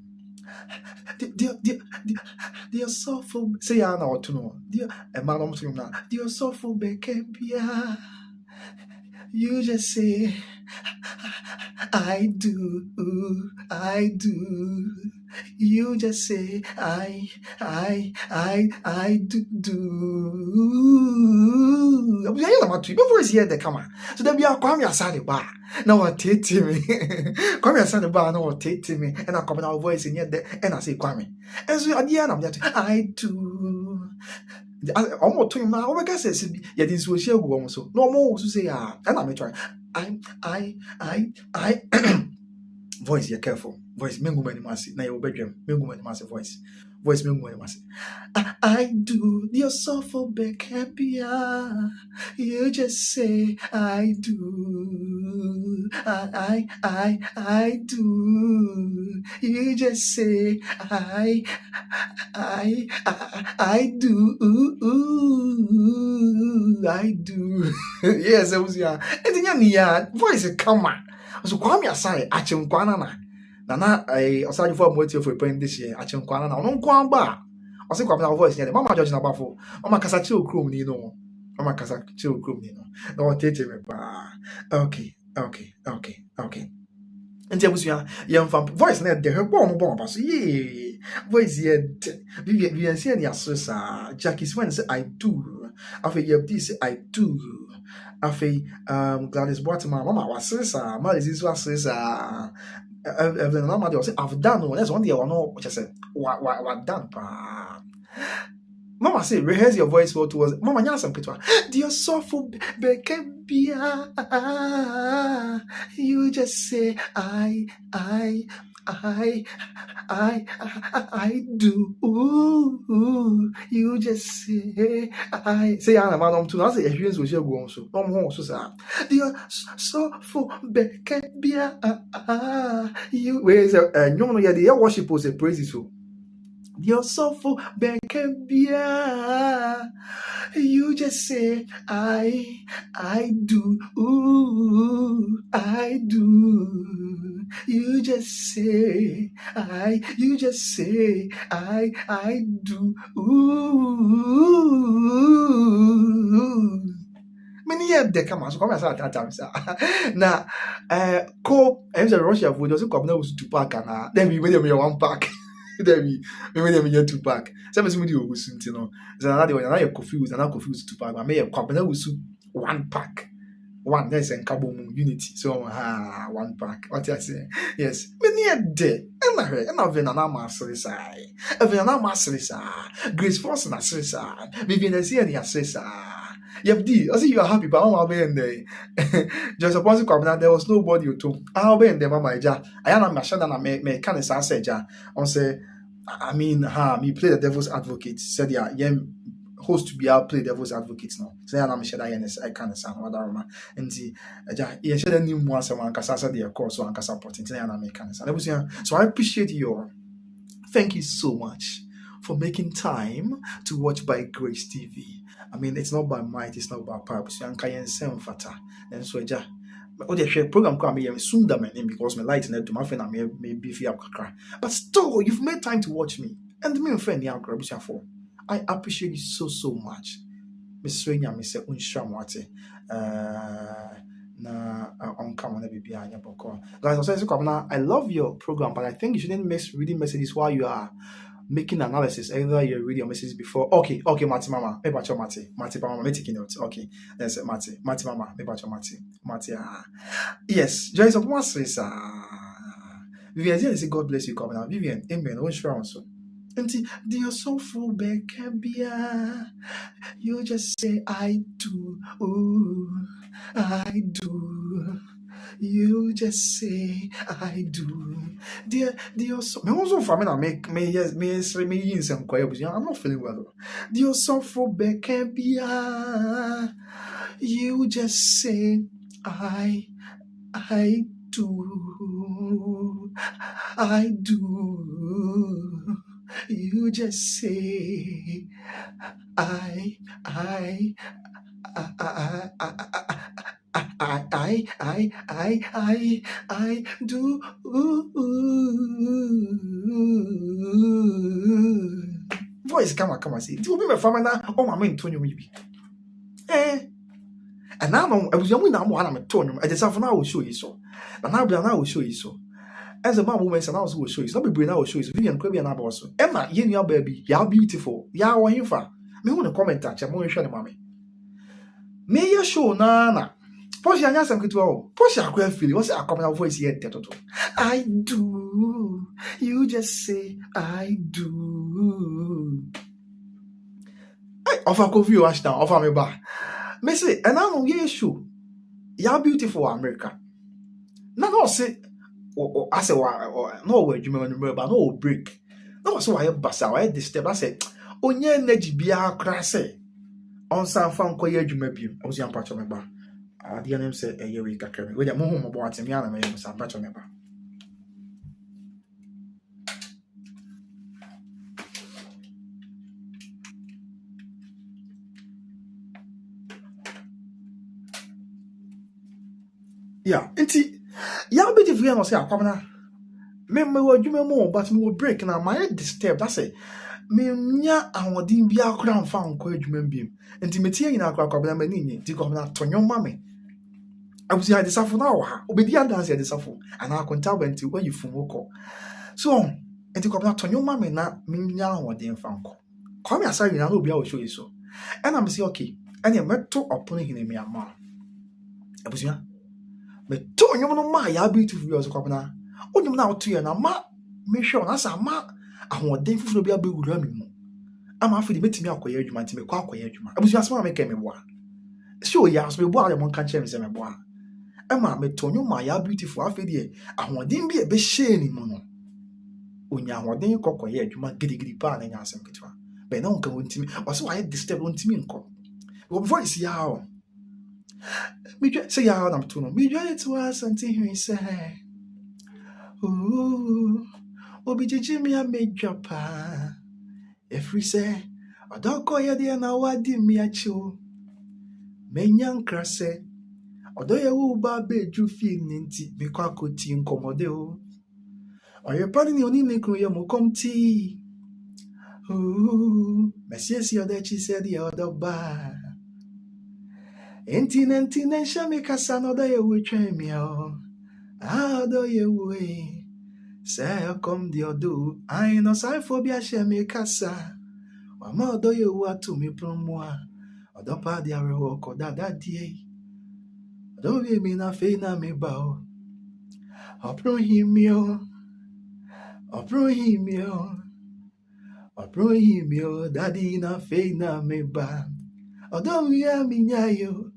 They are so full. Say ya na otu no. Dear man am saying na. They are so full beke bia. You just say, I do, I do. You just say, I do. I'm saying, I'm too. Before it's here, they come on. So there be a Kwame Asade bar. Now what take me? Kwame Asade bar, now what take me? And I come in our voice in here, and I say Kwame. And so at the end, I'm just, I do. Almost to him now. I guess yeah, this will share go so. No more to say, and I'm trying. I voice, you're careful. Voice, mengu mani masi. Na your bedroom, mengu mani masi voice. Voice, mengu mani masi. I do. You're so for back happy. You just say, I do. I do. You just say, I do. I do. Yes, I was yeah. And then voice come on. So Kwame Asare Achenkwana na Osage for motive for praying this year Achenkwana na no nkwan ba o se Kwame na voice ne mama George na bafo mama kasa chi okrom ni no mama kasa chi okrom ni no na o tete me pa okay nti abusua ye mfa voice na de hebo mo ba so ye voice ye Vivian say ni asosa Jackie Swen say I do after ye say I do afei Gladys Boatema mama wasesa mali zisu wasesa Evelyn mama dey say I've done no that's one day I know what say what done pa mama say rehearse your voice for towards mama nya some kitwa dear soulful bekebia you just say I do. You just say I say I'm not to say experience will share go on so. No more so say. Dear so for bekebia you where's no yeah the worship was a praise so. Dear so for bekebia you just say I do. I do. You just say I do. Many years they come out, so come as that time, sir. Now, co and the Russia food also come now was 2 pack and then we made them 1 pack. Then we made them 2 pack. Some somebody who was you know. So another one, another confused, 2 pack. I may come now was 1 pack. One there's a carbon unity. So 1 pack. What I say? Yes. Many a day. And I've been an amassary side. I've been an amassary side. Grace Force and a side. Maybe in a sea and a side. Yep, I see you are happy, but I'm in there. Just upon the corner, there was nobody you took. I'll be in there, my ja. I am a machine and I may kind of say, ja. On say, I mean, me play the devil's advocate. Said, yeah, host to be out play devil's advocate now. Say, I'm sure I can't sound what I'm and see, yeah, she didn't need more someone because I said, of course, so I'm supporting. And I'm making so I appreciate you. Thank you so much for making time to watch by Grace TV. I mean, it's not by might, it's not by power. So I'm kind of fata. And so, ja, the program can be soon that my name because my light net to my friend, I may be fear. But still, you've made time to watch me. And me and friend, I appreciate you so much. Miss Swenya, Miss Unshamwate. Guys, I love your program, but I think you shouldn't miss reading messages while you are making analysis. Either you read your messages before. Okay, Mati Mama, maybe Mati Mama, me taking notes. Okay, that's it, Mati Mama, maybe Mati. Yes, Joyce of one says, Vivian, say God bless you, coming out. Vivian, amen. Won't sure also. Auntie, dear soulful Bekebia, you just say I do. I do. You just say I do. Dear so me also for me na me yin some quiet, but I'm not feeling well. Dear soulful Bekebia, you just say I do. I do. You just say I do. Voice come on, see. It will be my family now. Oh, my main Tony will be. And now I was young now one I'm told him. I just have an hour show you so. And now I will show you so. As a man woman and I will show you. So be bring out show you. Vivian Quabi and I also. Emma, you baby, you're beautiful. You're what you for. Me want to comment that I'm going to show the mommy. May you show Nana. Posh and yes, I'm good to all. Posh, I quite feel what's a common voice here. I do. You just say, I do. I offer coffee, wash down, offer me back. Me say, and I know you show. You're beautiful, America. No, say, I say, no word you remember, but no break. No, so I basa, I disturb. I say, oh, yeah, Nedgy be a crass. On some fun quiet, you may be. I was young patch on my bar. The name said, a year week, with a moment about him, Yana, may some patch on my bar. Yeah, and see, you'll be the VM say, Pamela. Remember what you more, but we will break now. My head disturbed. I say, Mia, I want to be a crown found encouragement beam. And Timothy in our crack of the Menini, to come out to your mammy. I was here this half an hour, obedient dance at the suffer, and I'll tell until where you from Woko. So, and to come out to your mammy, not Mia or the infant. Come here, sorry, I will be able to show you so. And I'm say, okay, and you met two upon him in me, ma. I was here. But two, you know, my, I'll be beautiful as a company. Oh, you now to you, and ma, make sure that's a ma. I want them to be a big run. I'm after the meeting me acquire you, man, to make acquire you. I was just want to make me one. So, yes, we bought them on country and my boy. Emma, me told you, my beautiful after the I want them be a bit shady mono. When you want them cock or you might get a pan and answer me. But no one can to me, or so I had disturbed on to me and call. Well, voice how. Me just say how I'm to know. Me just to us until he say, ooh. Obi Jimmy, I made your pa. If we say, I don't call you there now, what did me at you? Menyan crasse, although you will babe, you feel ninty, me quack tea commodeo. Or your panning on in the come tea. Ooh, Messias, your that she said the other bar. Entin and Shamika son of the way train me out. How do you way? Say, come the odo, I know sorry for be a shame casa. My mother, you were to me from moi. I don't part the walk or that day. I don't be me na faina me bow. Upro him yo, daddy na faina me ba. I don't hear me nyayo,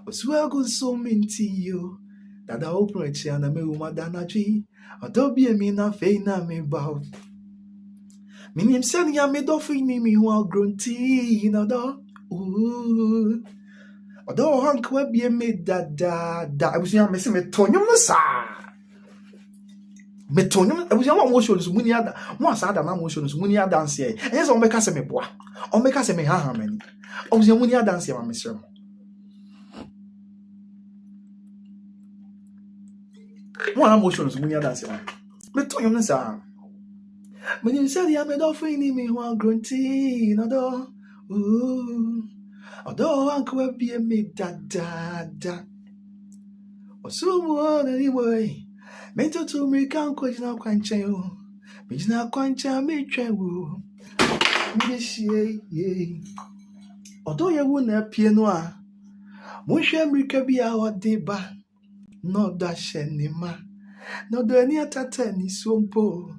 or swaggle so minty yo. That I open it and I may madana tree. I don't be a mina faina me bow. Minim said ya made off in me who are grown tea, you know. Ooh, although Hank will be a made that I was young, missing metonium, sir. Metonium, I was young motions, Munia, once I had an emotions, Munia dance here, and yes, I'll make us a me bois, or make us a me harmony. I was young Munia dance here, my mister. One emotions, Munia dance here. Metonium, sir. When you said you made off in me one grunty, you know, ooh, although Uncle will be a mid da, or so more anyway. Mental to me can't quite now quench you, which now quench me travel. Ye, although you wouldn't appear noir, Musha Mika be our deba, not that shenima, not the near tatani swampo.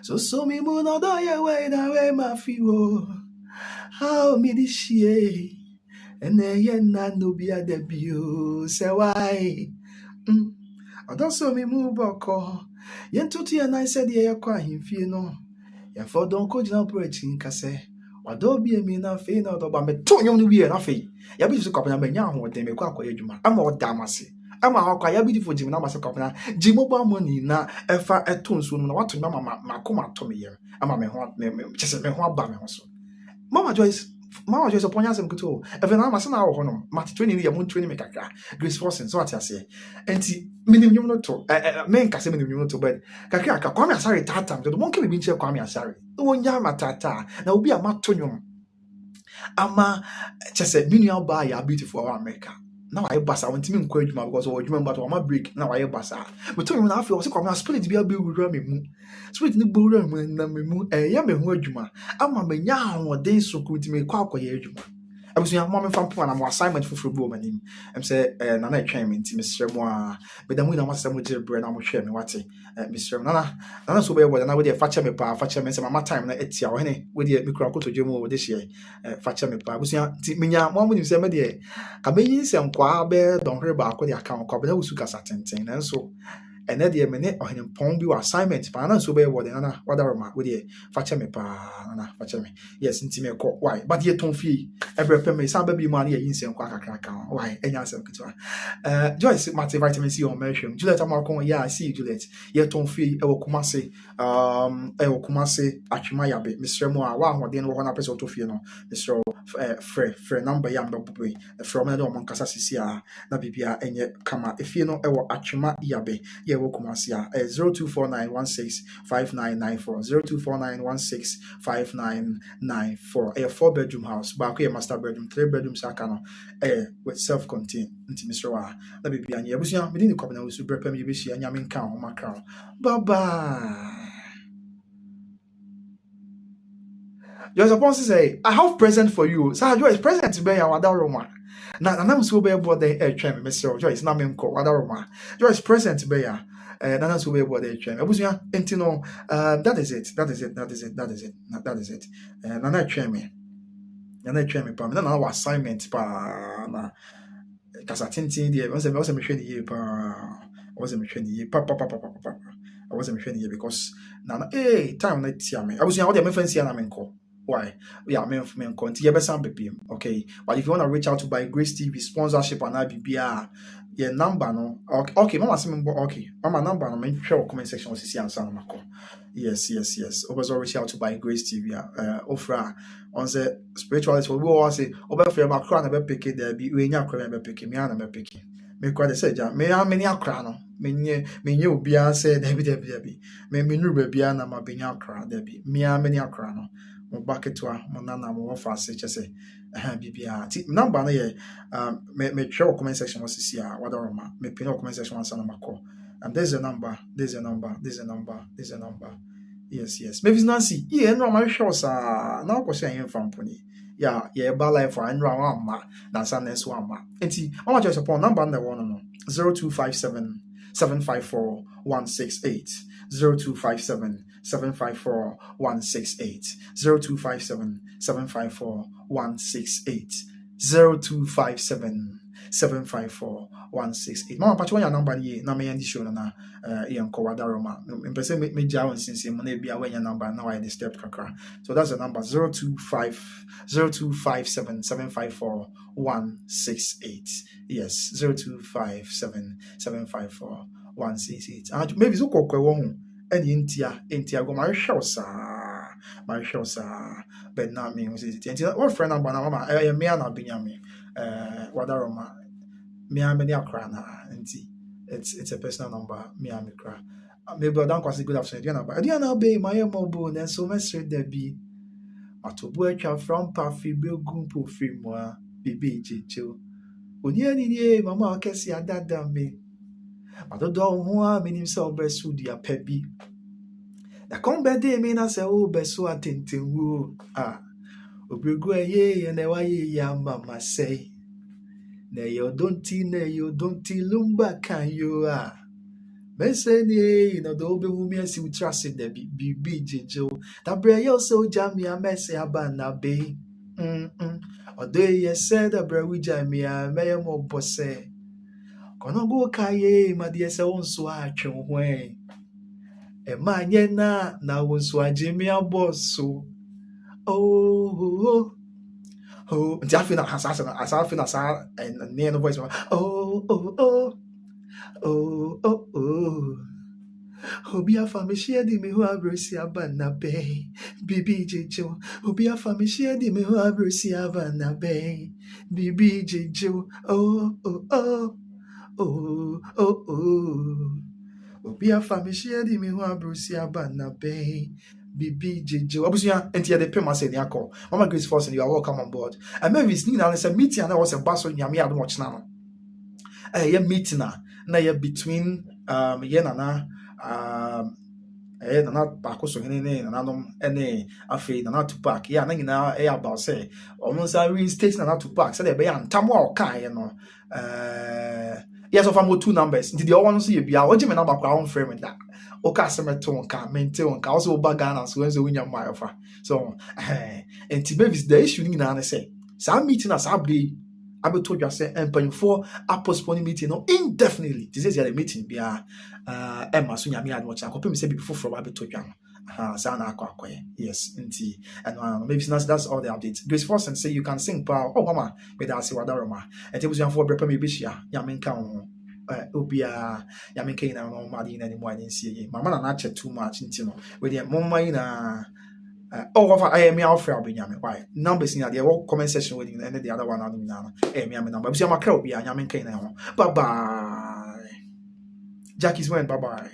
So me moon or die away my few. How me this ye? And then yen no be a debut. Say why? I don't so me move boko. Yen tuti and I said ye qua him fear no. Ya for don't coach now preaching case. Or don't be a mean of fain out of me. Tony only be enough. Ya be to copy a man what they make quack juma. I'm all damasi. I'm a quite beautiful Jim Namasa Copana. Jim Mobile money na efa a tone soon. What to mamma come to me here. I'm a man, just a man, Bammy also. Mama Joyce upon us and good. If I'm a son, our honor, Marty 20 year moon 20 make a car. Grace Forsen, so what I say. And see, minimum not to men can say minimum to bed. Kakaka, come and sorry, tatam, the monkey will be here, come and sorry. The one yama tata, now will be a matonium. Ama just a minial buyer, beautiful America. now I basa when Tim encourage me because I remember to my break now I basa. But tell me now if you was come spirit be with me. Spirit ni bo me na me mu ya me ho adwuma. Ama me nya ahoden so ko ntimi kwa akoye adwuma. Abusuya mo me fam po na mo assignment foforo bi o manim. Em say na na etwen me ntimi srem a be da mu na mo asem je bre na mo hwe me wate. Me srem na so be bo na we dey fache me pa fache me say mama time na etia wo hene we dey me kura koto mu we dey share fache me pa abusuya menya mo nim say me dey ka be yin sem kwa be don hwe ba ko dey aka ko be na wusu kasa tenten na so and then the minute or him pong be assignment, but so be what na whatever ma with the fache me pa na fache me. Yes, intime ko why, but ye ton fee every pay me some baby money yin sem kwa kakra why enya sem kitwa. Joyce Mate vitamin C on mention. Juliet Amarkon, yeah, I see Juliet. Ye ton fee e wo Kumase e wo Kumase atwima yabe. Mr. Mo a wa hoden wo na person to fee no. Mr. Frɛ number ya mbɛbɔbɔ from na do man kasa sisi a na bibia enye kama efie no e wo atwema yabe ye wo Kumase a 0249165994 0249165994 a 4-bedroom house back here master bedroom 3-bedroom saka no with self-contained nti Mr. Wa na bibia nye abusia me ni kwabena na usu brepam ye behia nyame nka ho makra bye bye. Joyce upon say, I have present for you. So Joyce present to be a wada Roma. Now I'm so be able to train Mr. Joyce. Now I'm called wada Roma. Joyce present to be a Nana so be able to train. Abusia, entino. That is it. Nana train me. Pa. Nana our assignment pa na. Kasa tintin die. Once me train ye pa. I wasn't training ye pa. I wasn't training ye because Nana time na tia me. Abusia, what the fancy na me call. Why? Yeah, men continue baby. Okay. But if you want to reach out to by Grace TV sponsorship and IBBR, your number no. Okay, mama say okay. Mama number no me share comment section was see answer no. Yes. Always reach out to by Grace TV. Offer on the spiritualist we will say oba fe ba kra na be pick there be we nya kra be pick me na be pick. Me kwa de say ja me akra no. Me obi a say David. Me nuru be bia na ma be nya akra there be. Me akra no. Mo baketwa mo nana mo fa se chese bibia ti number na ye me share comment section was see a whatever ma me pin comment section was na mako and there's a number yes Mavis Nancy no ma share sa na ko share yin famponi ya ba life for anra wa ma na san next one ma enti mama choice upon number na one no 0257 754 168 0257 754 168 0257 754 168 0257 754 168. Mama patch your number ye na me yandi show na yanko wadaroma. Mpese me jaw since mo na bia when your number now I step kakra. So that's the number 0257 754 168. Yes, 0257 754 168. And maybe so kokwe wo any intia go my show sa but na me was it intia what friend number na mama me na binyame wadaroma me ameni akra na nti it's a personal number me amikra maybe don't quite good afternoon na be my mobile na so mesre da bi matobu atwa from pafi be gumpo free mo bibi chicho oni ani mama akesi adada me madodo ho a menim se obesu dia pabi da kombe de me na se obesu atentenwu obregu eye na waye ya mama say na yo donti lumba kan yo mese ni no do be wumi asi utrase da bibi jejo da bre yo so jamia mese abana be odo ye said da bre wi jamia me mo bose kono go kaye ma de se wonso atwe ho e ma nye na wonso ajemi aboso oh Jaffy na asafina sa and near the voice Obia famishia di me who abresi abana bay bibi jejo Obia famishia di me who abresi abana bay bibi jejo Obia famishia di me who abresi abana bay bibi jejo abusia enti ya de pema se ni akọ Mama Grace Force, you are welcome on board. And maybe it's Nina and meeting and I was a basso nyame adom ochna no ɛyɛ meeting na yɛ between yɛ nana nana baako so hene ne nananom ne afei nana Tupac yɛ na nyinaa ɛyɛ about sɛ ɔmo nsa reinstate nana Tupac sɛdeɛ ɛbɛyɛ ntam a ɔkaeɛ no yes of am 2 numbers nti deɛ ɔwɔ no so yɛ bia ɔgye me number kwa ɔmfrɛ me da ɔka asɛm to nka mente nka ɔso ɔba Ghana so wenso wonya mmaefa so nti babies the issue ni nyinaa ne sɛ saa meeting na saa bre abeto dwa sɛ mpanyinfoɔ postpone meeting no indefinitely this is the meeting bia Emma so nyame ade wɔkya akɔpem sɛ bibi foforɔ abeto dwa no saa na akɔyɛ yes nti and maybe that's all the updates. Grace Forsen say you can sing power oh mama me da se wadaroma and it was your for brepa me bishia nyame nka ho obia nyame nka ina no ma de na ni mo ani sie mama na check too much nti no we dey mama ina I am Alfred Benyame. Why? Numbers in the comment section with and the other one out of me number. I'm a crowd be a yamin cane. Bye bye. Jackie's went bye bye.